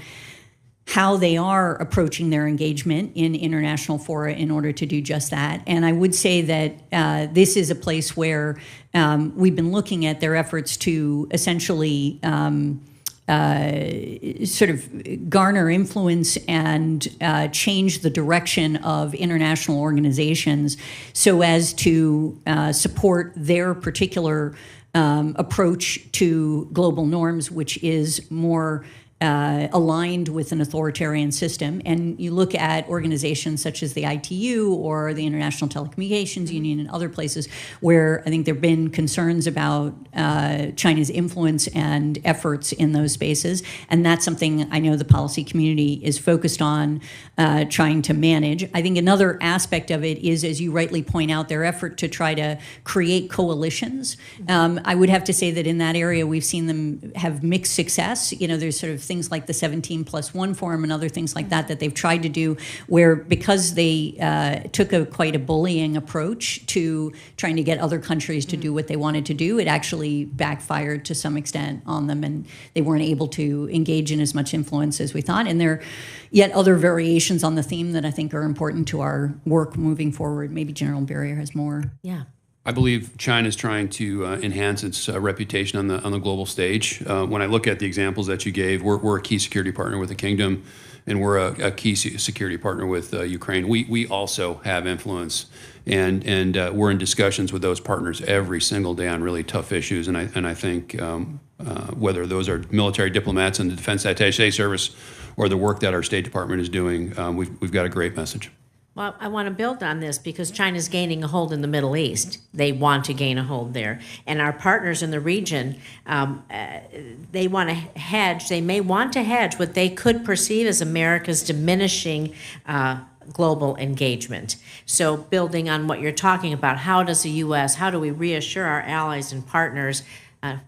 how they are approaching their engagement in international fora in order to do just that. And I would say that this is a place where we've been looking at their efforts to essentially sort of garner influence and change the direction of international organizations so as to support their particular approach to global norms, which is more aligned with an authoritarian system. And you look at organizations such as the ITU or the International Telecommunications Union and other places where I think there have been concerns about China's influence and efforts in those spaces. And that's something I know the policy community is focused on trying to manage. I think another aspect of it is, as you rightly point out, their effort to try to create coalitions. I would have to say that in that area, we've seen them have mixed success. You know, there's sort of things like the 17+1 forum and other things like that they've tried to do where because they took quite a bullying approach to trying to get other countries to do what they wanted to do, it actually backfired to some extent on them and they weren't able to engage in as much influence as we thought. And there are yet other variations on the theme that I think are important to our work moving forward. Maybe General Barrier has more. Yeah. I believe China is trying to enhance its reputation on the global stage. When I look at the examples that you gave, we're a key security partner with the kingdom, and we're a key security partner with Ukraine. We also have influence, and we're in discussions with those partners every single day on really tough issues. And I think whether those are military diplomats in the Defense Attaché Service or the work that our State Department is doing, we've got a great message. Well, I want to build on this because China's gaining a hold in the Middle East. They want to gain a hold there. And our partners in the region, they want to hedge. They may want to hedge what they could perceive as America's diminishing global engagement. So building on what you're talking about, how does the U.S., how do we reassure our allies and partners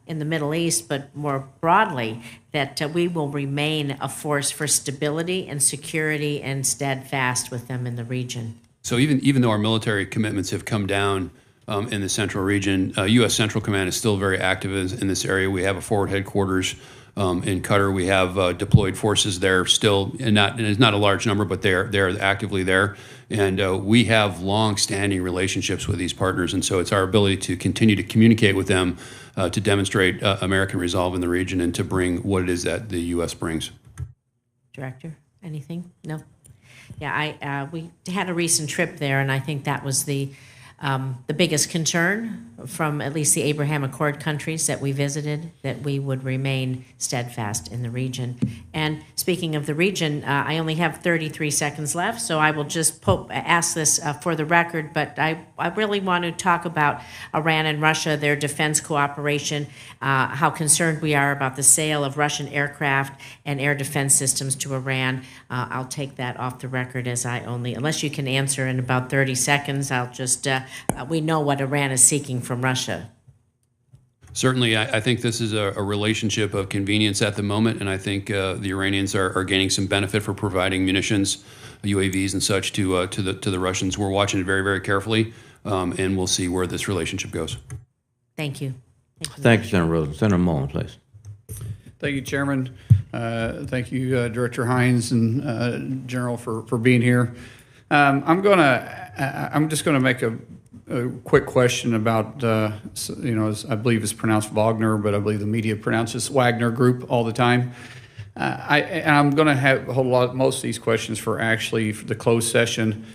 in the Middle East, but more broadly, that we will remain a force for stability and security and steadfast with them in the region. So even though our military commitments have come down in the central region, U.S. Central Command is still very active in this area. We have a forward headquarters in Qatar. We have deployed forces there still, and it's not a large number, but they're actively there. And we have long-standing relationships with these partners, and so it's our ability to continue to communicate with them to demonstrate American resolve in the region and to bring what it is that the U.S. brings. Director, anything? No? Yeah, we had a recent trip there, and I think that was the biggest concern from at least the Abraham Accord countries that we visited, that we would remain steadfast in the region. And speaking of the region, I only have 33 seconds left, so I will just ask this for the record, but I really want to talk about Iran and Russia, their defense cooperation, how concerned we are about the sale of Russian aircraft and air defense systems to Iran. I'll take that off the record as unless you can answer in about 30 seconds, I'll just, we know what Iran is seeking from Russia. Certainly, I think this is a relationship of convenience at the moment, and I think the Iranians are gaining some benefit for providing munitions, UAVs and such to the Russians. We're watching it very, very carefully, and we'll see where this relationship goes. Thank you. Thank you, Senator Rosen. Senator Mullen, please. Thank you, Chairman. Thank you, Director Hines and General for being here. I'm just going to make a quick question about, as I believe it's pronounced Wagner, but I believe the media pronounces Wagner Group all the time. I'm going to have a whole lot, most of these questions for actually the closed session.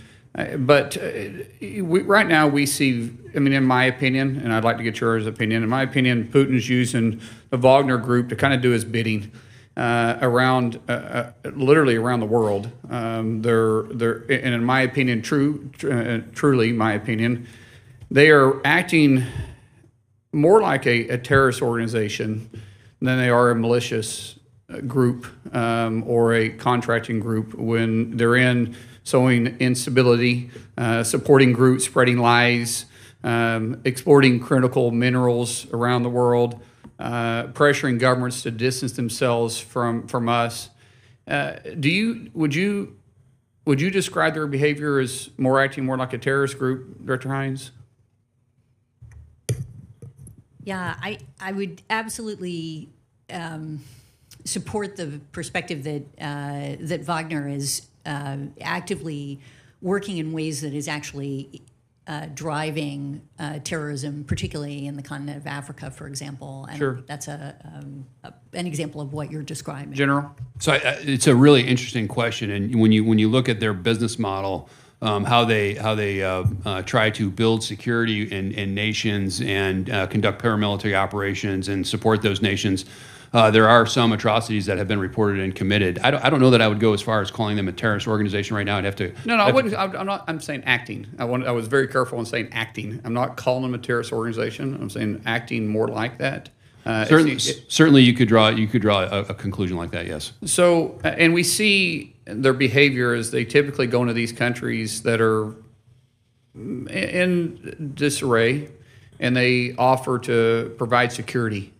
But right now we see, I mean, in my opinion, and I'd like to get yours opinion, in my opinion, Putin's using the Wagner Group to kind of do his bidding around, literally around the world. They're, and in my opinion, truly my opinion, they are acting more like a terrorist organization than they are a malicious group or a contracting group when they're in sowing instability, supporting groups, spreading lies, exporting critical minerals around the world, pressuring governments to distance themselves from us. Would you describe their behavior as acting more like a terrorist group, Director Hines? Yeah, I would absolutely support the perspective that that Wagner is actively working in ways that is actually driving terrorism, particularly in the continent of Africa, for example. And sure. That's an example of what you're describing. General? So it's a really interesting question. And when you look at their business model, how they try to build security in nations and conduct paramilitary operations and support those nations, there are some atrocities that have been reported and committed. I don't know that I would go as far as calling them a terrorist organization right now. I'd have to. No, I wouldn't. I'm saying acting. I was very careful in saying acting. I'm not calling them a terrorist organization. I'm saying acting more like that. Certainly, you could draw a conclusion like that. Yes. So, and we see their behavior as they typically go into these countries that are in disarray, and they offer to provide security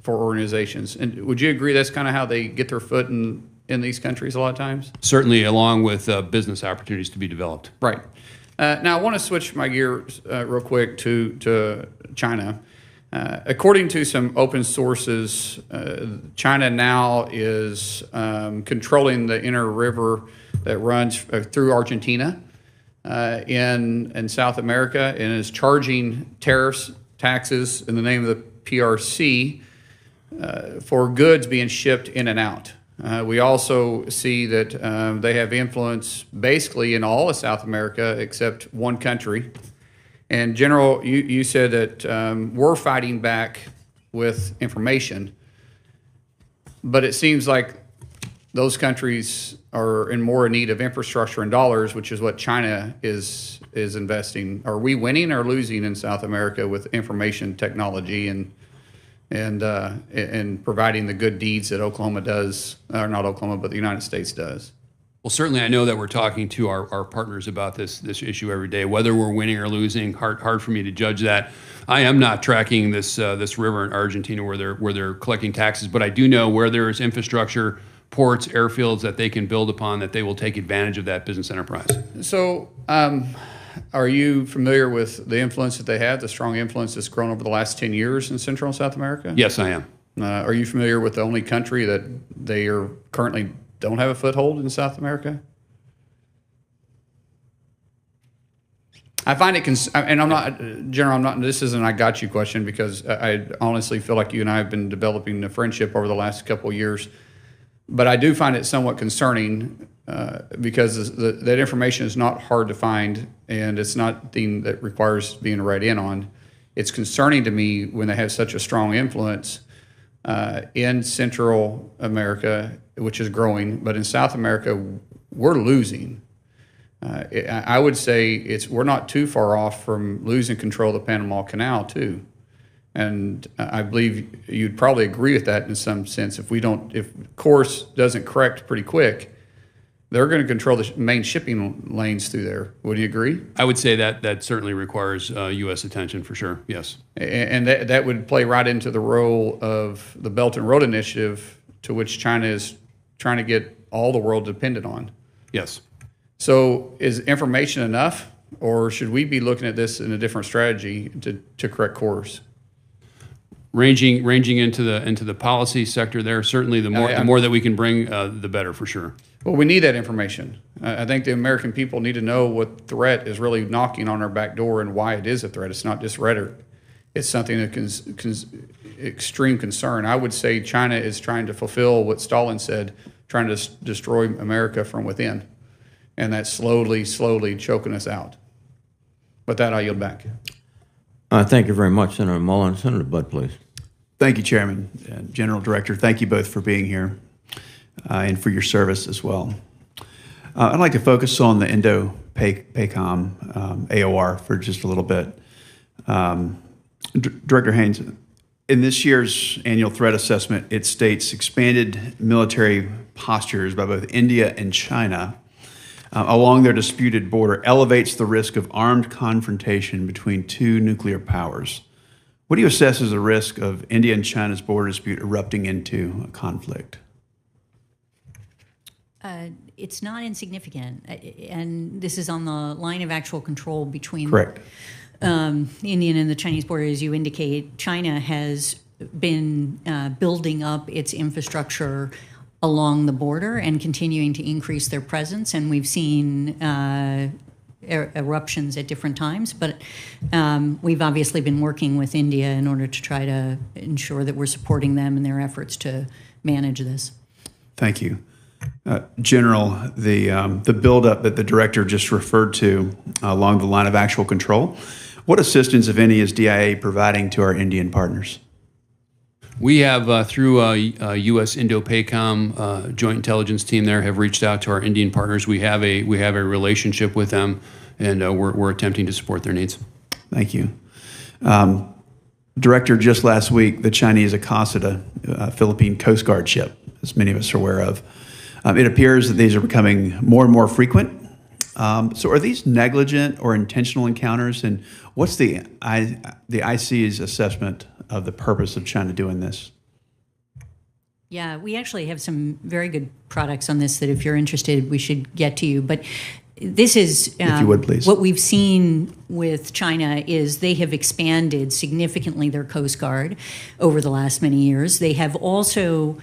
for organizations. And would you agree that's kind of how they get their foot in these countries a lot of times? Certainly, along with business opportunities to be developed. Right. Now, I want to switch my gears real quick to China. According to some open sources, China now is controlling the inner river that runs through Argentina in South America and is charging tariffs, taxes in the name of the PRC for goods being shipped in and out. We also see that they have influence basically in all of South America except one country. And General, you said that we're fighting back with information, but it seems like those countries are in more need of infrastructure and dollars, which is what China is investing. Are we winning or losing in South America with information technology and providing the good deeds that Oklahoma does, or not Oklahoma, but the United States does? Well, certainly I know that we're talking to our partners about this issue every day. Whether we're winning or losing, hard for me to judge that. I am not tracking this river in Argentina where they're collecting taxes, but I do know where there is infrastructure, ports, airfields that they can build upon, that they will take advantage of that business enterprise. So, are you familiar with the influence that they have, the strong influence that's grown over the last 10 years in Central and South America? Yes, I am. Are you familiar with the only country that they are currently don't have a foothold in South America? I find it, and I'm not, General, this isn't I got you question, because I honestly feel like you and I have been developing a friendship over the last couple of years. But I do find it somewhat concerning because that information is not hard to find, and it's not thing that requires being read in on. It's concerning to me when they have such a strong influence in Central America, which is growing, but in South America, we're losing. I would say we're not too far off from losing control of the Panama Canal too. And I believe you'd probably agree with that in some sense. If course doesn't correct pretty quick, they're going to control the main shipping lanes through there. Would you agree? I would say that certainly requires U.S. attention for sure, yes. And that would play right into the role of the Belt and Road Initiative, to which China is trying to get all the world dependent on. Yes. So is information enough, or should we be looking at this in a different strategy to correct course? Ranging into the policy sector there, certainly the more that we can bring, the better for sure. Well, we need that information. I think the American people need to know what threat is really knocking on our back door and why it is a threat. It's not just rhetoric. It's something that extreme concern. I would say China is trying to fulfill what Stalin said, trying to destroy America from within. And that's slowly choking us out. With that, I yield back. Thank you very much, Senator Mullen. Senator Budd, please. Thank you, Chairman and General Director. Thank you both for being here and for your service as well. I'd like to focus on the Indo-PACOM AOR for just a little bit. Director Haynes, in this year's annual threat assessment, it states expanded military postures by both India and China along their disputed border elevates the risk of armed confrontation between two nuclear powers. What do you assess as the risk of India and China's border dispute erupting into a conflict? It's not insignificant, and this is on the line of actual control between Correct. The Indian and the Chinese border. As you indicate, China has been building up its infrastructure along the border and continuing to increase their presence, and we've seen eruptions at different times, but we've obviously been working with India in order to try to ensure that we're supporting them in their efforts to manage this. Thank you. General, the buildup that the director just referred to along the line of actual control, what assistance, if any, is DIA providing to our Indian partners? We have, through U.S. Indo-PACOM Joint Intelligence Team there, have reached out to our Indian partners. We have a relationship with them, and we're attempting to support their needs. Thank you. Director, just last week, the Chinese accosted a Philippine Coast Guard ship, as many of us are aware of. It appears that these are becoming more and more frequent. So are these negligent or intentional encounters? And what's the IC's assessment of the purpose of China doing this? Yeah, we actually have some very good products on this that if you're interested, we should get to you. But this is, if you would, please. What we've seen with China is they have expanded significantly their Coast Guard over the last many years. They have also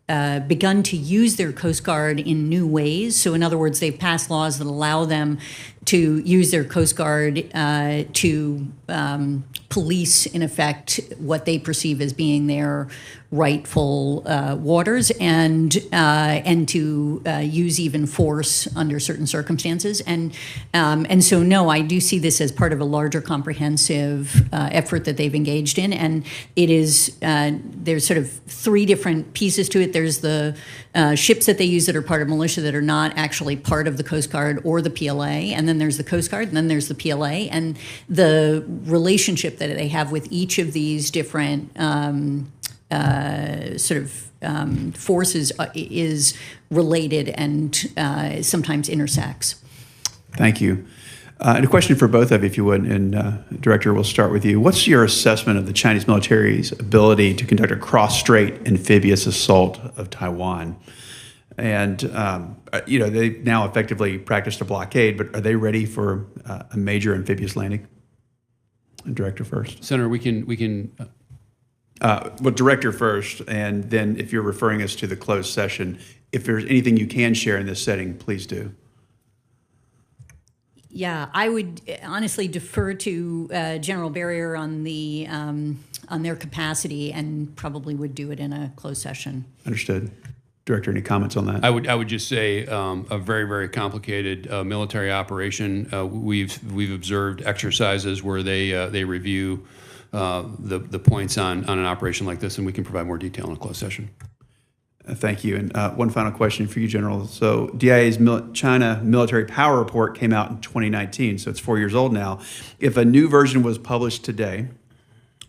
begun to use their Coast Guard in new ways. So in other words, they've passed laws that allow them to use their Coast Guard to police, in effect, what they perceive as being their rightful waters, and to use even force under certain circumstances. And so, no, I do see this as part of a larger comprehensive effort that they've engaged in. And it is, there's sort of three different pieces to it. There's the ships that they use that are part of militia that are not actually part of the Coast Guard or the PLA. And then there's the Coast Guard, and then there's the PLA. And the relationship that they have with each of these different forces is related and sometimes intersects. Thank you. And a question for both of you, if you would, and Director, we'll start with you. What's your assessment of the Chinese military's ability to conduct a cross-strait amphibious assault of Taiwan? And, they now effectively practiced a blockade, but are they ready for a major amphibious landing? Director first. Senator, we can. Well, Director first, and then if you're referring us to the closed session, if there's anything you can share in this setting, please do. Yeah, I would honestly defer to General Barrier on their capacity, and probably would do it in a closed session. Understood. Director, any comments on that? I would just say a very, very complicated military operation. We've observed exercises where they review the points on an operation like this, and we can provide more detail in a closed session. Thank you. And one final question for you, General. So DIA's China Military Power Report came out in 2019, so it's 4 years old now. If a new version was published today,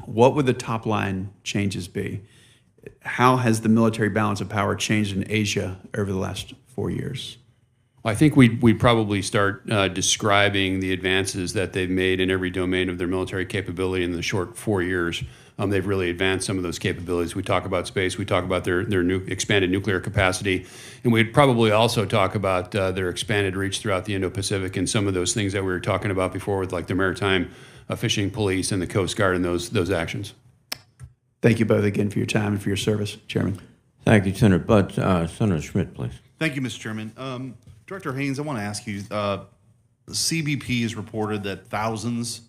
what would the top line changes be? How has the military balance of power changed in Asia over the last 4 years? I think we'd probably start describing the advances that they've made in every domain of their military capability in the short 4 years. They've really advanced some of those capabilities. We talk about space, we talk about their new expanded nuclear capacity, and we'd probably also talk about their expanded reach throughout the Indo-Pacific and some of those things that we were talking about before with like the maritime fishing police and the Coast Guard and those actions. Thank you both again for your time and for your service, Chairman. Thank you, Senator Budd. Senator Schmidt, please. Thank you, Mr. Chairman. Director Haynes, I want to ask you, CBP has reported that thousands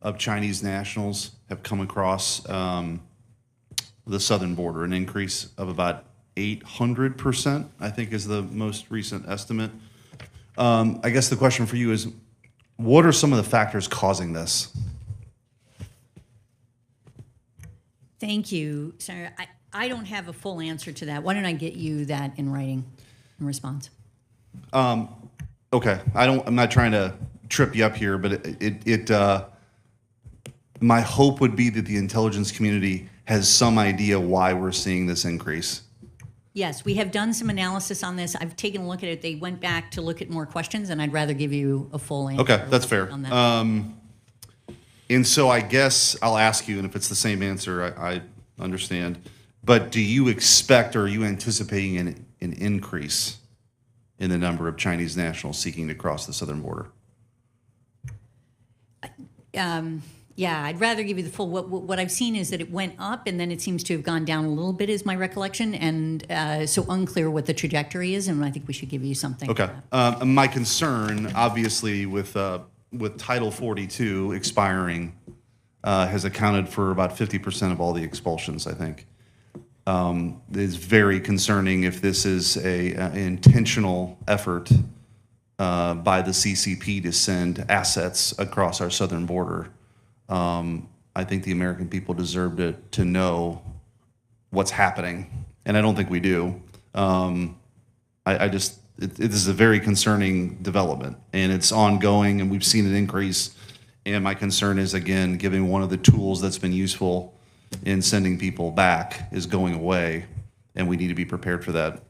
of Chinese nationals have come across the southern border, an increase of about 800%, I think is the most recent estimate. I guess the question for you is, what are some of the factors causing this? Thank you, Senator. I don't have a full answer to that. Why don't I get you that in writing in response? Okay, I'm not trying to trip you up here, but my hope would be that the intelligence community has some idea why we're seeing this increase. Yes, we have done some analysis on this. I've taken a look at it. They went back to look at more questions, and I'd rather give you a full answer. Okay, that's fair. On that. And so I guess I'll ask you, and if it's the same answer, I understand. But do you expect, or are you anticipating an increase in the number of Chinese nationals seeking to cross the southern border? Yeah, I'd rather give you the full. What I've seen is that it went up, and then it seems to have gone down a little bit, is my recollection, and so unclear what the trajectory is, and I think we should give you something. Okay. My concern, obviously, with Title 42 expiring, has accounted for about 50% of all the expulsions, I think. It's very concerning if this is an intentional effort by the CCP to send assets across our southern border. I think the American people deserve to know what's happening, and I don't think we do. This is a very concerning development, and it's ongoing, and we've seen it increase. And my concern is, again, giving one of the tools that's been useful in sending people back is going away, and we need to be prepared for that.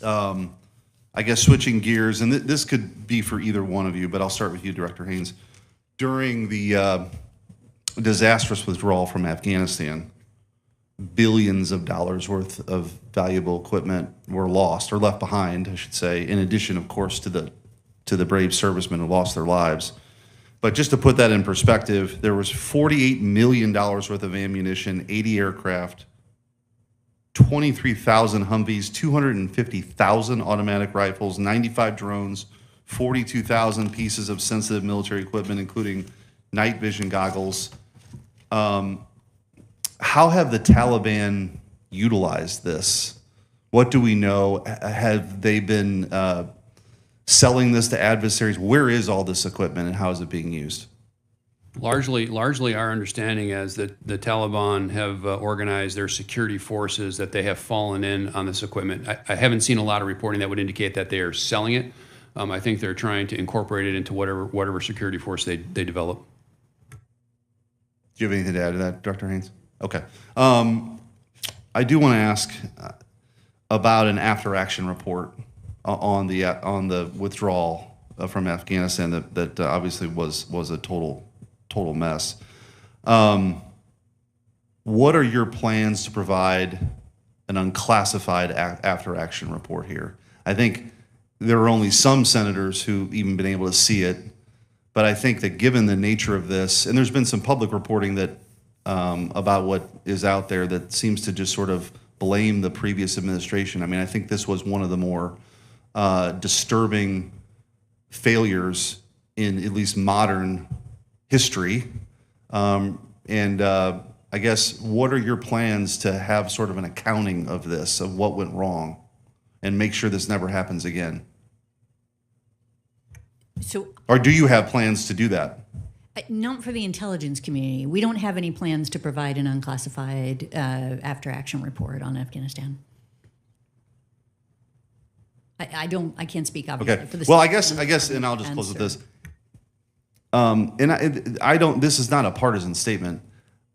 I guess switching gears, and this could be for either one of you, but I'll start with you, Director Haynes. During the disastrous withdrawal from Afghanistan, billions of dollars worth of valuable equipment were lost, or left behind, I should say, in addition, of course, to the brave servicemen who lost their lives. But just to put that in perspective, there was $48 million worth of ammunition, 80 aircraft, 23,000 Humvees, 250,000 automatic rifles, 95 drones, 42,000 pieces of sensitive military equipment, including night vision goggles. How have the Taliban utilized this? What do we know? Have they been selling this to adversaries? Where is all this equipment, and how is it being used? Largely, our understanding is that the Taliban have organized their security forces, that they have fallen in on this equipment. I haven't seen a lot of reporting that would indicate that they are selling it. I think they're trying to incorporate it into whatever security force they develop. Do you have anything to add to that, Dr. Haynes? Okay. I do want to ask about an after-action report on the withdrawal from Afghanistan that obviously was a total mess. What are your plans to provide an unclassified after-action report here? I think there are only some senators who've even been able to see it, but I think that given the nature of this, and there's been some public reporting that about what is out there that seems to just sort of blame the previous administration. I mean, I think this was one of the more disturbing failures in at least modern history. I guess, what are your plans to have sort of an accounting of this, of what went wrong, and make sure this never happens again? Or do you have plans to do that? Not for the intelligence community. We don't have any plans to provide an unclassified after-action report on Afghanistan. I can't speak obviously. Okay. For the well, I guess, and I'll just close with this. I don't. This is not a partisan statement.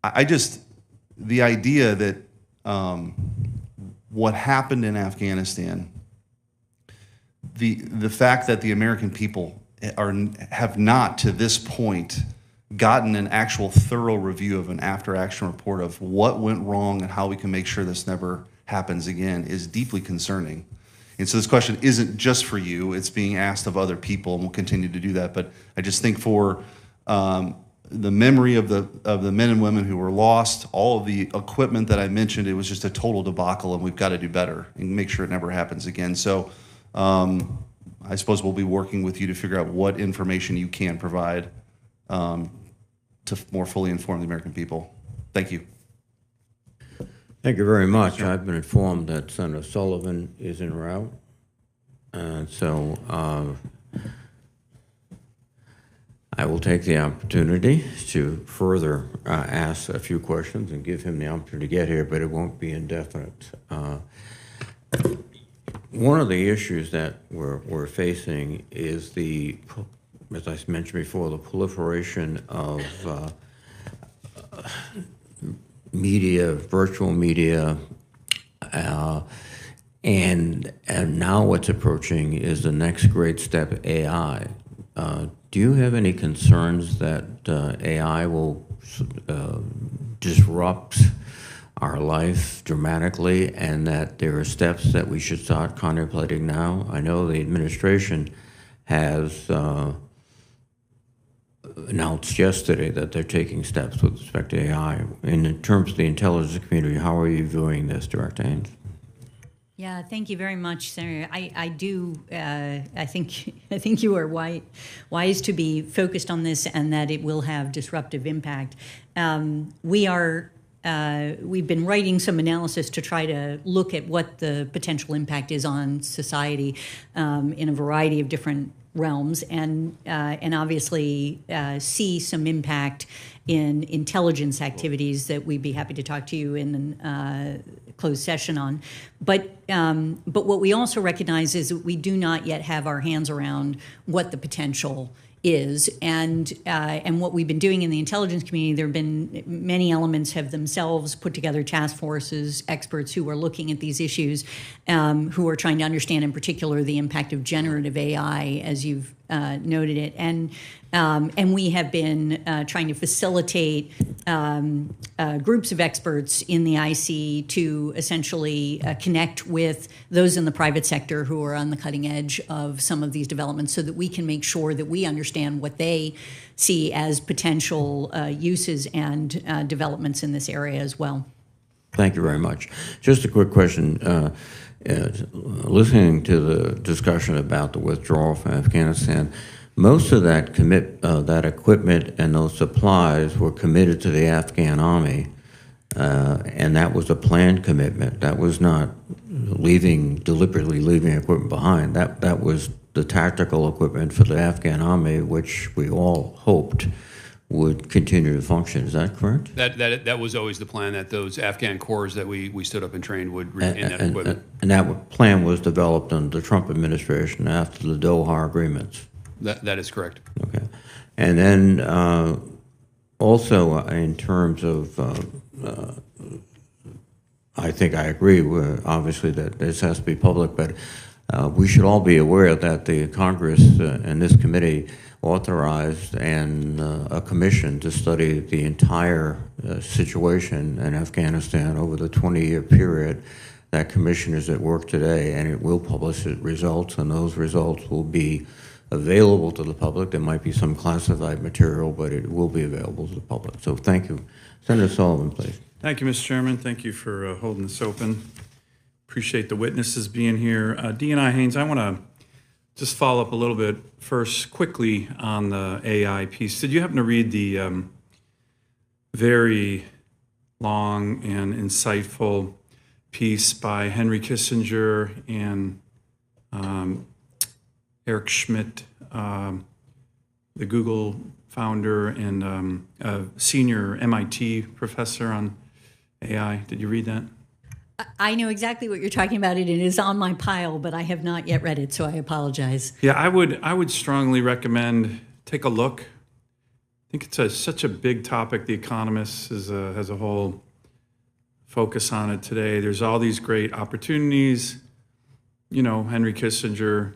The idea that what happened in Afghanistan, the fact that the American people have not to this point gotten an actual thorough review of an after-action report of what went wrong and how we can make sure this never happens again is deeply concerning. And so this question isn't just for you, it's being asked of other people, and we'll continue to do that. But I just think for the memory of the men and women who were lost, all of the equipment that I mentioned, it was just a total debacle, and we've got to do better and make sure it never happens again. So I suppose we'll be working with you to figure out what information you can provide to more fully inform the American people. Thank you. Thank you very much. I've been informed that Senator Sullivan is en route. And so I will take the opportunity to further ask a few questions and give him the opportunity to get here, but it won't be indefinite. One of the issues that we're facing is the, as I mentioned before, the proliferation of media, virtual media, and now what's approaching is the next great step, AI. Do you have any concerns that AI will disrupt our life dramatically, and that there are steps that we should start contemplating now? I know the administration has announced yesterday that they're taking steps with respect to AI. In terms of the intelligence community, how are you viewing this, Director Haynes? Yeah, thank you very much, Senator. I think you are wise to be focused on this, and that it will have disruptive impact. We've been writing some analysis to try to look at what the potential impact is on society in a variety of different realms, and obviously see some impact in intelligence activities that we'd be happy to talk to you in closed session on. But what we also recognize is that we do not yet have our hands around what the potential is, and what we've been doing in the intelligence community. There have been many elements have themselves put together task forces, experts who are looking at these issues, who are trying to understand in particular the impact of generative AI, as you've noted it, and we have been trying to facilitate groups of experts in the IC to essentially connect with those in the private sector who are on the cutting edge of some of these developments, so that we can make sure that we understand what they see as potential uses and developments in this area as well. Thank you very much. Just a quick question. Listening to the discussion about the withdrawal from Afghanistan, most of that equipment and those supplies were committed to the Afghan army, and that was a planned commitment. That was not deliberately leaving equipment behind. That was the tactical equipment for the Afghan army, which we all hoped would continue to function. Is that correct? That was always the plan, that those Afghan corps that we stood up and trained would retain that equipment. And that plan was developed under the Trump administration after the Doha agreements. That is correct. Okay. And then also in terms of, I think I agree with, obviously, that this has to be public, but we should all be aware that the Congress and this committee authorized a commission to study the entire situation in Afghanistan over the 20-year period. That commission is at work today, and it will publish its results, and those results will be available to the public. There might be some classified material, but it will be available to the public. So thank you. Senator Sullivan, please. Thank you, Mr. Chairman. Thank you for holding this open. Appreciate the witnesses being here. DNI Haynes, I want to just follow up a little bit first quickly on the AI piece. Did you happen to read the very long and insightful piece by Henry Kissinger and Eric Schmidt, the Google founder and a senior MIT professor on AI? Did you read that? I know exactly what you're talking about. It is on my pile, but I have not yet read it, so I apologize. Yeah, I would strongly recommend take a look. I think it's such a big topic. The Economist has a whole focus on it today. There's all these great opportunities. You know, Henry Kissinger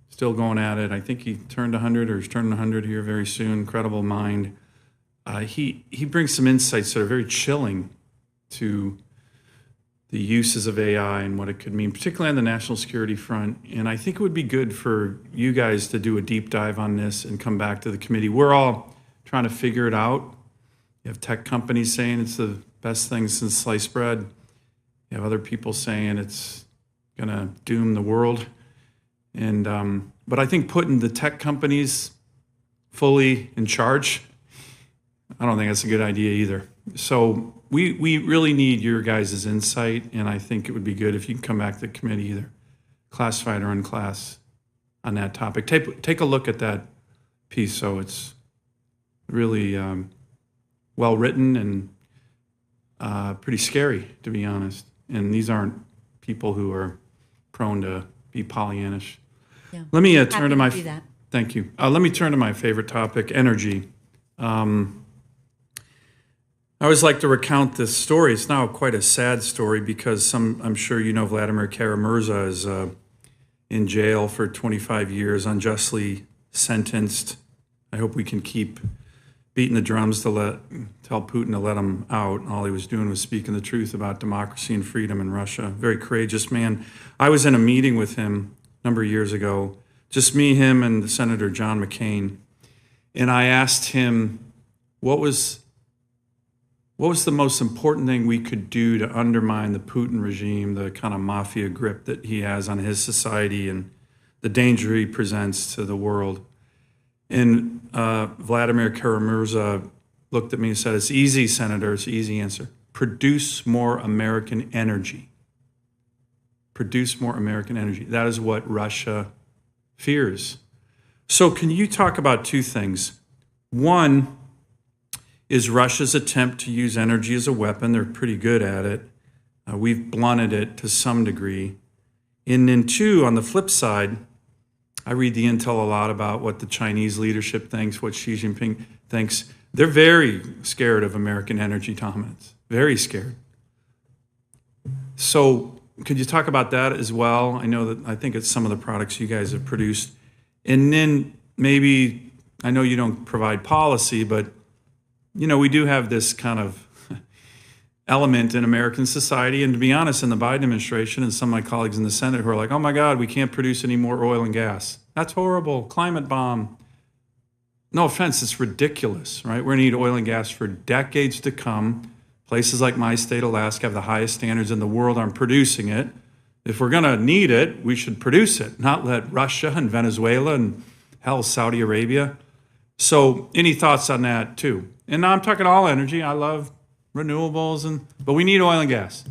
still going at it. I think he turned 100 or he's turning 100 here very soon. Incredible mind. He brings some insights that are very chilling to the uses of AI and what it could mean, particularly on the national security front. And I think it would be good for you guys to do a deep dive on this and come back to the committee. We're all trying to figure it out. You have tech companies saying it's the best thing since sliced bread. You have other people saying it's going to doom the world. And but I think putting the tech companies fully in charge I don't think that's a good idea either. So we really need your guys' insight, and I think it would be good if you can come back to the committee, either classified or unclass, on that topic. Take a look at that piece. So it's really well written and pretty scary, to be honest. And these aren't people who are prone to be Pollyannish. Yeah. Let me Happy turn to my. do that. Thank you. Let me turn to my favorite topic, energy. I always like to recount this story. It's now quite a sad story because I'm sure you know Vladimir Kara-Murza is in jail for 25 years, unjustly sentenced. I hope we can keep beating the drums to tell Putin to let him out. All he was doing was speaking the truth about democracy and freedom in Russia. Very courageous man. I was in a meeting with him a number of years ago, just me, him, and Senator John McCain. And I asked him, what was the most important thing we could do to undermine the Putin regime, the kind of mafia grip that he has on his society and the danger he presents to the world? And Vladimir Kara-Murza looked at me and said, it's easy, Senator, it's an easy answer. Produce more American energy. Produce more American energy. That is what Russia fears. So can you talk about two things? One is Russia's attempt to use energy as a weapon. They're pretty good at it. We've blunted it to some degree. And then two, on the flip side, I read the intel a lot about what the Chinese leadership thinks, what Xi Jinping thinks. They're very scared of American energy dominance, very scared. So could you talk about that as well? I think it's some of the products you guys have produced. And then maybe, I know you don't provide policy, but we do have this kind of element in American society, and to be honest, in the Biden administration and some of my colleagues in the Senate who are like, oh my God, we can't produce any more oil and gas. That's horrible, climate bomb. No offense, it's ridiculous, right? We're gonna need oil and gas for decades to come. Places like my state, Alaska, have the highest standards in the world on producing it. If we're gonna need it, we should produce it, not let Russia and Venezuela and hell, Saudi Arabia. So any thoughts on that too? And now I'm talking all energy. I love renewables, but we need oil and gas.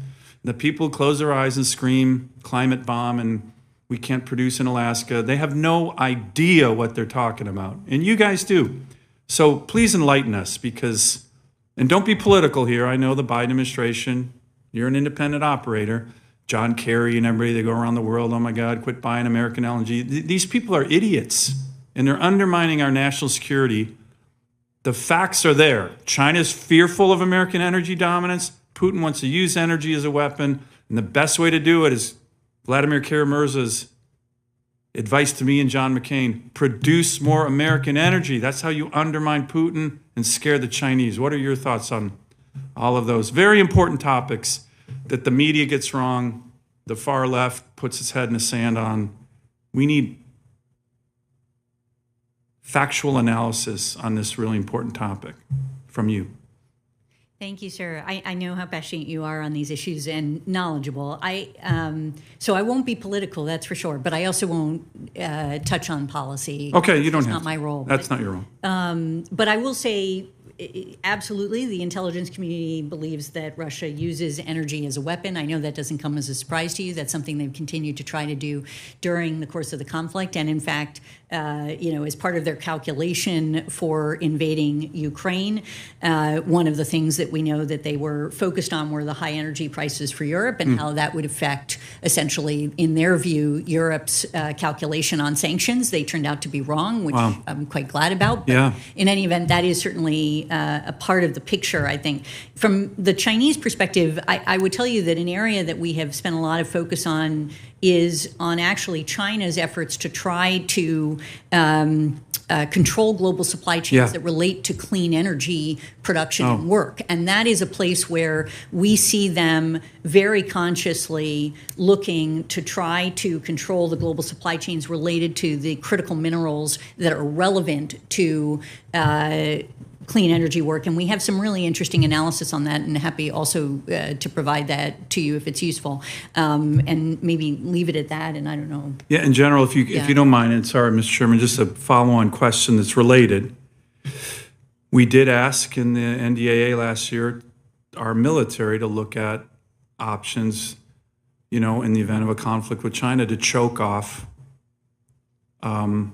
The people close their eyes and scream climate bomb and we can't produce in Alaska. They have no idea what they're talking about. And you guys do. So please enlighten us and don't be political here. I know the Biden administration, you're an independent operator. John Kerry and everybody, they go around the world, oh my God, quit buying American LNG. These people are idiots and they're undermining our national security. The facts are there. China's fearful of American energy dominance. Putin wants to use energy as a weapon. And the best way to do it is Vladimir Kara-Murza's advice to me and John McCain. Produce more American energy. That's how you undermine Putin and scare the Chinese. What are your thoughts on all of those very important topics that the media gets wrong, the far left puts its head in the sand on? We need factual analysis on this really important topic from you. Thank you, sir. I know how passionate you are on these issues and knowledgeable. So I won't be political, that's for sure, but I also won't touch on policy. Okay, you don't have That's not to. my role. That's not your role. But I will say, absolutely, the intelligence community believes that Russia uses energy as a weapon. I know that doesn't come as a surprise to you. That's something they've continued to try to do during the course of the conflict. And in fact, as part of their calculation for invading Ukraine, one of the things that we know that they were focused on were the high energy prices for Europe and how that would affect, essentially, in their view, Europe's calculation on sanctions. They turned out to be wrong, which I'm quite glad about. But in any event, that is certainly a part of the picture, I think. From the Chinese perspective, I would tell you that an area that we have spent a lot of focus on is on actually China's efforts to try to control global supply chains that relate to clean energy production and work. And that is a place where we see them very consciously looking to try to control the global supply chains related to the critical minerals that are relevant to clean energy work. And we have some really interesting analysis on that, and happy also to provide that to you if it's useful. And maybe leave it at that, and I don't know. Yeah, in general, if you don't mind, and sorry, Mr. Chairman, just a follow-on question that's related. We did ask in the NDAA last year our military to look at options, in the event of a conflict with China, to choke off oil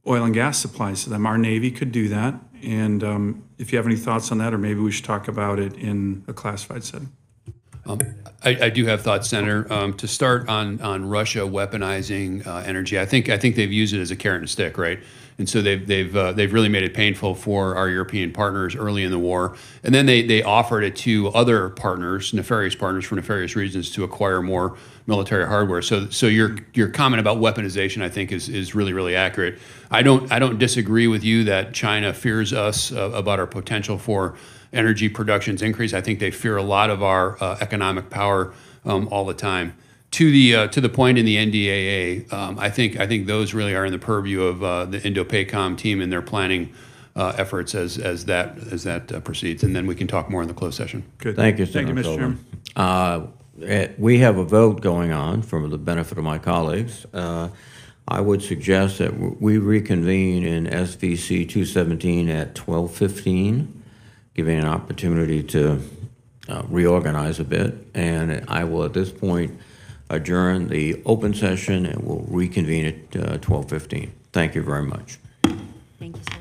and gas supplies to them. Our Navy could do that. And if you have any thoughts on that, or maybe we should talk about it in a classified setting. I do have thoughts, Senator. To start on Russia weaponizing energy, I think they've used it as a carrot and stick, right? And so they've really made it painful for our European partners early in the war, and then they offered it to other partners, nefarious partners for nefarious reasons, to acquire more military hardware. So your comment about weaponization, I think, is really, really accurate. I don't disagree with you that China fears us about our potential for energy production's increase. I think they fear a lot of our economic power all the time. To the point in the NDAA, I think those really are in the purview of the Indo-PACOM team and their planning efforts as that proceeds, and then we can talk more in the closed session. Good. Thank you, Thank you, Senator Mr. Sullivan. We have a vote going on for the benefit of my colleagues. I would suggest that we reconvene in SVC 217 at 12:15, giving an opportunity to reorganize a bit. And I will, at this point, adjourn the open session and we'll reconvene at 12:15. Thank you very much. Thank you, sir.